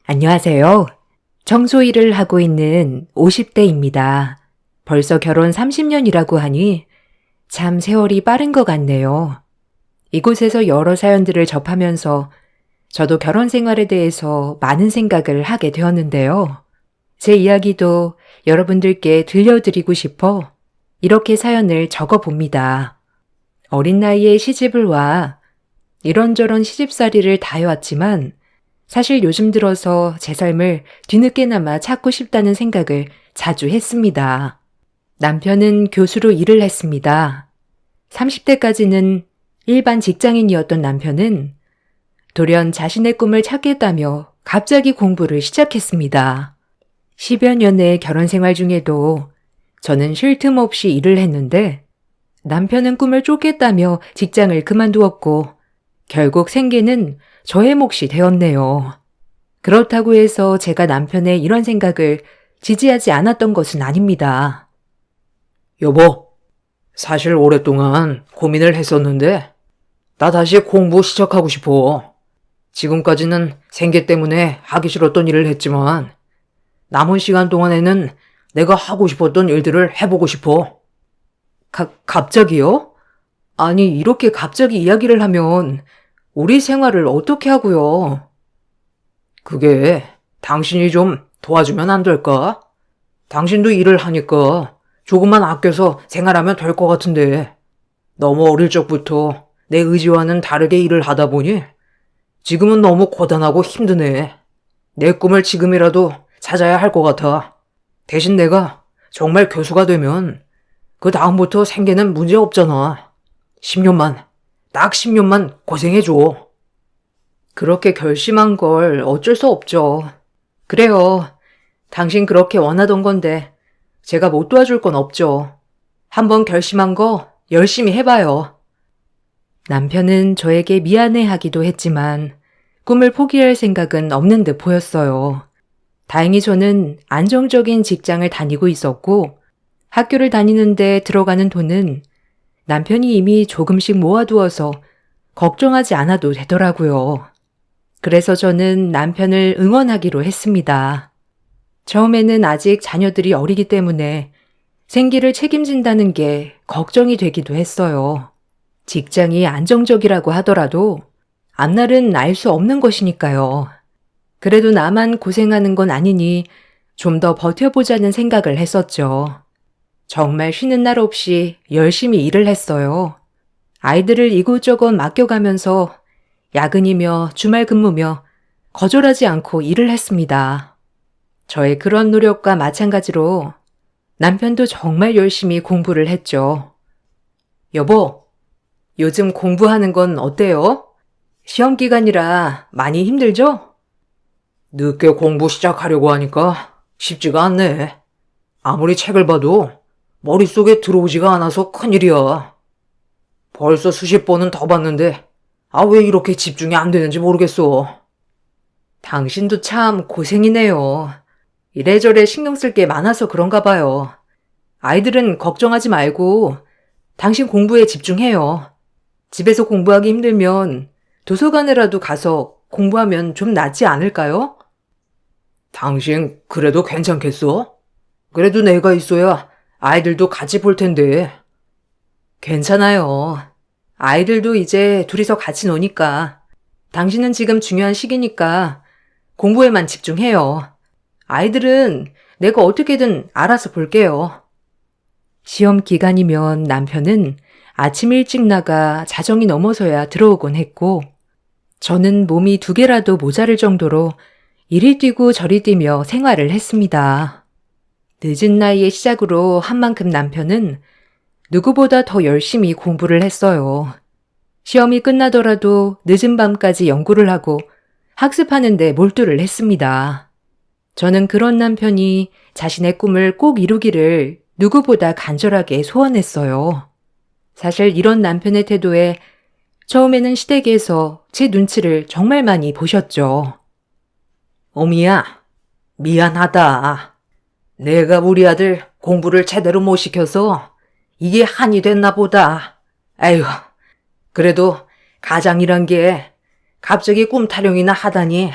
안녕하세요. 청소 일을 하고 있는 50대입니다. 벌써 결혼 30년이라고 하니 참 세월이 빠른 것 같네요. 이곳에서 여러 사연들을 접하면서 저도 결혼 생활에 대해서 많은 생각을 하게 되었는데요. 제 이야기도 여러분들께 들려드리고 싶어 이렇게 사연을 적어봅니다. 어린 나이에 시집을 와 이런저런 시집살이를 다 해왔지만 사실 요즘 들어서 제 삶을 뒤늦게나마 찾고 싶다는 생각을 자주 했습니다. 남편은 교수로 일을 했습니다. 30대까지는 일반 직장인이었던 남편은 돌연 자신의 꿈을 찾겠다며 갑자기 공부를 시작했습니다. 10여 년의 결혼 생활 중에도 저는 쉴 틈 없이 일을 했는데 남편은 꿈을 쫓겠다며 직장을 그만두었고 결국 생계는 저의 몫이 되었네요. 그렇다고 해서 제가 남편의 이런 생각을 지지하지 않았던 것은 아닙니다. 여보, 사실 오랫동안 고민을 했었는데 나 다시 공부 시작하고 싶어. 지금까지는 생계 때문에 하기 싫었던 일을 했지만 남은 시간 동안에는 내가 하고 싶었던 일들을 해보고 싶어. 갑자기요? 아니, 이렇게 갑자기 이야기를 하면 우리 생활을 어떻게 하고요? 그게 당신이 좀 도와주면 안 될까? 당신도 일을 하니까 조금만 아껴서 생활하면 될 것 같은데 너무 어릴 적부터 내 의지와는 다르게 일을 하다 보니 지금은 너무 고단하고 힘드네. 내 꿈을 지금이라도 찾아야 할 것 같아. 대신 내가 정말 교수가 되면 그 다음부터 생계는 문제 없잖아. 10년만, 딱 10년만 고생해줘. 그렇게 결심한 걸 어쩔 수 없죠. 그래요. 당신 그렇게 원하던 건데 제가 못 도와줄 건 없죠. 한번 결심한 거 열심히 해봐요. 남편은 저에게 미안해하기도 했지만 꿈을 포기할 생각은 없는 듯 보였어요. 다행히 저는 안정적인 직장을 다니고 있었고 학교를 다니는데 들어가는 돈은 남편이 이미 조금씩 모아두어서 걱정하지 않아도 되더라고요. 그래서 저는 남편을 응원하기로 했습니다. 처음에는 아직 자녀들이 어리기 때문에 생계를 책임진다는 게 걱정이 되기도 했어요. 직장이 안정적이라고 하더라도 앞날은 알 수 없는 것이니까요. 그래도 나만 고생하는 건 아니니 좀 더 버텨보자는 생각을 했었죠. 정말 쉬는 날 없이 열심히 일을 했어요. 아이들을 이곳저곳 맡겨가면서 야근이며 주말 근무며 거절하지 않고 일을 했습니다. 저의 그런 노력과 마찬가지로 남편도 정말 열심히 공부를 했죠. 여보, 요즘 공부하는 건 어때요? 시험 기간이라 많이 힘들죠? 늦게 공부 시작하려고 하니까 쉽지가 않네. 아무리 책을 봐도 머릿속에 들어오지가 않아서 큰일이야. 벌써 수십 번은 더 봤는데 왜 이렇게 집중이 안 되는지 모르겠어. 당신도 참 고생이네요. 이래저래 신경 쓸 게 많아서 그런가 봐요. 아이들은 걱정하지 말고 당신 공부에 집중해요. 집에서 공부하기 힘들면 도서관에라도 가서 공부하면 좀 낫지 않을까요? 당신 그래도 괜찮겠어? 그래도 내가 있어야 아이들도 같이 볼 텐데. 괜찮아요. 아이들도 이제 둘이서 같이 노니까. 당신은 지금 중요한 시기니까 공부에만 집중해요. 아이들은 내가 어떻게든 알아서 볼게요. 시험 기간이면 남편은 아침 일찍 나가 자정이 넘어서야 들어오곤 했고, 저는 몸이 2개라도 모자랄 정도로 이리 뛰고 저리 뛰며 생활을 했습니다. 늦은 나이에 시작으로 한 만큼 남편은 누구보다 더 열심히 공부를 했어요. 시험이 끝나더라도 늦은 밤까지 연구를 하고 학습하는 데 몰두를 했습니다. 저는 그런 남편이 자신의 꿈을 꼭 이루기를 누구보다 간절하게 소원했어요. 사실 이런 남편의 태도에 처음에는 시댁에서 제 눈치를 정말 많이 보셨죠. 어미야, 미안하다. 내가 우리 아들 공부를 제대로 못 시켜서 이게 한이 됐나 보다. 에휴, 그래도 가장이란 게 갑자기 꿈 타령이나 하다니.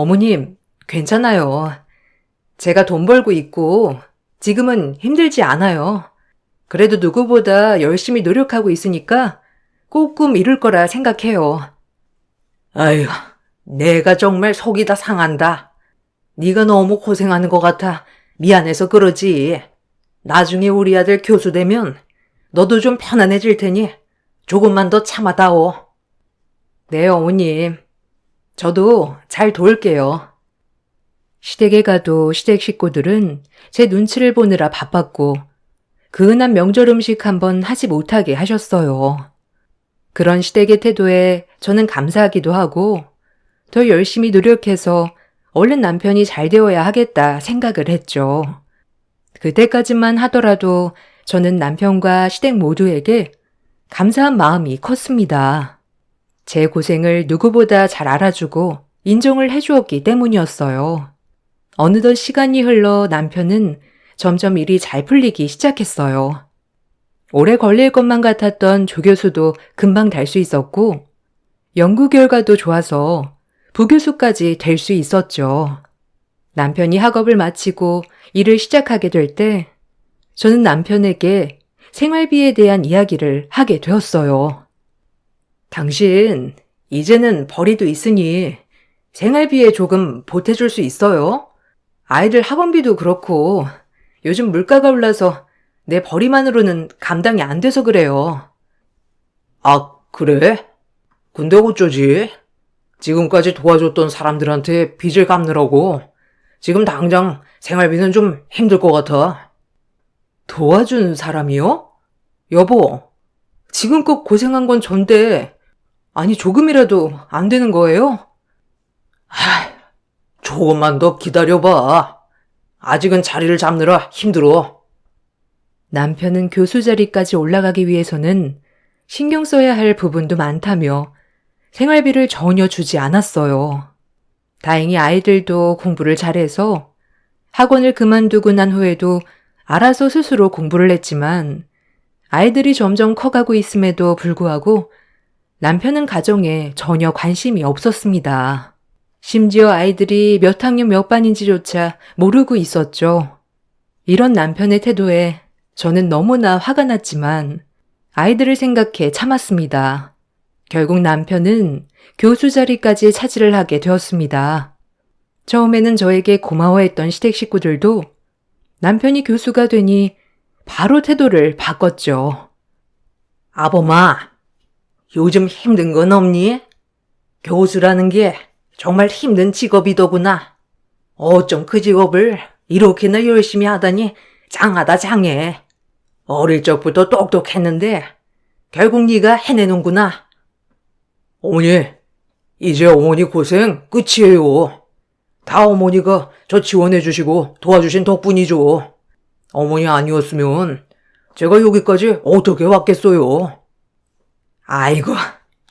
어머님, 괜찮아요. 제가 돈 벌고 있고 지금은 힘들지 않아요. 그래도 누구보다 열심히 노력하고 있으니까 조금 이룰 거라 생각해요. 아휴, 내가 정말 속이 다 상한다. 네가 너무 고생하는 것 같아 미안해서 그러지. 나중에 우리 아들 교수 되면 너도 좀 편안해질 테니 조금만 더 참아다오. 네, 어머님. 저도 잘 도울게요. 시댁에 가도 시댁 식구들은 제 눈치를 보느라 바빴고 그 흔한 명절 음식 한번 하지 못하게 하셨어요. 그런 시댁의 태도에 저는 감사하기도 하고 더 열심히 노력해서 얼른 남편이 잘 되어야 하겠다 생각을 했죠. 그때까지만 하더라도 저는 남편과 시댁 모두에게 감사한 마음이 컸습니다. 제 고생을 누구보다 잘 알아주고 인정을 해주었기 때문이었어요. 어느덧 시간이 흘러 남편은 점점 일이 잘 풀리기 시작했어요. 오래 걸릴 것만 같았던 조교수도 금방 달 수 있었고 연구 결과도 좋아서 부교수까지 될 수 있었죠. 남편이 학업을 마치고 일을 시작하게 될 때 저는 남편에게 생활비에 대한 이야기를 하게 되었어요. 당신 이제는 벌이도 있으니 생활비에 조금 보태줄 수 있어요? 아이들 학원비도 그렇고 요즘 물가가 올라서 내 벌이만으로는 감당이 안 돼서 그래요. 아, 그래? 근데 어쩌지? 지금까지 도와줬던 사람들한테 빚을 갚느라고 지금 당장 생활비는 좀 힘들 것 같아. 도와준 사람이요? 여보, 지금껏 고생한 건 전데 아니 조금이라도 안 되는 거예요? 조금만 더 기다려봐. 아직은 자리를 잡느라 힘들어. 남편은 교수 자리까지 올라가기 위해서는 신경 써야 할 부분도 많다며 생활비를 전혀 주지 않았어요. 다행히 아이들도 공부를 잘해서 학원을 그만두고 난 후에도 알아서 스스로 공부를 했지만 아이들이 점점 커가고 있음에도 불구하고 남편은 가정에 전혀 관심이 없었습니다. 심지어 아이들이 몇 학년 몇 반인지조차 모르고 있었죠. 이런 남편의 태도에 저는 너무나 화가 났지만 아이들을 생각해 참았습니다. 결국 남편은 교수 자리까지 차지를 하게 되었습니다. 처음에는 저에게 고마워했던 시댁 식구들도 남편이 교수가 되니 바로 태도를 바꿨죠. 아범아, 요즘 힘든 건 없니? 교수라는 게 정말 힘든 직업이더구나. 어쩜 그 직업을 이렇게나 열심히 하다니 장하다 장해. 어릴 적부터 똑똑했는데 결국 네가 해내는구나. 어머니, 이제 어머니 고생 끝이에요. 다 어머니가 저 지원해 주시고 도와주신 덕분이죠. 어머니 아니었으면 제가 여기까지 어떻게 왔겠어요. 아이고,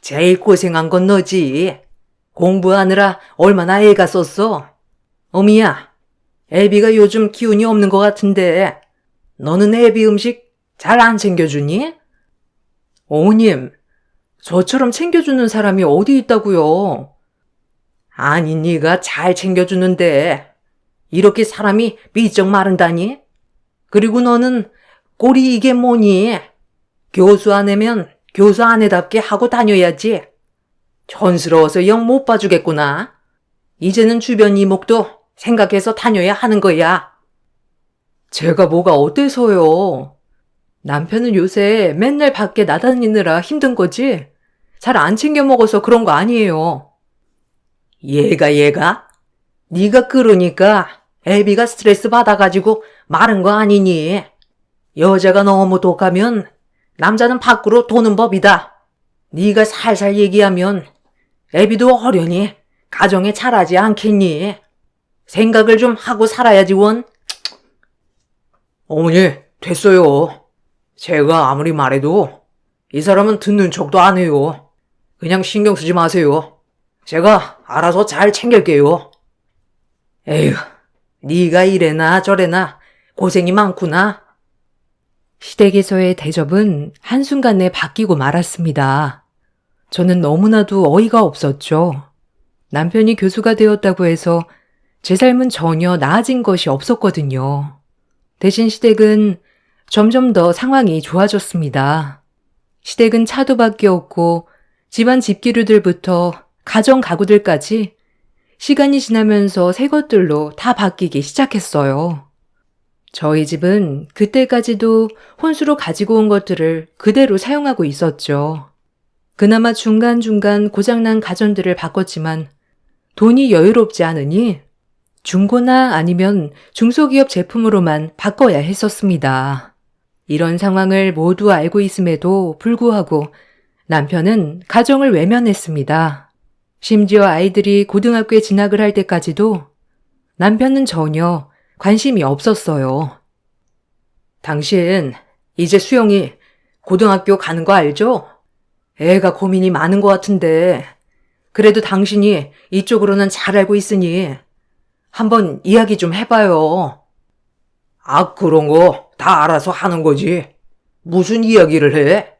제일 고생한 건 너지. 공부하느라 얼마나 애가 썼어. 어미야, 애비가 요즘 기운이 없는 것 같은데 너는 애비 음식 잘 안 챙겨주니? 어머님, 저처럼 챙겨주는 사람이 어디 있다고요? 아니, 네가 잘 챙겨주는데 이렇게 사람이 삐쩍 마른다니? 그리고 너는 꼴이 이게 뭐니? 교수 아내면 교수 아내답게 하고 다녀야지. 촌스러워서 영 못 봐주겠구나. 이제는 주변 이목도 생각해서 다녀야 하는 거야. 제가 뭐가 어때서요? 남편은 요새 맨날 밖에 나다니느라 힘든 거지 잘 안 챙겨 먹어서 그런 거 아니에요. 얘가? 네가 그러니까 애비가 스트레스 받아가지고 마른 거 아니니? 여자가 너무 독하면 남자는 밖으로 도는 법이다. 네가 살살 얘기하면 애비도 어련히 가정에 잘하지 않겠니? 생각을 좀 하고 살아야지 원. 어머니, 됐어요. 제가 아무리 말해도 이 사람은 듣는 척도 안 해요. 그냥 신경 쓰지 마세요. 제가 알아서 잘 챙길게요. 에휴, 네가 이래나 저래나 고생이 많구나. 시댁에서의 대접은 한순간에 바뀌고 말았습니다. 저는 너무나도 어이가 없었죠. 남편이 교수가 되었다고 해서 제 삶은 전혀 나아진 것이 없었거든요. 대신 시댁은 점점 더 상황이 좋아졌습니다. 시댁은 차도 바뀌었고 집안 집기류들부터 가정 가구들까지 시간이 지나면서 새 것들로 다 바뀌기 시작했어요. 저희 집은 그때까지도 혼수로 가지고 온 것들을 그대로 사용하고 있었죠. 그나마 중간중간 고장난 가전들을 바꿨지만 돈이 여유롭지 않으니 중고나 아니면 중소기업 제품으로만 바꿔야 했었습니다. 이런 상황을 모두 알고 있음에도 불구하고 남편은 가정을 외면했습니다. 심지어 아이들이 고등학교에 진학을 할 때까지도 남편은 전혀 관심이 없었어요. 당신 이제 수영이 고등학교 가는 거 알죠? 애가 고민이 많은 것 같은데 그래도 당신이 이쪽으로는 잘 알고 있으니 한번 이야기 좀 해봐요. 아, 그런 거 다 알아서 하는 거지. 무슨 이야기를 해?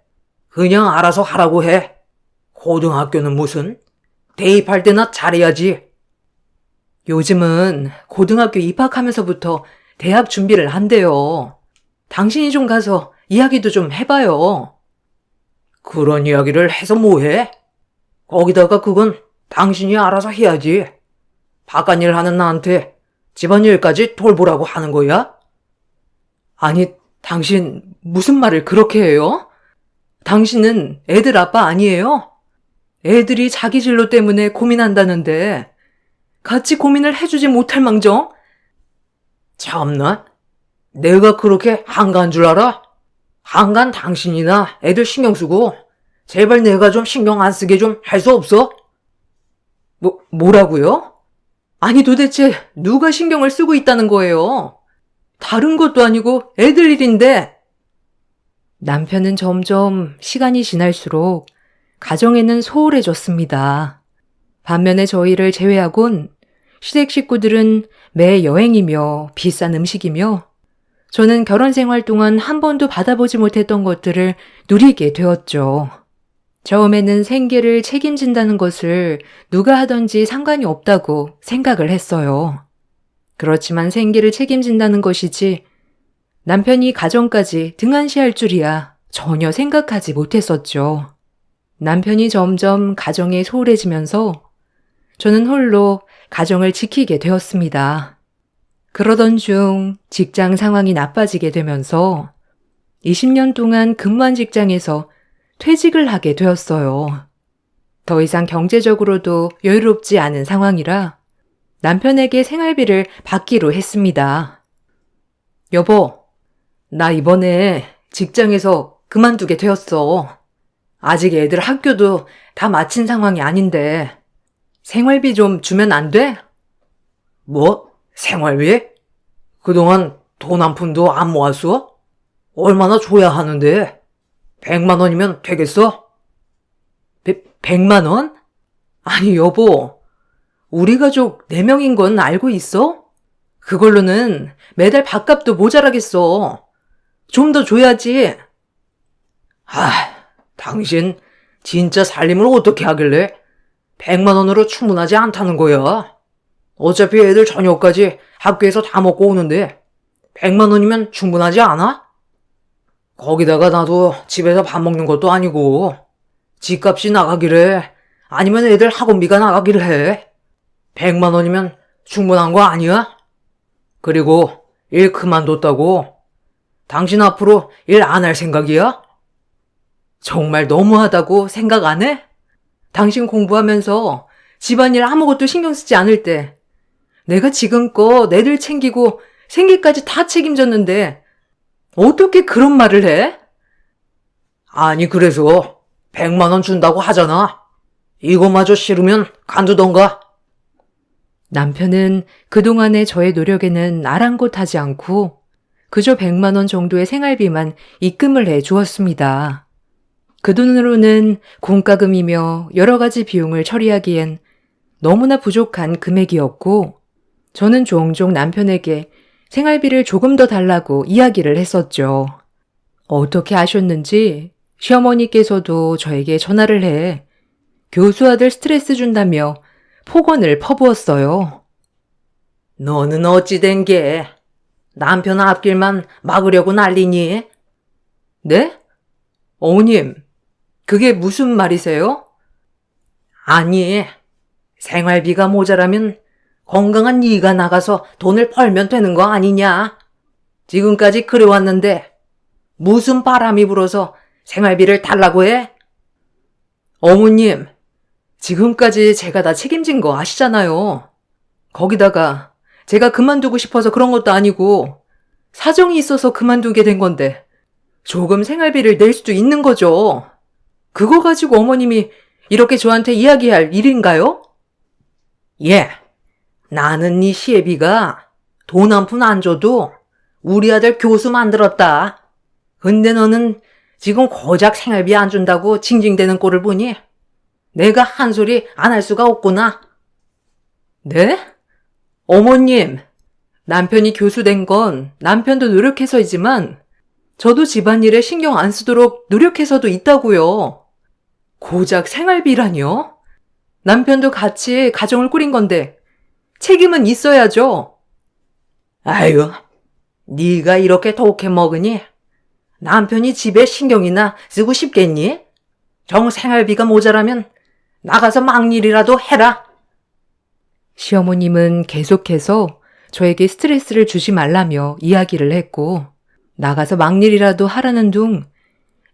그냥 알아서 하라고 해. 고등학교는 무슨? 대입할 때나 잘해야지. 요즘은 고등학교 입학하면서부터 대학 준비를 한대요. 당신이 좀 가서 이야기도 좀 해봐요. 그런 이야기를 해서 뭐해? 거기다가 그건 당신이 알아서 해야지. 바깥일 하는 나한테 집안일까지 돌보라고 하는 거야? 아니, 당신 무슨 말을 그렇게 해요? 당신은 애들 아빠 아니에요? 애들이 자기 진로 때문에 고민한다는데 같이 고민을 해주지 못할 망정? 참나, 내가 그렇게 한가한 줄 알아? 한간 당신이나 애들 신경 쓰고 제발 내가 좀 신경 안 쓰게 좀 할 수 없어? 뭐라고요? 아니 도대체 누가 신경을 쓰고 있다는 거예요? 다른 것도 아니고 애들 일인데. 남편은 점점 시간이 지날수록 가정에는 소홀해졌습니다. 반면에 저희를 제외하곤 시댁 식구들은 매 여행이며 비싼 음식이며 저는 결혼 생활 동안 한 번도 받아보지 못했던 것들을 누리게 되었죠. 처음에는 생계를 책임진다는 것을 누가 하든지 상관이 없다고 생각을 했어요. 그렇지만 생계를 책임진다는 것이지 남편이 가정까지 등한시할 줄이야 전혀 생각하지 못했었죠. 남편이 점점 가정에 소홀해지면서 저는 홀로 가정을 지키게 되었습니다. 그러던 중 직장 상황이 나빠지게 되면서 20년 동안 근무한 직장에서 퇴직을 하게 되었어요. 더 이상 경제적으로도 여유롭지 않은 상황이라 남편에게 생활비를 받기로 했습니다. 여보, 나 이번에 직장에서 그만두게 되었어. 아직 애들 학교도 다 마친 상황이 아닌데 생활비 좀 주면 안 돼? 뭐? 생활비? 그동안 돈 한 푼도 안 모았어? 얼마나 줘야 하는데? 100만 원이면 되겠어? 100만 원? 아니 여보, 우리 가족 4명인 건 알고 있어? 그걸로는 매달 밥값도 모자라겠어. 좀 더 줘야지. 아, 당신 진짜 살림을 어떻게 하길래 100만 원으로 충분하지 않다는 거야. 어차피 애들 저녁까지 학교에서 다 먹고 오는데 100만 원이면 충분하지 않아? 거기다가 나도 집에서 밥 먹는 것도 아니고 집값이 나가기래 아니면 애들 학원비가 나가기를 해. 100만 원이면 충분한 거 아니야? 그리고 일 그만뒀다고? 당신 앞으로 일 안 할 생각이야? 정말 너무하다고 생각 안 해? 당신 공부하면서 집안일 아무것도 신경 쓰지 않을 때 내가 지금껏 애들 챙기고 생계까지 다 책임졌는데 어떻게 그런 말을 해? 아니 그래서 100만 원 준다고 하잖아. 이거마저 싫으면 간두던가. 남편은 그동안의 저의 노력에는 아랑곳하지 않고 그저 100만 원 정도의 생활비만 입금을 해 주었습니다. 그 돈으로는 공과금이며 여러 가지 비용을 처리하기엔 너무나 부족한 금액이었고 저는 종종 남편에게 생활비를 조금 더 달라고 이야기를 했었죠. 어떻게 아셨는지 시어머니께서도 저에게 전화를 해 교수 아들 스트레스 준다며 폭언을 퍼부었어요. 너는 어찌 된 게? 남편 앞길만 막으려고 난리니? 네? 어머님, 그게 무슨 말이세요? 아니, 생활비가 모자라면 건강한 네가 나가서 돈을 벌면 되는 거 아니냐? 지금까지 그래왔는데 무슨 바람이 불어서 생활비를 달라고 해? 어머님, 지금까지 제가 다 책임진 거 아시잖아요. 거기다가 제가 그만두고 싶어서 그런 것도 아니고 사정이 있어서 그만두게 된 건데 조금 생활비를 낼 수도 있는 거죠. 그거 가지고 어머님이 이렇게 저한테 이야기할 일인가요? 예, 나는 네 시애비가 돈 한 푼 안 줘도 우리 아들 교수 만들었다. 근데 너는 지금 고작 생활비 안 준다고 징징대는 꼴을 보니 내가 한 소리 안 할 수가 없구나. 네? 어머님, 남편이 교수 된 건 남편도 노력해서이지만 저도 집안일에 신경 안 쓰도록 노력해서도 있다고요. 고작 생활비라뇨? 남편도 같이 가정을 꾸린 건데 책임은 있어야죠. 아유, 네가 이렇게 독해 먹으니 남편이 집에 신경이나 쓰고 싶겠니? 정 생활비가 모자라면 나가서 막일이라도 해라. 시어머님은 계속해서 저에게 스트레스를 주지 말라며 이야기를 했고 나가서 막일이라도 하라는 둥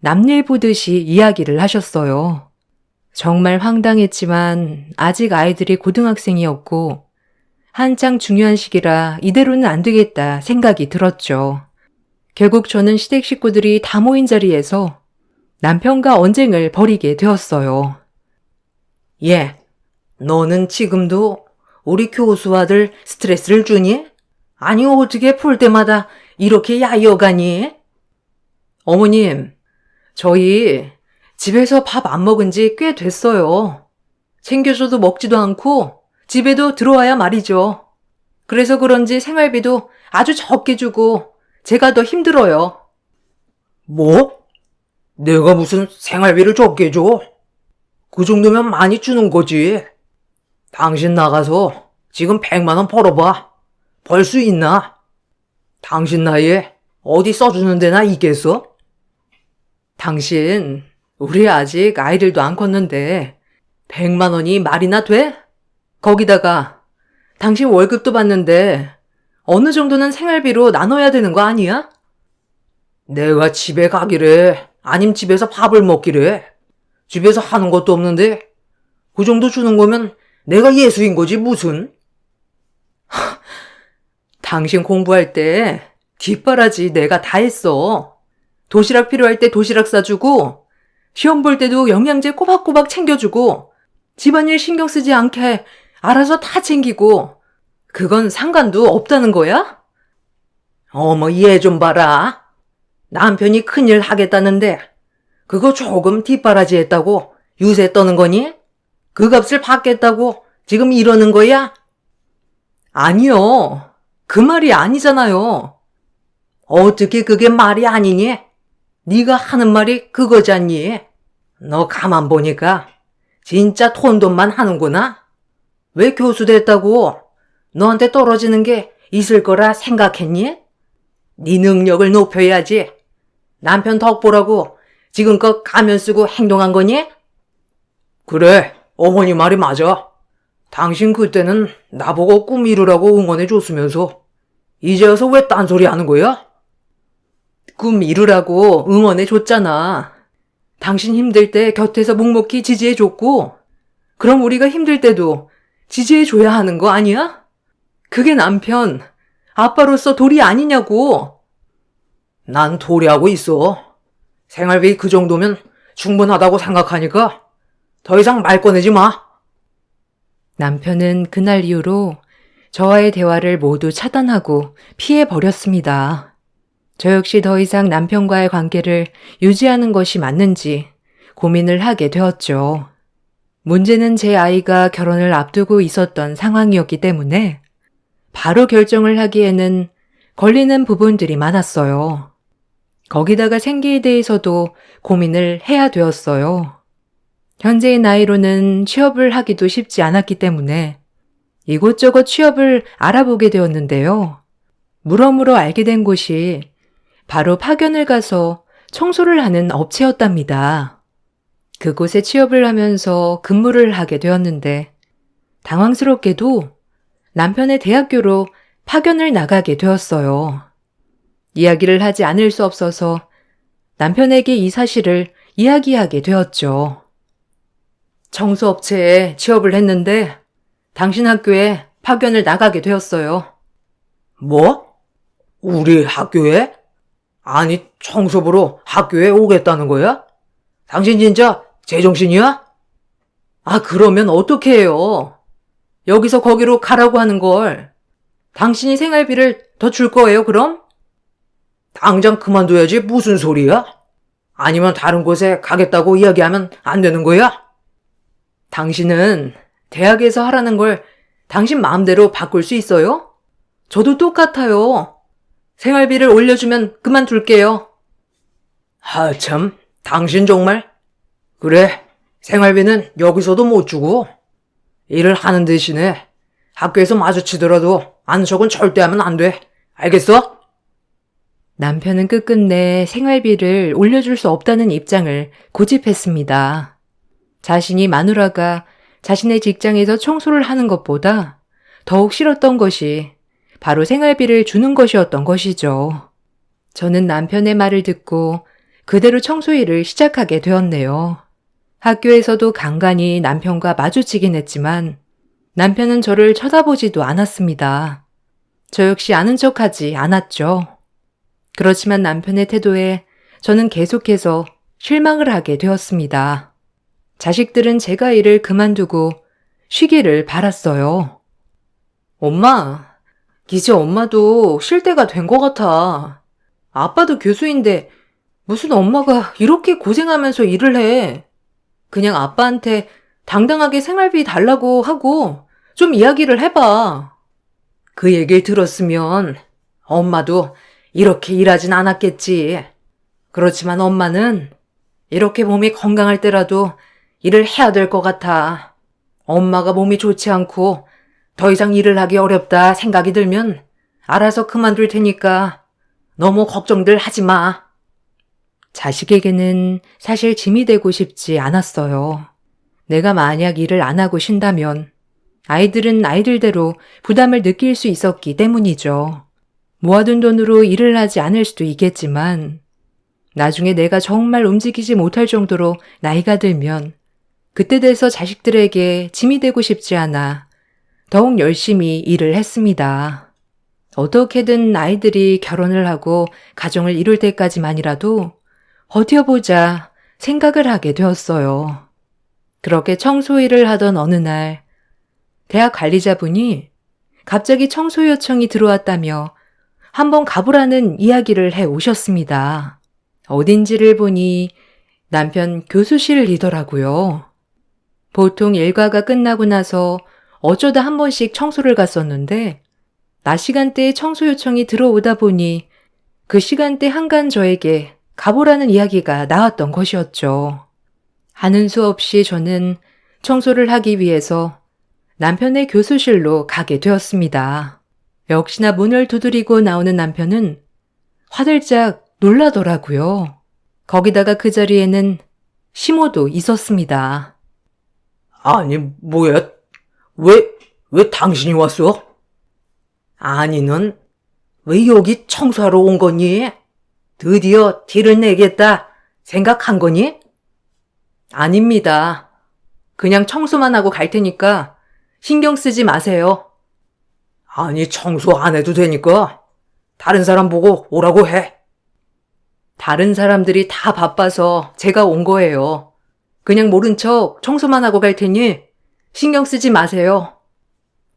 남일 보듯이 이야기를 하셨어요. 정말 황당했지만 아직 아이들이 고등학생이었고 한창 중요한 시기라 이대로는 안 되겠다 생각이 들었죠. 결국 저는 시댁 식구들이 다 모인 자리에서 남편과 언쟁을 벌이게 되었어요. 예, 너는 지금도 우리 교수 아들 스트레스를 주니? 아니 어떻게 볼 때마다 이렇게 야여가니? 어머님, 저희 집에서 밥 안 먹은 지 꽤 됐어요. 챙겨줘도 먹지도 않고 집에도 들어와야 말이죠. 그래서 그런지 생활비도 아주 적게 주고 제가 더 힘들어요. 뭐? 내가 무슨 생활비를 적게 줘? 그 정도면 많이 주는 거지. 당신 나가서 지금 100만 원 벌어봐. 벌 수 있나? 당신 나이에 어디 써주는 데나 있겠어? 당신, 우리 아직 아이들도 안 컸는데 100만 원이 말이나 돼? 거기다가 당신 월급도 받는데 어느 정도는 생활비로 나눠야 되는 거 아니야? 내가 집에 가기래, 아님 집에서 밥을 먹기래. 집에서 하는 것도 없는데 그 정도 주는 거면 내가 예수인 거지 무슨? 당신 공부할 때 뒷바라지 내가 다 했어. 도시락 필요할 때 도시락 싸주고 시험 볼 때도 영양제 꼬박꼬박 챙겨주고 집안일 신경 쓰지 않게 알아서 다 챙기고 그건 상관도 없다는 거야? 어머 얘 좀 봐라. 남편이 큰일 하겠다는데 그거 조금 뒷바라지 했다고 유세 떠는 거니? 그 값을 받겠다고 지금 이러는 거야? 아니요. 그 말이 아니잖아요. 어떻게 그게 말이 아니니? 네가 하는 말이 그거잖니? 너 가만 보니까 진짜 톤돈만 하는구나? 왜 교수 됐다고 너한테 떨어지는 게 있을 거라 생각했니? 네 능력을 높여야지. 남편 덕보라고 지금껏 가면 쓰고 행동한 거니? 그래, 어머니 말이 맞아. 당신 그때는 나보고 꿈 이루라고 응원해 줬으면서 이제 와서 왜 딴소리 하는 거야? 꿈 이루라고 응원해 줬잖아. 당신 힘들 때 곁에서 묵묵히 지지해 줬고 그럼 우리가 힘들 때도 지지해 줘야 하는 거 아니야? 그게 남편, 아빠로서 도리 아니냐고. 난 도리하고 있어. 생활비 그 정도면 충분하다고 생각하니까 더 이상 말 꺼내지 마. 남편은 그날 이후로 저와의 대화를 모두 차단하고 피해버렸습니다. 저 역시 더 이상 남편과의 관계를 유지하는 것이 맞는지 고민을 하게 되었죠. 문제는 제 아이가 결혼을 앞두고 있었던 상황이었기 때문에 바로 결정을 하기에는 걸리는 부분들이 많았어요. 거기다가 생계에 대해서도 고민을 해야 되었어요. 현재의 나이로는 취업을 하기도 쉽지 않았기 때문에 이곳저곳 취업을 알아보게 되었는데요. 물어물어 알게 된 곳이 바로 파견을 가서 청소를 하는 업체였답니다. 그곳에 취업을 하면서 근무를 하게 되었는데 당황스럽게도 남편의 대학교로 파견을 나가게 되었어요. 이야기를 하지 않을 수 없어서 남편에게 이 사실을 이야기하게 되었죠. 청소업체에 취업을 했는데 당신 학교에 파견을 나가게 되었어요. 뭐? 우리 학교에? 아니, 청소부로 학교에 오겠다는 거야? 당신 진짜 제정신이야? 아, 그러면 어떻게 해요? 여기서 거기로 가라고 하는 걸 당신이 생활비를 더 줄 거예요, 그럼? 당장 그만둬야지 무슨 소리야? 아니면 다른 곳에 가겠다고 이야기하면 안 되는 거야? 당신은 대학에서 하라는 걸 당신 마음대로 바꿀 수 있어요? 저도 똑같아요. 생활비를 올려주면 그만둘게요. 참, 당신 정말? 그래, 생활비는 여기서도 못 주고, 일을 하는 대신에 학교에서 마주치더라도 아는 척은 절대 하면 안 돼. 알겠어? 남편은 끝끝내 생활비를 올려줄 수 없다는 입장을 고집했습니다. 자신이 마누라가 자신의 직장에서 청소를 하는 것보다 더욱 싫었던 것이 바로 생활비를 주는 것이었던 것이죠. 저는 남편의 말을 듣고 그대로 청소 일을 시작하게 되었네요. 학교에서도 간간히 남편과 마주치긴 했지만 남편은 저를 쳐다보지도 않았습니다. 저 역시 아는 척하지 않았죠. 그렇지만 남편의 태도에 저는 계속해서 실망을 하게 되었습니다. 자식들은 제가 일을 그만두고 쉬기를 바랐어요. 엄마, 이제 엄마도 쉴 때가 된 것 같아. 아빠도 교수인데 무슨 엄마가 이렇게 고생하면서 일을 해. 그냥 아빠한테 당당하게 생활비 달라고 하고 좀 이야기를 해봐. 그 얘기를 들었으면 엄마도 이렇게 일하진 않았겠지. 그렇지만 엄마는 이렇게 몸이 건강할 때라도 일을 해야 될 것 같아. 엄마가 몸이 좋지 않고 더 이상 일을 하기 어렵다 생각이 들면 알아서 그만둘 테니까 너무 걱정들 하지 마. 자식에게는 사실 짐이 되고 싶지 않았어요. 내가 만약 일을 안 하고 쉰다면 아이들은 아이들대로 부담을 느낄 수 있었기 때문이죠. 모아둔 돈으로 일을 하지 않을 수도 있겠지만 나중에 내가 정말 움직이지 못할 정도로 나이가 들면 그때 돼서 자식들에게 짐이 되고 싶지 않아 더욱 열심히 일을 했습니다. 어떻게든 아이들이 결혼을 하고 가정을 이룰 때까지만이라도 버텨보자 생각을 하게 되었어요. 그렇게 청소 일을 하던 어느 날 대학 관리자분이 갑자기 청소 요청이 들어왔다며 한번 가보라는 이야기를 해 오셨습니다. 어딘지를 보니 남편 교수실이더라고요. 보통 일과가 끝나고 나서 어쩌다 한 번씩 청소를 갔었는데 낮 시간대에 청소 요청이 들어오다 보니 그 시간대 한간 저에게 가보라는 이야기가 나왔던 것이었죠. 하는 수 없이 저는 청소를 하기 위해서 남편의 교수실로 가게 되었습니다. 역시나 문을 두드리고 나오는 남편은 화들짝 놀라더라고요. 거기다가 그 자리에는 시모도 있었습니다. 아니, 뭐야? 왜 당신이 왔어? 아니, 넌 왜 여기 청소하러 온 거니? 드디어 티를 내겠다 생각한 거니? 아닙니다. 그냥 청소만 하고 갈 테니까 신경 쓰지 마세요. 아니, 청소 안 해도 되니까 다른 사람 보고 오라고 해. 다른 사람들이 다 바빠서 제가 온 거예요. 그냥 모른 척 청소만 하고 갈 테니 신경 쓰지 마세요.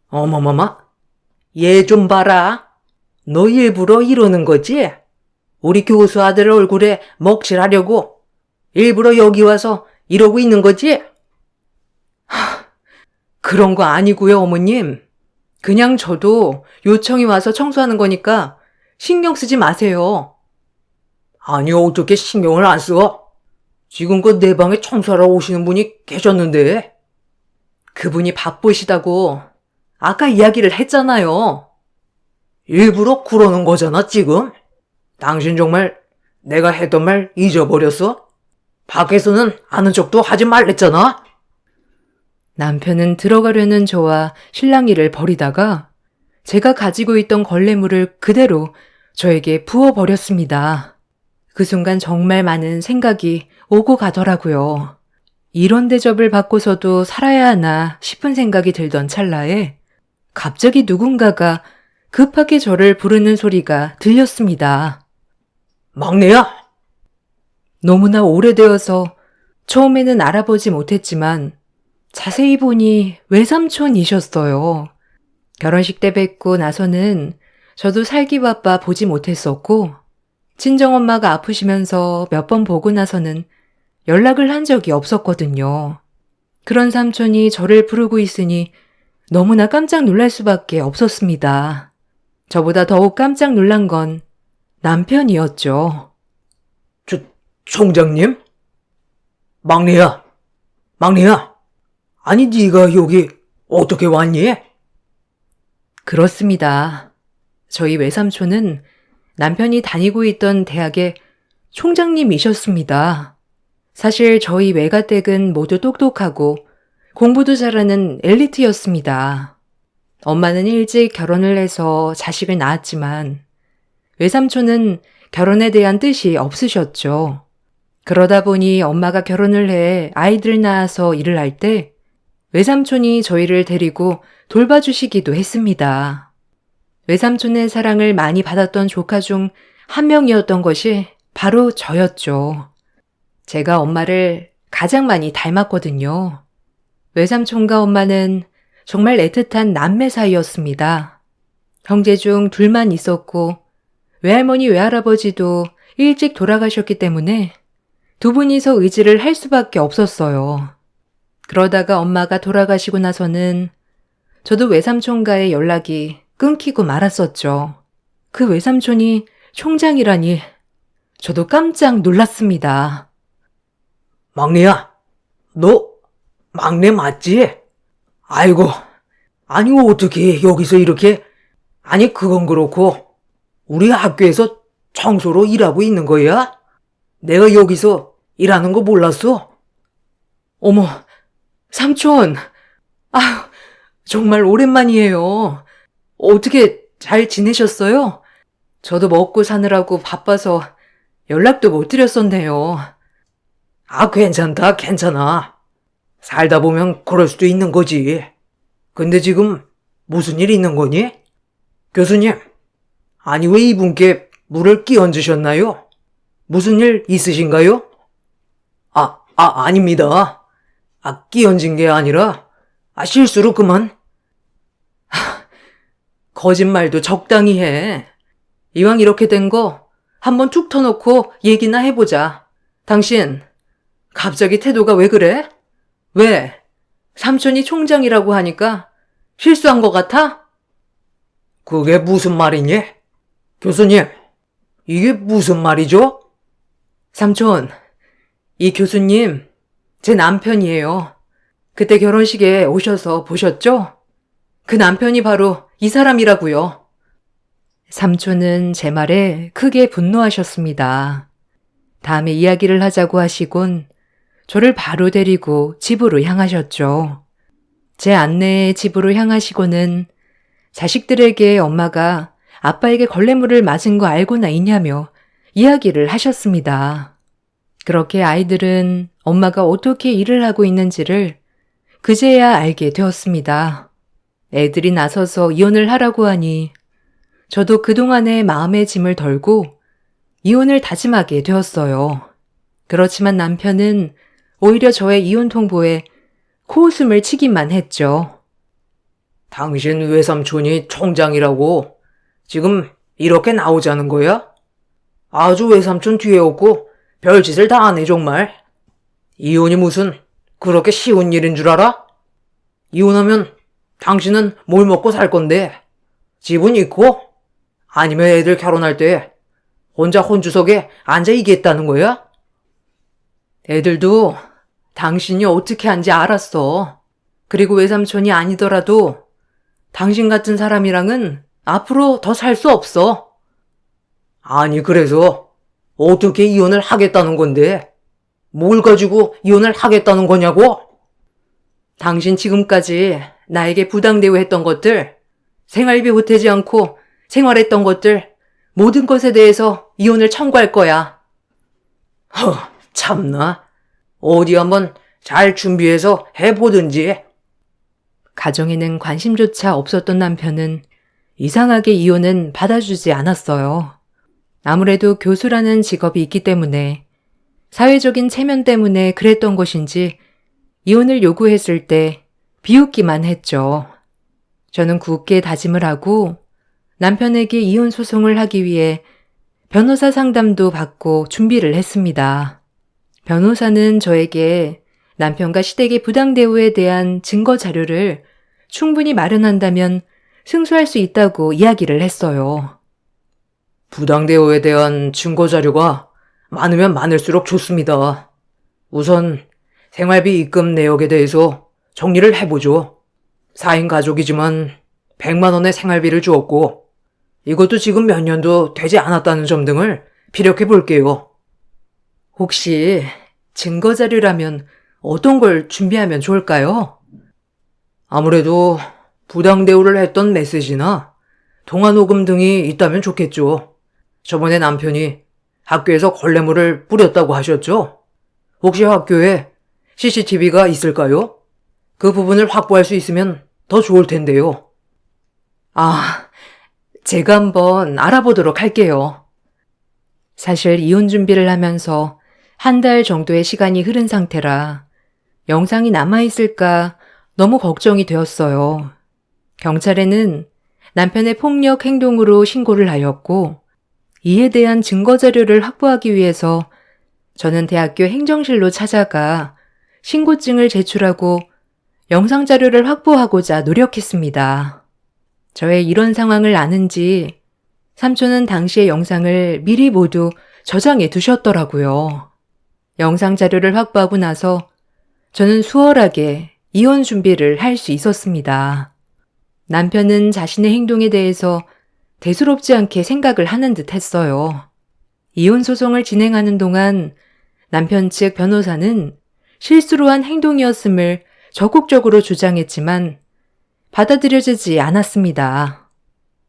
어머머마, 얘 좀 봐라. 너 일부러 이러는 거지? 우리 교수 아들 얼굴에 먹칠하려고 일부러 여기 와서 이러고 있는 거지? 그런 거 아니고요, 어머님. 그냥 저도 요청이 와서 청소하는 거니까 신경 쓰지 마세요. 아니, 어떻게 신경을 안 써? 지금껏 내 방에 청소하러 오시는 분이 계셨는데. 그분이 바쁘시다고 아까 이야기를 했잖아요. 일부러 그러는 거잖아, 지금. 당신 정말 내가 했던 말 잊어버렸어? 밖에서는 아는 척도 하지 말랬잖아? 남편은 들어가려는 저와 실랑이를 벌이다가 제가 가지고 있던 걸레물을 그대로 저에게 부어버렸습니다. 그 순간 정말 많은 생각이 오고 가더라고요. 이런 대접을 받고서도 살아야 하나 싶은 생각이 들던 찰나에 갑자기 누군가가 급하게 저를 부르는 소리가 들렸습니다. 막내야! 너무나 오래되어서 처음에는 알아보지 못했지만 자세히 보니 외삼촌이셨어요. 결혼식 때 뵙고 나서는 저도 살기 바빠 보지 못했었고 친정엄마가 아프시면서 몇 번 보고 나서는 연락을 한 적이 없었거든요. 그런 삼촌이 저를 부르고 있으니 너무나 깜짝 놀랄 수밖에 없었습니다. 저보다 더욱 깜짝 놀란 건 남편이었죠. 총장님? 막내야, 막내야. 아니, 네가 여기 어떻게 왔니? 그렇습니다. 저희 외삼촌은 남편이 다니고 있던 대학의 총장님이셨습니다. 사실 저희 외가댁은 모두 똑똑하고 공부도 잘하는 엘리트였습니다. 엄마는 일찍 결혼을 해서 자식을 낳았지만 외삼촌은 결혼에 대한 뜻이 없으셨죠. 그러다 보니 엄마가 결혼을 해 아이들 낳아서 일을 할 때 외삼촌이 저희를 데리고 돌봐주시기도 했습니다. 외삼촌의 사랑을 많이 받았던 조카 중 한 명이었던 것이 바로 저였죠. 제가 엄마를 가장 많이 닮았거든요. 외삼촌과 엄마는 정말 애틋한 남매 사이였습니다. 형제 중 둘만 있었고 외할머니 외할아버지도 일찍 돌아가셨기 때문에 두 분이서 의지를 할 수밖에 없었어요. 그러다가 엄마가 돌아가시고 나서는 저도 외삼촌과의 연락이 끊기고 말았었죠. 그 외삼촌이 총장이라니 저도 깜짝 놀랐습니다. 막내야, 너 막내 맞지? 아이고, 아니 어떻게 여기서 이렇게. 아니 그건 그렇고 우리 학교에서 청소로 일하고 있는 거야? 내가 여기서 일하는 거 몰랐어? 어머, 삼촌! 아휴, 정말 오랜만이에요. 어떻게 잘 지내셨어요? 저도 먹고 사느라고 바빠서 연락도 못 드렸었네요. 아, 괜찮다, 괜찮아. 살다 보면 그럴 수도 있는 거지. 근데 지금 무슨 일 있는 거니? 교수님, 아니 왜 이분께 물을 끼얹으셨나요? 무슨 일 있으신가요? 아닙니다. 끼얹은 게 아니라, 실수로 그만. 거짓말도 적당히 해. 이왕 이렇게 된 거 한번 툭 터놓고 얘기나 해보자. 당신, 갑자기 태도가 왜 그래? 왜? 삼촌이 총장이라고 하니까 실수한 것 같아? 그게 무슨 말이니? 교수님, 이게 무슨 말이죠? 삼촌, 이 교수님, 제 남편이에요. 그때 결혼식에 오셔서 보셨죠? 그 남편이 바로 이 사람이라고요. 삼촌은 제 말에 크게 분노하셨습니다. 다음에 이야기를 하자고 하시곤 저를 바로 데리고 집으로 향하셨죠. 제 안내에 집으로 향하시고는 자식들에게 엄마가 아빠에게 걸레물을 맞은 거 알고나 있냐며 이야기를 하셨습니다. 그렇게 아이들은 엄마가 어떻게 일을 하고 있는지를 그제야 알게 되었습니다. 애들이 나서서 이혼을 하라고 하니 저도 그동안의 마음의 짐을 덜고 이혼을 다짐하게 되었어요. 그렇지만 남편은 오히려 저의 이혼 통보에 코웃음을 치기만 했죠. 당신 외삼촌이 총장이라고 지금 이렇게 나오자는 거야? 아주 외삼촌 뒤에 없고 별짓을 다 하네 정말. 이혼이 무슨 그렇게 쉬운 일인 줄 알아? 이혼하면 당신은 뭘 먹고 살 건데? 집은 있고? 아니면 애들 결혼할 때 혼자 혼주석에 앉아 있겠다는 거야? 애들도 당신이 어떻게 한지 알았어. 그리고 외삼촌이 아니더라도 당신 같은 사람이랑은 앞으로 더 살 수 없어. 아니, 그래서 어떻게 이혼을 하겠다는 건데? 뭘 가지고 이혼을 하겠다는 거냐고? 당신 지금까지 나에게 부당 대우했던 것들, 생활비 보태지 않고 생활했던 것들, 모든 것에 대해서 이혼을 청구할 거야. 참나. 어디 한번 잘 준비해서 해보든지. 가정에는 관심조차 없었던 남편은 이상하게 이혼은 받아주지 않았어요. 아무래도 교수라는 직업이 있기 때문에 사회적인 체면 때문에 그랬던 것인지 이혼을 요구했을 때 비웃기만 했죠. 저는 굳게 다짐을 하고 남편에게 이혼 소송을 하기 위해 변호사 상담도 받고 준비를 했습니다. 변호사는 저에게 남편과 시댁의 부당 대우에 대한 증거 자료를 충분히 마련한다면 승소할 수 있다고 이야기를 했어요. 부당 대우에 대한 증거 자료가 많으면 많을수록 좋습니다. 우선 생활비 입금 내역에 대해서 정리를 해보죠. 4인 가족이지만 100만 원의 생활비를 주었고 이것도 지금 몇 년도 되지 않았다는 점 등을 피력해 볼게요. 혹시 증거 자료라면 어떤 걸 준비하면 좋을까요? 아무래도 부당 대우를 했던 메시지나 통화 녹음 등이 있다면 좋겠죠. 저번에 남편이 학교에서 걸레물을 뿌렸다고 하셨죠? 혹시 학교에 CCTV가 있을까요? 그 부분을 확보할 수 있으면 더 좋을 텐데요. 제가 한번 알아보도록 할게요. 사실 이혼 준비를 하면서 한 달 정도의 시간이 흐른 상태라 영상이 남아있을까 너무 걱정이 되었어요. 경찰에는 남편의 폭력 행동으로 신고를 하였고 이에 대한 증거 자료를 확보하기 위해서 저는 대학교 행정실로 찾아가 신고증을 제출하고 영상 자료를 확보하고자 노력했습니다. 저의 이런 상황을 아는지 삼촌은 당시의 영상을 미리 모두 저장해 두셨더라고요. 영상 자료를 확보하고 나서 저는 수월하게 이혼 준비를 할 수 있었습니다. 남편은 자신의 행동에 대해서 대수롭지 않게 생각을 하는 듯 했어요. 이혼 소송을 진행하는 동안 남편 측 변호사는 실수로 한 행동이었음을 적극적으로 주장했지만 받아들여지지 않았습니다.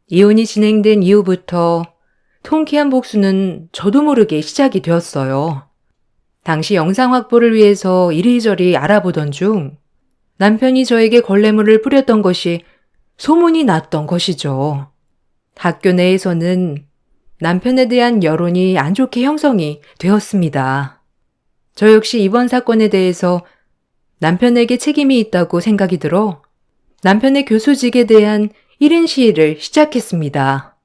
이혼이 진행된 이후부터 통쾌한 복수는 저도 모르게 시작이 되었어요. 당시 영상 확보를 위해서 이리저리 알아보던 중 남편이 저에게 걸레물을 뿌렸던 것이 소문이 났던 것이죠. 학교 내에서는 남편에 대한 여론이 안 좋게 형성이 되었습니다. 저 역시 이번 사건에 대해서 남편에게 책임이 있다고 생각이 들어 남편의 교수직에 대한 1인 시위를 시작했습니다.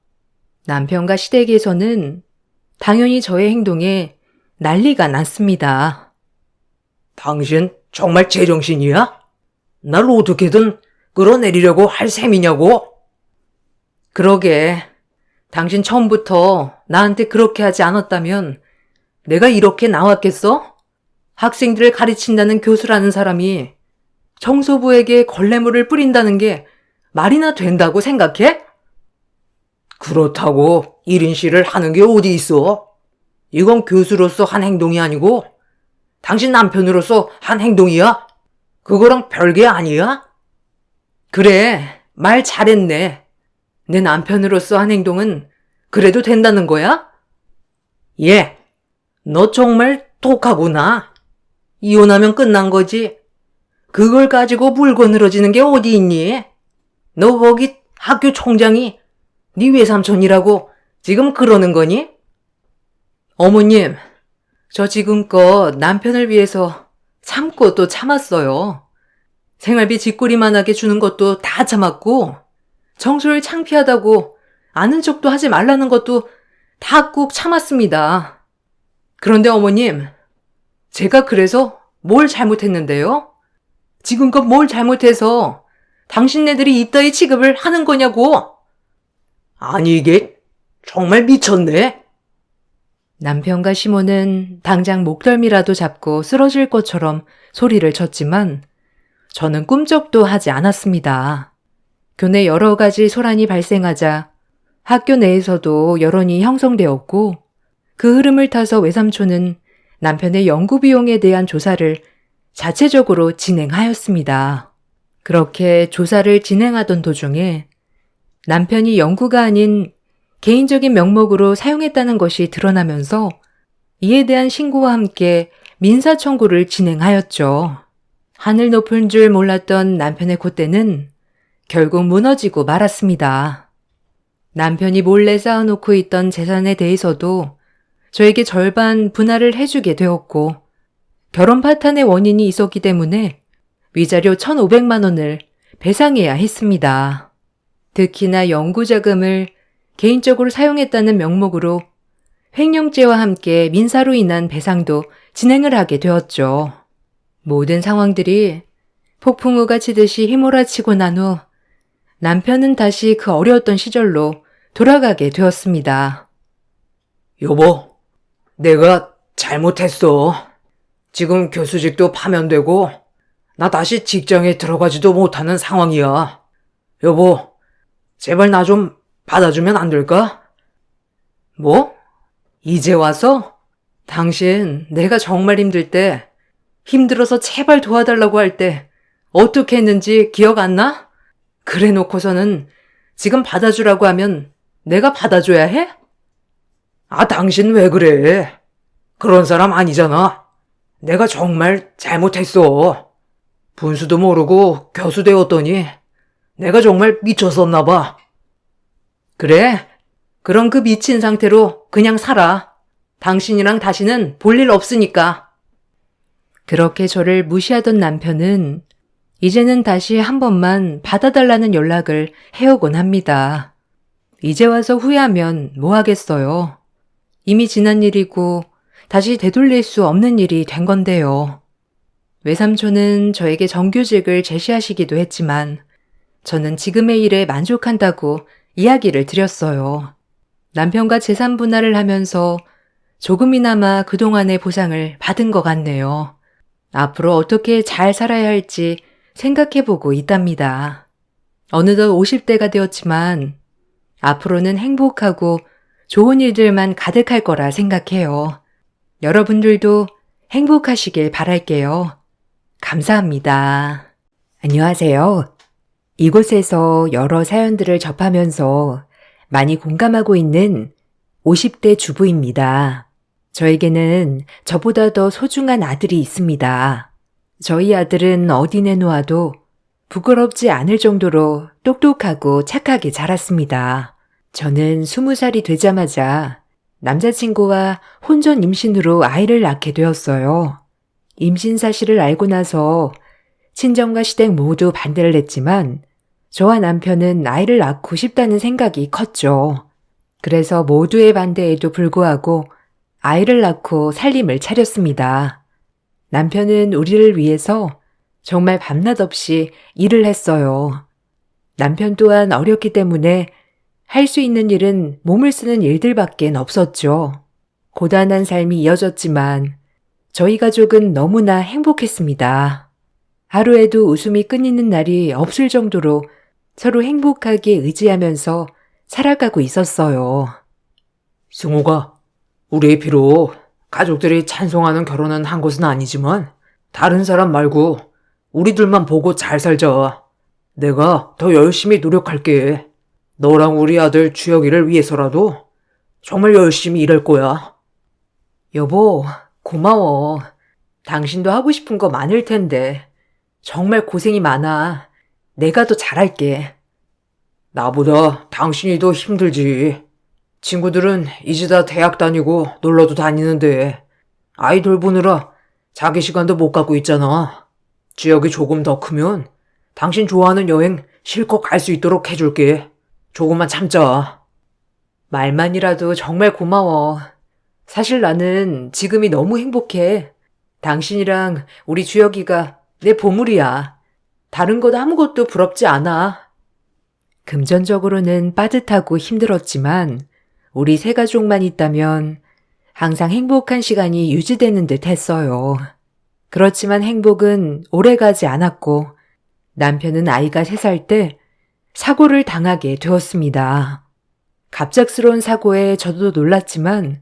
남편과 시댁에서는 당연히 저의 행동에 난리가 났습니다. 당신 정말 제정신이야? 날 어떻게든 끌어내리려고 할 셈이냐고? 그러게, 당신 처음부터 나한테 그렇게 하지 않았다면 내가 이렇게 나왔겠어? 학생들을 가르친다는 교수라는 사람이 청소부에게 걸레물을 뿌린다는 게 말이나 된다고 생각해? 그렇다고 1인 시를 하는 게 어디 있어? 이건 교수로서 한 행동이 아니고 당신 남편으로서 한 행동이야? 그거랑 별개 아니야? 그래, 말 잘했네. 내 남편으로서 한 행동은 그래도 된다는 거야? 예, 너 정말 독하구나. 이혼하면 끝난 거지. 그걸 가지고 물고 늘어지는 게 어디 있니? 너 거기 학교 총장이 네 외삼촌이라고 지금 그러는 거니? 어머님, 저 지금껏 남편을 위해서 참고 또 참았어요. 생활비 쥐꼬리만하게 주는 것도 다 참았고 청소를 창피하다고 아는 척도 하지 말라는 것도 다 꾹 참았습니다. 그런데 어머님, 제가 그래서 뭘 잘못했는데요? 지금껏 뭘 잘못해서 당신네들이 이따위 취급을 하는 거냐고? 아니 이게 정말 미쳤네. 남편과 시모는 당장 목덜미라도 잡고 쓰러질 것처럼 소리를 쳤지만 저는 꿈쩍도 하지 않았습니다. 교내 여러 가지 소란이 발생하자 학교 내에서도 여론이 형성되었고 그 흐름을 타서 외삼촌은 남편의 연구 비용에 대한 조사를 자체적으로 진행하였습니다. 그렇게 조사를 진행하던 도중에 남편이 연구가 아닌 개인적인 명목으로 사용했다는 것이 드러나면서 이에 대한 신고와 함께 민사 청구를 진행하였죠. 하늘 높은 줄 몰랐던 남편의 콧대는 결국 무너지고 말았습니다. 남편이 몰래 쌓아놓고 있던 재산에 대해서도 저에게 절반 분할을 해주게 되었고 결혼 파탄의 원인이 있었기 때문에 위자료 1,500만 원을 배상해야 했습니다. 특히나 연구 자금을 개인적으로 사용했다는 명목으로 횡령죄와 함께 민사로 인한 배상도 진행을 하게 되었죠. 모든 상황들이 폭풍우가 치듯이 휘몰아치고 난 후 남편은 다시 그 어려웠던 시절로 돌아가게 되었습니다. 여보, 내가 잘못했어. 지금 교수직도 파면되고 나 다시 직장에 들어가지도 못하는 상황이야. 여보, 제발 나 좀 받아주면 안 될까? 뭐? 이제 와서? 당신 내가 정말 힘들 때, 힘들어서 제발 도와달라고 할 때 어떻게 했는지 기억 안 나? 그래 놓고서는 지금 받아주라고 하면 내가 받아줘야 해? 아, 당신 왜 그래? 그런 사람 아니잖아. 내가 정말 잘못했어. 분수도 모르고 교수 되었더니 내가 정말 미쳤었나 봐. 그래? 그럼 그 미친 상태로 그냥 살아. 당신이랑 다시는 볼 일 없으니까. 그렇게 저를 무시하던 남편은 이제는 다시 한 번만 받아달라는 연락을 해오곤 합니다. 이제 와서 후회하면 뭐 하겠어요. 이미 지난 일이고 다시 되돌릴 수 없는 일이 된 건데요. 외삼촌은 저에게 정규직을 제시하시기도 했지만 저는 지금의 일에 만족한다고 이야기를 드렸어요. 남편과 재산 분할을 하면서 조금이나마 그동안의 보상을 받은 것 같네요. 앞으로 어떻게 잘 살아야 할지 생각해보고 있답니다. 어느덧 50대가 되었지만 앞으로는 행복하고 좋은 일들만 가득할 거라 생각해요. 여러분들도 행복하시길 바랄게요. 감사합니다. 안녕하세요. 이곳에서 여러 사연들을 접하면서 많이 공감하고 있는 50대 주부입니다. 저에게는 저보다 더 소중한 아들이 있습니다. 저희 아들은 어디 내놓아도 부끄럽지 않을 정도로 똑똑하고 착하게 자랐습니다. 저는 20살이 되자마자 남자친구와 혼전 임신으로 아이를 낳게 되었어요. 임신 사실을 알고 나서 친정과 시댁 모두 반대를 했지만 저와 남편은 아이를 낳고 싶다는 생각이 컸죠. 그래서 모두의 반대에도 불구하고 아이를 낳고 살림을 차렸습니다. 남편은 우리를 위해서 정말 밤낮 없이 일을 했어요. 남편 또한 어렸기 때문에 할 수 있는 일은 몸을 쓰는 일들밖엔 없었죠. 고단한 삶이 이어졌지만 저희 가족은 너무나 행복했습니다. 하루에도 웃음이 끊이는 날이 없을 정도로 서로 행복하게 의지하면서 살아가고 있었어요. 승호가, 우리 비록 가족들이 찬성하는 결혼은 한 것은 아니지만 다른 사람 말고 우리들만 보고 잘 살자. 내가 더 열심히 노력할게. 너랑 우리 아들 주혁이를 위해서라도 정말 열심히 일할 거야. 여보, 고마워. 당신도 하고 싶은 거 많을 텐데 정말 고생이 많아. 내가 더 잘할게. 나보다 당신이 더 힘들지. 친구들은 이제 다 대학 다니고 놀러도 다니는데 아이 돌보느라 자기 시간도 못 갖고 있잖아. 주혁이 조금 더 크면 당신 좋아하는 여행 실컷 갈 수 있도록 해줄게. 조금만 참자. 말만이라도 정말 고마워. 사실 나는 지금이 너무 행복해. 당신이랑 우리 주혁이가 내 보물이야. 다른 것 아무것도 부럽지 않아. 금전적으로는 빠듯하고 힘들었지만 우리 세 가족만 있다면 항상 행복한 시간이 유지되는 듯 했어요. 그렇지만 행복은 오래가지 않았고 남편은 아이가 3살 때 사고를 당하게 되었습니다. 갑작스러운 사고에 저도 놀랐지만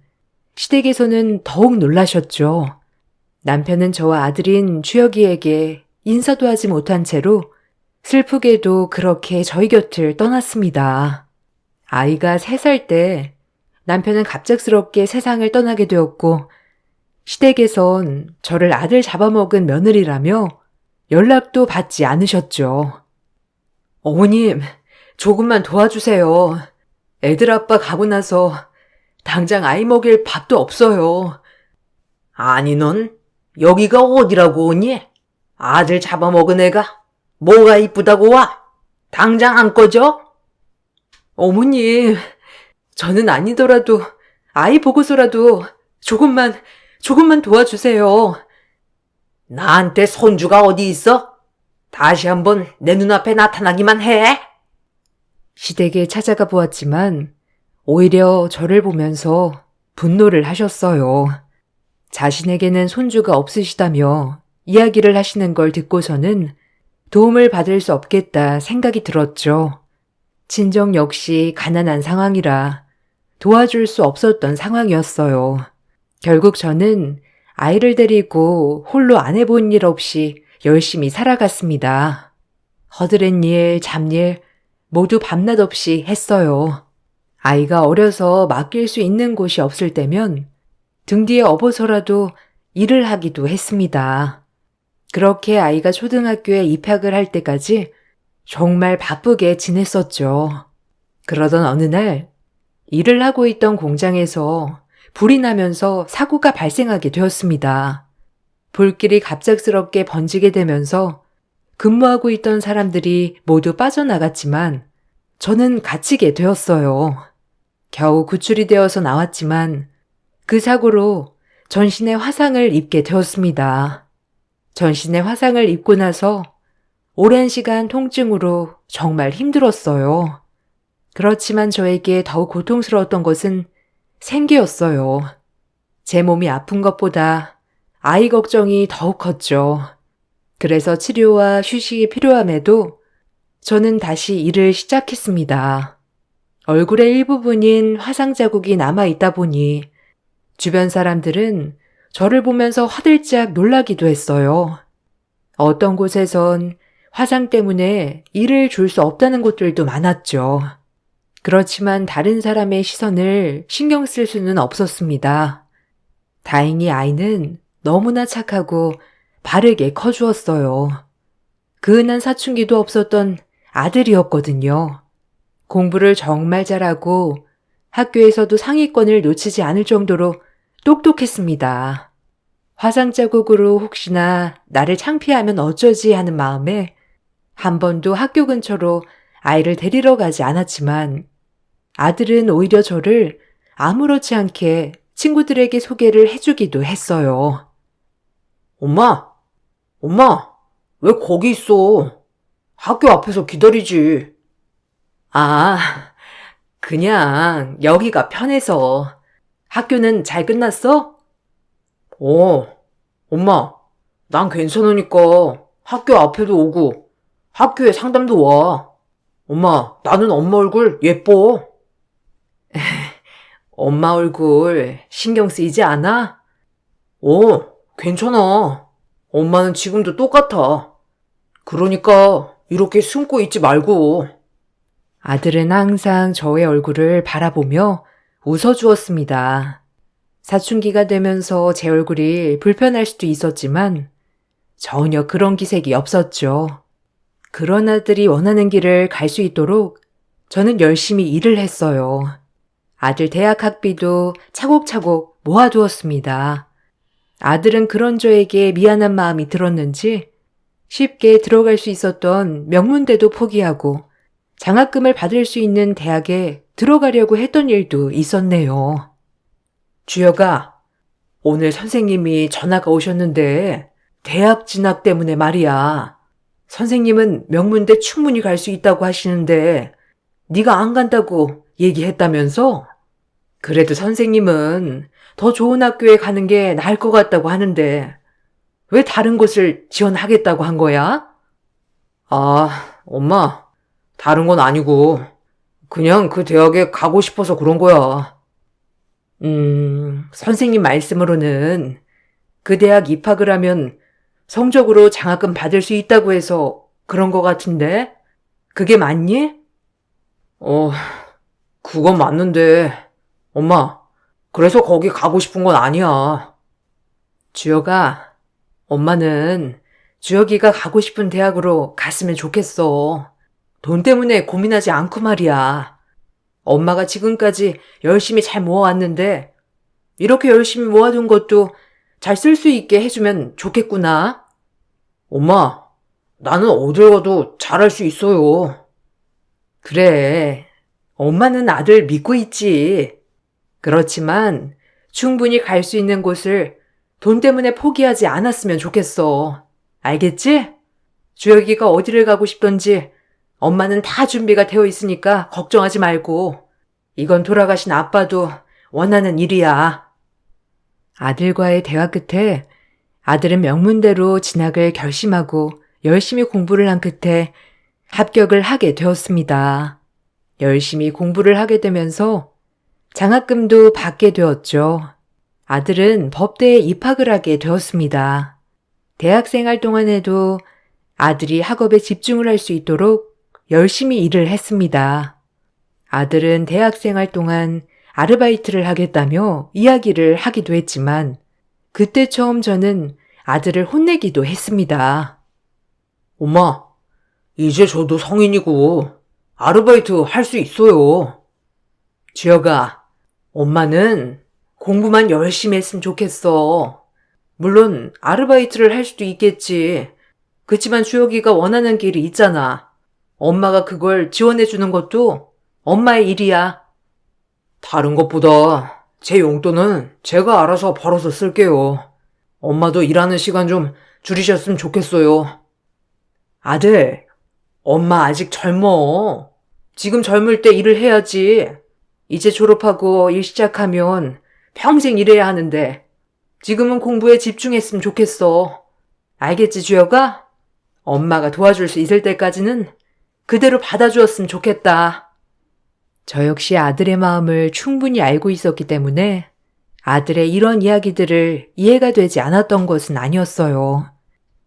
시댁에서는 더욱 놀라셨죠. 남편은 저와 아들인 주혁이에게 인사도 하지 못한 채로 슬프게도 그렇게 저희 곁을 떠났습니다. 아이가 3살 때 남편은 갑작스럽게 세상을 떠나게 되었고 시댁에선 저를 아들 잡아먹은 며느리라며 연락도 받지 않으셨죠. 어머님, 조금만 도와주세요. 애들 아빠 가고 나서 당장 아이 먹일 밥도 없어요. 아니, 넌 여기가 어디라고 오니? 아들 잡아먹은 애가 뭐가 이쁘다고 와? 당장 안 꺼져? 어머님, 저는 아니더라도 아이 보고서라도 조금만 도와주세요. 나한테 손주가 어디 있어? 다시 한번 내 눈앞에 나타나기만 해. 시댁에 찾아가 보았지만 오히려 저를 보면서 분노를 하셨어요. 자신에게는 손주가 없으시다며 이야기를 하시는 걸 듣고서는 도움을 받을 수 없겠다 생각이 들었죠. 친정 역시 가난한 상황이라 도와줄 수 없었던 상황이었어요. 결국 저는 아이를 데리고 홀로 안 해본 일 없이 열심히 살아갔습니다. 허드렛 일, 잡일 모두 밤낮 없이 했어요. 아이가 어려서 맡길 수 있는 곳이 없을 때면 등 뒤에 업어서라도 일을 하기도 했습니다. 그렇게 아이가 초등학교에 입학을 할 때까지 정말 바쁘게 지냈었죠. 그러던 어느 날 일을 하고 있던 공장에서 불이 나면서 사고가 발생하게 되었습니다. 불길이 갑작스럽게 번지게 되면서 근무하고 있던 사람들이 모두 빠져나갔지만 저는 갇히게 되었어요. 겨우 구출이 되어서 나왔지만 그 사고로 전신에 화상을 입게 되었습니다. 전신에 화상을 입고 나서 오랜 시간 통증으로 정말 힘들었어요. 그렇지만 저에게 더욱 고통스러웠던 것은 생계였어요. 제 몸이 아픈 것보다 아이 걱정이 더욱 컸죠. 그래서 치료와 휴식이 필요함에도 저는 다시 일을 시작했습니다. 얼굴의 일부분인 화상 자국이 남아있다 보니 주변 사람들은 저를 보면서 화들짝 놀라기도 했어요. 어떤 곳에선 화상 때문에 일을 줄 수 없다는 곳들도 많았죠. 그렇지만 다른 사람의 시선을 신경 쓸 수는 없었습니다. 다행히 아이는 너무나 착하고 바르게 커주었어요. 그은한 사춘기도 없었던 아들이었거든요. 공부를 정말 잘하고 학교에서도 상위권을 놓치지 않을 정도로 똑똑했습니다. 화상 자국으로 혹시나 나를 창피하면 어쩌지 하는 마음에 한 번도 학교 근처로 아이를 데리러 가지 않았지만 아들은 오히려 저를 아무렇지 않게 친구들에게 소개를 해주기도 했어요. 엄마, 왜 거기 있어? 학교 앞에서 기다리지. 아, 그냥 여기가 편해서. 학교는 잘 끝났어? 엄마, 난 괜찮으니까 학교 앞에도 오고 학교에 상담도 와. 엄마, 나는 엄마 얼굴 예뻐. 엄마 얼굴 신경 쓰이지 않아? 괜찮아. 엄마는 지금도 똑같아. 그러니까 이렇게 숨고 있지 말고. 아들은 항상 저의 얼굴을 바라보며 웃어주었습니다. 사춘기가 되면서 제 얼굴이 불편할 수도 있었지만 전혀 그런 기색이 없었죠. 그런 아들이 원하는 길을 갈 수 있도록 저는 열심히 일을 했어요. 아들 대학 학비도 차곡차곡 모아두었습니다. 아들은 그런 저에게 미안한 마음이 들었는지 쉽게 들어갈 수 있었던 명문대도 포기하고 장학금을 받을 수 있는 대학에 들어가려고 했던 일도 있었네요. 주혁아, 오늘 선생님이 전화가 오셨는데 대학 진학 때문에 말이야. 선생님은 명문대 충분히 갈 수 있다고 하시는데 네가 안 간다고 얘기했다면서? 그래도 선생님은 더 좋은 학교에 가는 게 나을 것 같다고 하는데 왜 다른 곳을 지원하겠다고 한 거야? 아, 엄마, 다른 건 아니고, 그냥 그 대학에 가고 싶어서 그런 거야. 선생님 말씀으로는 그 대학 입학을 하면 성적으로 장학금 받을 수 있다고 해서 그런 것 같은데 그게 맞니? 어, 그건 맞는데, 엄마, 그래서 거기 가고 싶은 건 아니야. 주혁아, 엄마는 주혁이가 가고 싶은 대학으로 갔으면 좋겠어. 돈 때문에 고민하지 않고 말이야. 엄마가 지금까지 열심히 잘 모아왔는데 이렇게 열심히 모아둔 것도 잘 쓸 수 있게 해주면 좋겠구나. 엄마, 나는 어딜 가도 잘할 수 있어요. 그래, 엄마는 아들 믿고 있지. 그렇지만 충분히 갈 수 있는 곳을 돈 때문에 포기하지 않았으면 좋겠어. 알겠지? 주혁이가 어디를 가고 싶던지 엄마는 다 준비가 되어 있으니까 걱정하지 말고. 이건 돌아가신 아빠도 원하는 일이야. 아들과의 대화 끝에 아들은 명문대로 진학을 결심하고 열심히 공부를 한 끝에 합격을 하게 되었습니다. 열심히 공부를 하게 되면서 장학금도 받게 되었죠. 아들은 법대에 입학을 하게 되었습니다. 대학생활 동안에도 아들이 학업에 집중을 할 수 있도록 열심히 일을 했습니다. 아들은 대학생활 동안 아르바이트를 하겠다며 이야기를 하기도 했지만 그때 처음 저는 아들을 혼내기도 했습니다. 엄마, 이제 저도 성인이고, 아르바이트 할 수 있어요. 주혁아, 엄마는 공부만 열심히 했으면 좋겠어. 물론 아르바이트를 할 수도 있겠지. 그치만 주혁이가 원하는 길이 있잖아. 엄마가 그걸 지원해주는 것도 엄마의 일이야. 다른 것보다 제 용돈은 제가 알아서 벌어서 쓸게요. 엄마도 일하는 시간 좀 줄이셨으면 좋겠어요. 아들, 엄마 아직 젊어. 지금 젊을 때 일을 해야지. 이제 졸업하고 일 시작하면 평생 일해야 하는데 지금은 공부에 집중했으면 좋겠어. 알겠지, 주혁아? 엄마가 도와줄 수 있을 때까지는 그대로 받아주었으면 좋겠다. 저 역시 아들의 마음을 충분히 알고 있었기 때문에 아들의 이런 이야기들을 이해가 되지 않았던 것은 아니었어요.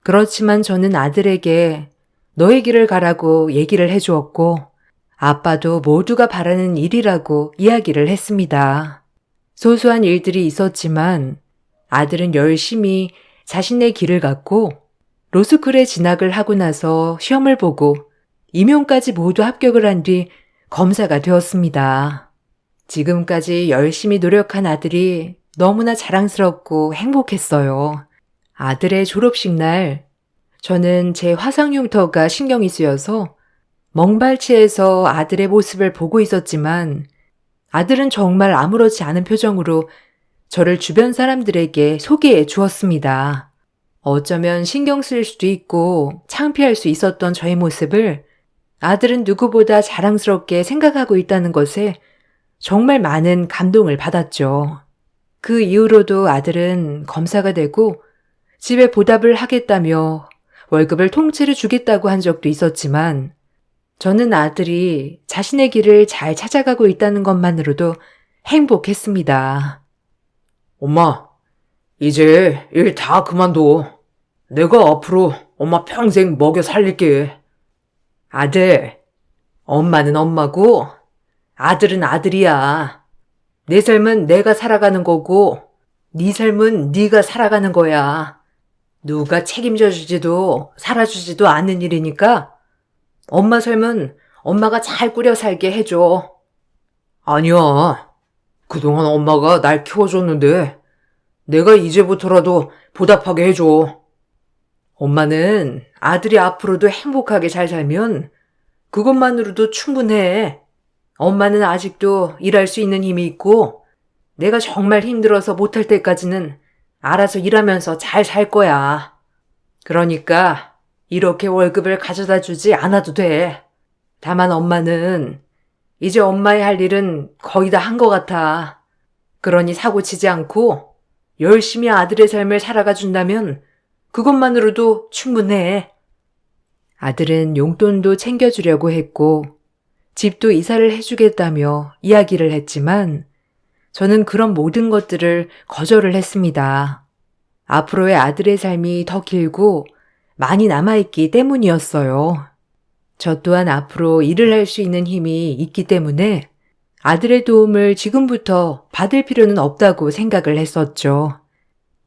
그렇지만 저는 아들에게 너의 길을 가라고 얘기를 해주었고 아빠도 모두가 바라는 일이라고 이야기를 했습니다. 소소한 일들이 있었지만 아들은 열심히 자신의 길을 갔고 로스쿨에 진학을 하고 나서 시험을 보고 임용까지 모두 합격을 한 뒤 검사가 되었습니다. 지금까지 열심히 노력한 아들이 너무나 자랑스럽고 행복했어요. 아들의 졸업식 날 저는 제 화상 흉터가 신경이 쓰여서 멍발치에서 아들의 모습을 보고 있었지만 아들은 정말 아무렇지 않은 표정으로 저를 주변 사람들에게 소개해 주었습니다. 어쩌면 신경 쓰일 수도 있고 창피할 수 있었던 저의 모습을 아들은 누구보다 자랑스럽게 생각하고 있다는 것에 정말 많은 감동을 받았죠. 그 이후로도 아들은 검사가 되고 집에 보답을 하겠다며 월급을 통째로 주겠다고 한 적도 있었지만 저는 아들이 자신의 길을 잘 찾아가고 있다는 것만으로도 행복했습니다. 엄마, 이제 일 다 그만둬. 내가 앞으로 엄마 평생 먹여 살릴게. 아들, 엄마는 엄마고 아들은 아들이야. 내 삶은 내가 살아가는 거고 네 삶은 네가 살아가는 거야. 누가 책임져 주지도 살아주지도 않는 일이니까 엄마 삶은 엄마가 잘 꾸려 살게 해줘. 아니야. 그동안 엄마가 날 키워줬는데 내가 이제부터라도 보답하게 해줘. 엄마는 아들이 앞으로도 행복하게 잘 살면 그것만으로도 충분해. 엄마는 아직도 일할 수 있는 힘이 있고 내가 정말 힘들어서 못할 때까지는 알아서 일하면서 잘 살 거야. 그러니까 이렇게 월급을 가져다 주지 않아도 돼. 다만 엄마는 이제 엄마의 할 일은 거의 다 한 것 같아. 그러니 사고치지 않고 열심히 아들의 삶을 살아가 준다면 그것만으로도 충분해. 아들은 용돈도 챙겨주려고 했고 집도 이사를 해주겠다며 이야기를 했지만 저는 그런 모든 것들을 거절을 했습니다. 앞으로의 아들의 삶이 더 길고 많이 남아있기 때문이었어요. 저 또한 앞으로 일을 할 수 있는 힘이 있기 때문에 아들의 도움을 지금부터 받을 필요는 없다고 생각을 했었죠.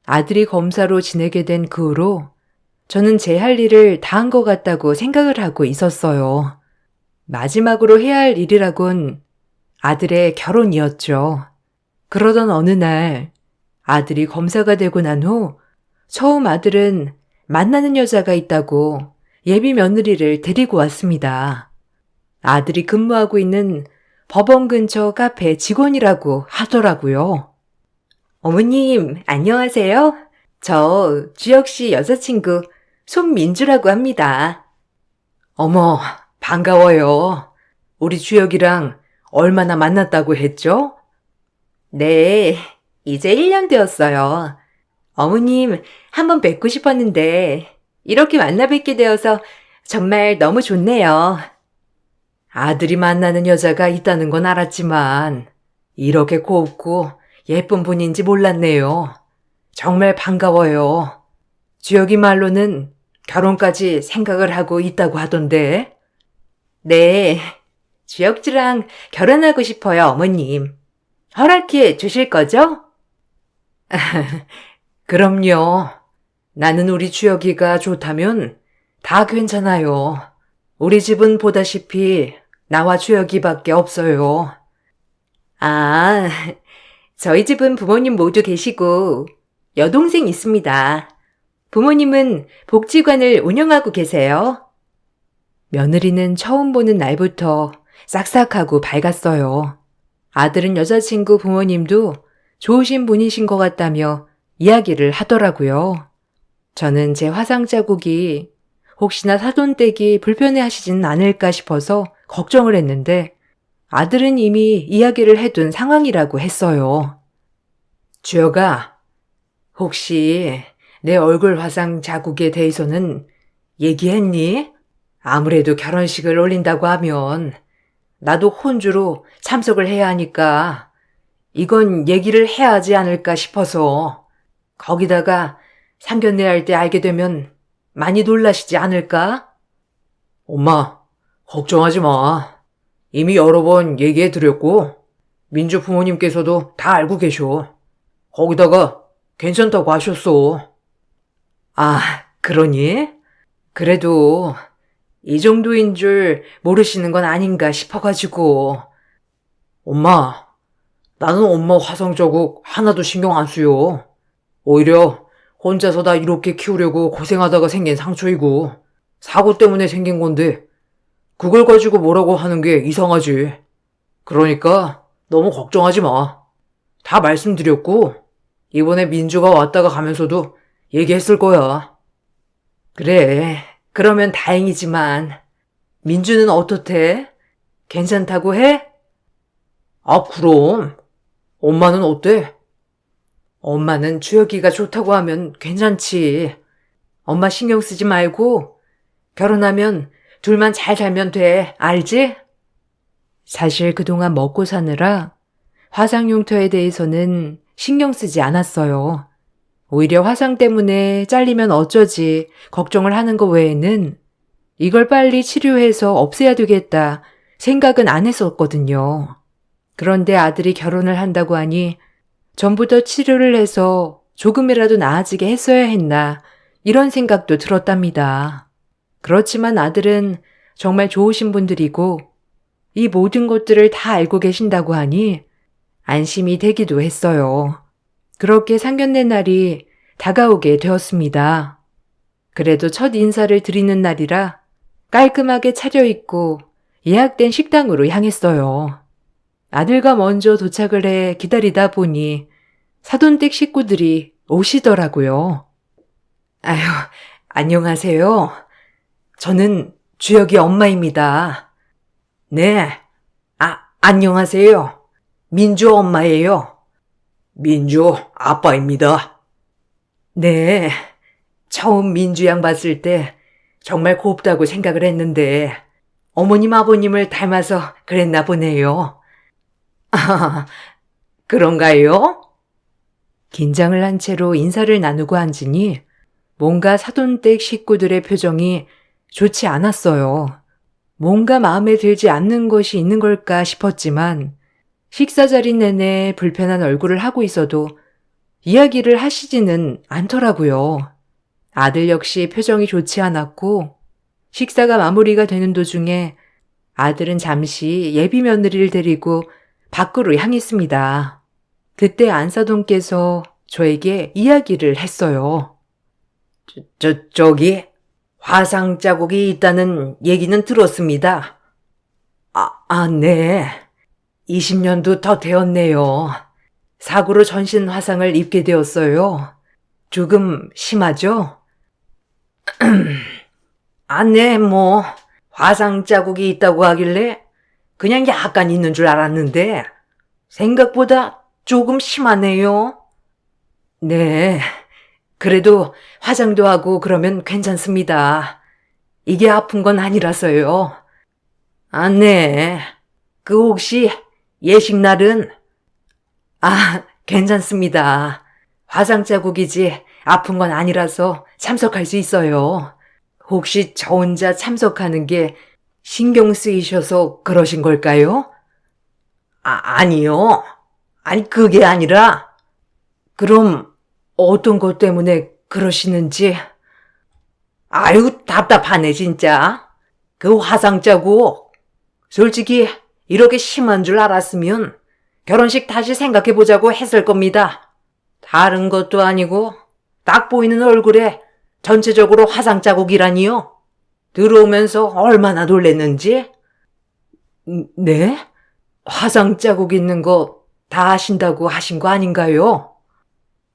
아들이 검사로 지내게 된 그 후로 저는 제 할 일을 다 한 것 같다고 생각을 하고 있었어요. 마지막으로 해야 할 일이라곤 아들의 결혼이었죠. 그러던 어느 날 아들이 검사가 되고 난 후 처음 아들은 만나는 여자가 있다고 예비 며느리를 데리고 왔습니다. 아들이 근무하고 있는 법원 근처 카페 직원이라고 하더라고요. 어머님, 안녕하세요. 저 주혁씨 여자친구 손민주라고 합니다. 어머, 반가워요. 우리 주혁이랑 얼마나 만났다고 했죠? 네, 이제 1년 되었어요. 어머님, 한번 뵙고 싶었는데 이렇게 만나 뵙게 되어서 정말 너무 좋네요. 아들이 만나는 여자가 있다는 건 알았지만 이렇게 곱고 예쁜 분인지 몰랐네요. 정말 반가워요. 주혁이 말로는 결혼까지 생각을 하고 있다고 하던데. 네, 주혁씨랑 결혼하고 싶어요, 어머님. 허락해 주실 거죠? 그럼요. 나는 우리 주혁이가 좋다면 다 괜찮아요. 우리 집은 보다시피 나와 주혁이밖에 없어요. 아, 저희 집은 부모님 모두 계시고 여동생 있습니다. 부모님은 복지관을 운영하고 계세요. 며느리는 처음 보는 날부터 싹싹하고 밝았어요. 아들은 여자친구 부모님도 좋으신 분이신 것 같다며 이야기를 하더라고요. 저는 제 화상 자국이 혹시나 사돈댁이 불편해하시진 않을까 싶어서 걱정을 했는데 아들은 이미 이야기를 해둔 상황이라고 했어요. 주혁아, 혹시 내 얼굴 화상 자국에 대해서는 얘기했니? 아무래도 결혼식을 올린다고 하면 나도 혼주로 참석을 해야 하니까 이건 얘기를 해야 하지 않을까 싶어서 거기다가 상견례 할 때 알게 되면 많이 놀라시지 않을까? 엄마, 걱정하지 마. 이미 여러 번 얘기해 드렸고 민주 부모님께서도 다 알고 계셔. 거기다가 괜찮다고 하셨어. 아, 그러니? 그래도 이 정도인 줄 모르시는 건 아닌가 싶어가지고. 엄마, 나는 엄마 화상자국 하나도 신경 안 쓰여. 오히려 혼자서 다 이렇게 키우려고 고생하다가 생긴 상처이고 사고 때문에 생긴 건데 그걸 가지고 뭐라고 하는 게 이상하지. 그러니까 너무 걱정하지 마. 다 말씀드렸고 이번에 민주가 왔다가 가면서도 얘기했을 거야. 그래, 그러면 다행이지만 민주는 어떻대? 괜찮다고 해? 아, 그럼. 엄마는 어때? 엄마는 주혁이가 좋다고 하면 괜찮지. 엄마 신경 쓰지 말고 결혼하면 둘만 잘 살면 돼. 알지? 사실 그동안 먹고 사느라 화상 흉터에 대해서는 신경 쓰지 않았어요. 오히려 화상 때문에 잘리면 어쩌지 걱정을 하는 것 외에는 이걸 빨리 치료해서 없애야 되겠다 생각은 안 했었거든요. 그런데 아들이 결혼을 한다고 하니 전부터 치료를 해서 조금이라도 나아지게 했어야 했나 이런 생각도 들었답니다. 그렇지만 아들은 정말 좋으신 분들이고 이 모든 것들을 다 알고 계신다고 하니 안심이 되기도 했어요. 그렇게 상견례 날이 다가오게 되었습니다. 그래도 첫 인사를 드리는 날이라 깔끔하게 차려입고 예약된 식당으로 향했어요. 아들과 먼저 도착을 해 기다리다 보니 사돈댁 식구들이 오시더라고요. 아유, 안녕하세요. 저는 주혁이 엄마입니다. 네, 안녕하세요. 민주 엄마예요. 민주 아빠입니다. 네. 처음 민주 양 봤을 때 정말 곱다고 생각을 했는데 어머님 아버님을 닮아서 그랬나 보네요. 아, 그런가요? 긴장을 한 채로 인사를 나누고 앉으니 뭔가 사돈댁 식구들의 표정이 좋지 않았어요. 뭔가 마음에 들지 않는 것이 있는 걸까 싶었지만 식사 자리 내내 불편한 얼굴을 하고 있어도 이야기를 하시지는 않더라고요. 아들 역시 표정이 좋지 않았고 식사가 마무리가 되는 도중에 아들은 잠시 예비 며느리를 데리고 밖으로 향했습니다. 그때 안사돈께서 저에게 이야기를 했어요. 저기, 화상 자국이 있다는 얘기는 들었습니다. 네. 20년도 더 되었네요. 사고로 전신 화상을 입게 되었어요. 조금 심하죠? 네, 화상 자국이 있다고 하길래 그냥 약간 있는 줄 알았는데 생각보다 조금 심하네요. 네. 그래도 화장도 하고 그러면 괜찮습니다. 이게 아픈 건 아니라서요. 네. 그 혹시 예식날은? 괜찮습니다. 화상 자국이지 아픈 건 아니라서 참석할 수 있어요. 혹시 저 혼자 참석하는 게 신경 쓰이셔서 그러신 걸까요? 아니요. 아니, 그게 아니라. 그럼 어떤 것 때문에 그러시는지. 아유, 답답하네, 진짜. 그 화상 자국. 솔직히 이렇게 심한 줄 알았으면 결혼식 다시 생각해보자고 했을 겁니다. 다른 것도 아니고 딱 보이는 얼굴에 전체적으로 화상 자국이라니요. 들어오면서 얼마나 놀랬는지. 네? 화상 자국 있는 거 다 아신다고 하신 거 아닌가요?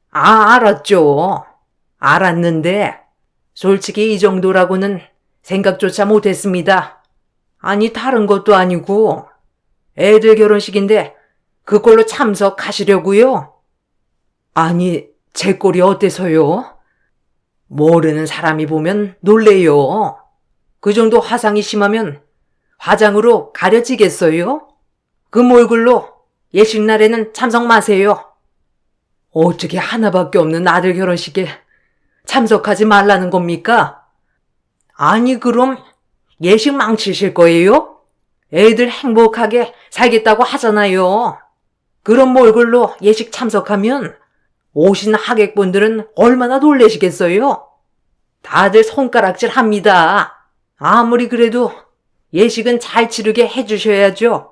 알았죠. 알았는데 솔직히 이 정도라고는 생각조차 못했습니다. 아니, 다른 것도 아니고 애들 결혼식인데 그걸로 참석하시려고요? 아니, 제 꼴이 어때서요? 모르는 사람이 보면 놀래요. 그 정도 화상이 심하면 화장으로 가려지겠어요? 그 얼굴로 예식날에는 참석 마세요. 어떻게 하나밖에 없는 아들 결혼식에 참석하지 말라는 겁니까? 아니, 그럼 예식 망치실 거예요? 애들 행복하게 살겠다고 하잖아요. 그런 얼굴로 예식 참석하면 오신 하객분들은 얼마나 놀라시겠어요? 다들 손가락질 합니다. 아무리 그래도 예식은 잘 치르게 해주셔야죠.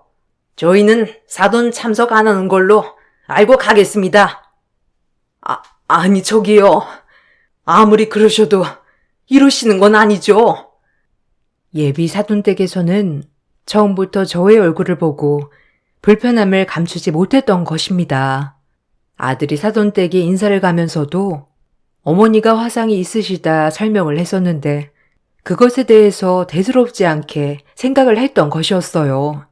저희는 사돈 참석 안 하는 걸로 알고 가겠습니다. 아니 저기요. 아무리 그러셔도 이러시는 건 아니죠. 예비 사돈댁에서는 처음부터 저의 얼굴을 보고 불편함을 감추지 못했던 것입니다. 아들이 사돈댁에 인사를 가면서도 어머니가 화상이 있으시다 설명을 했었는데 그것에 대해서 대수롭지 않게 생각을 했던 것이었어요.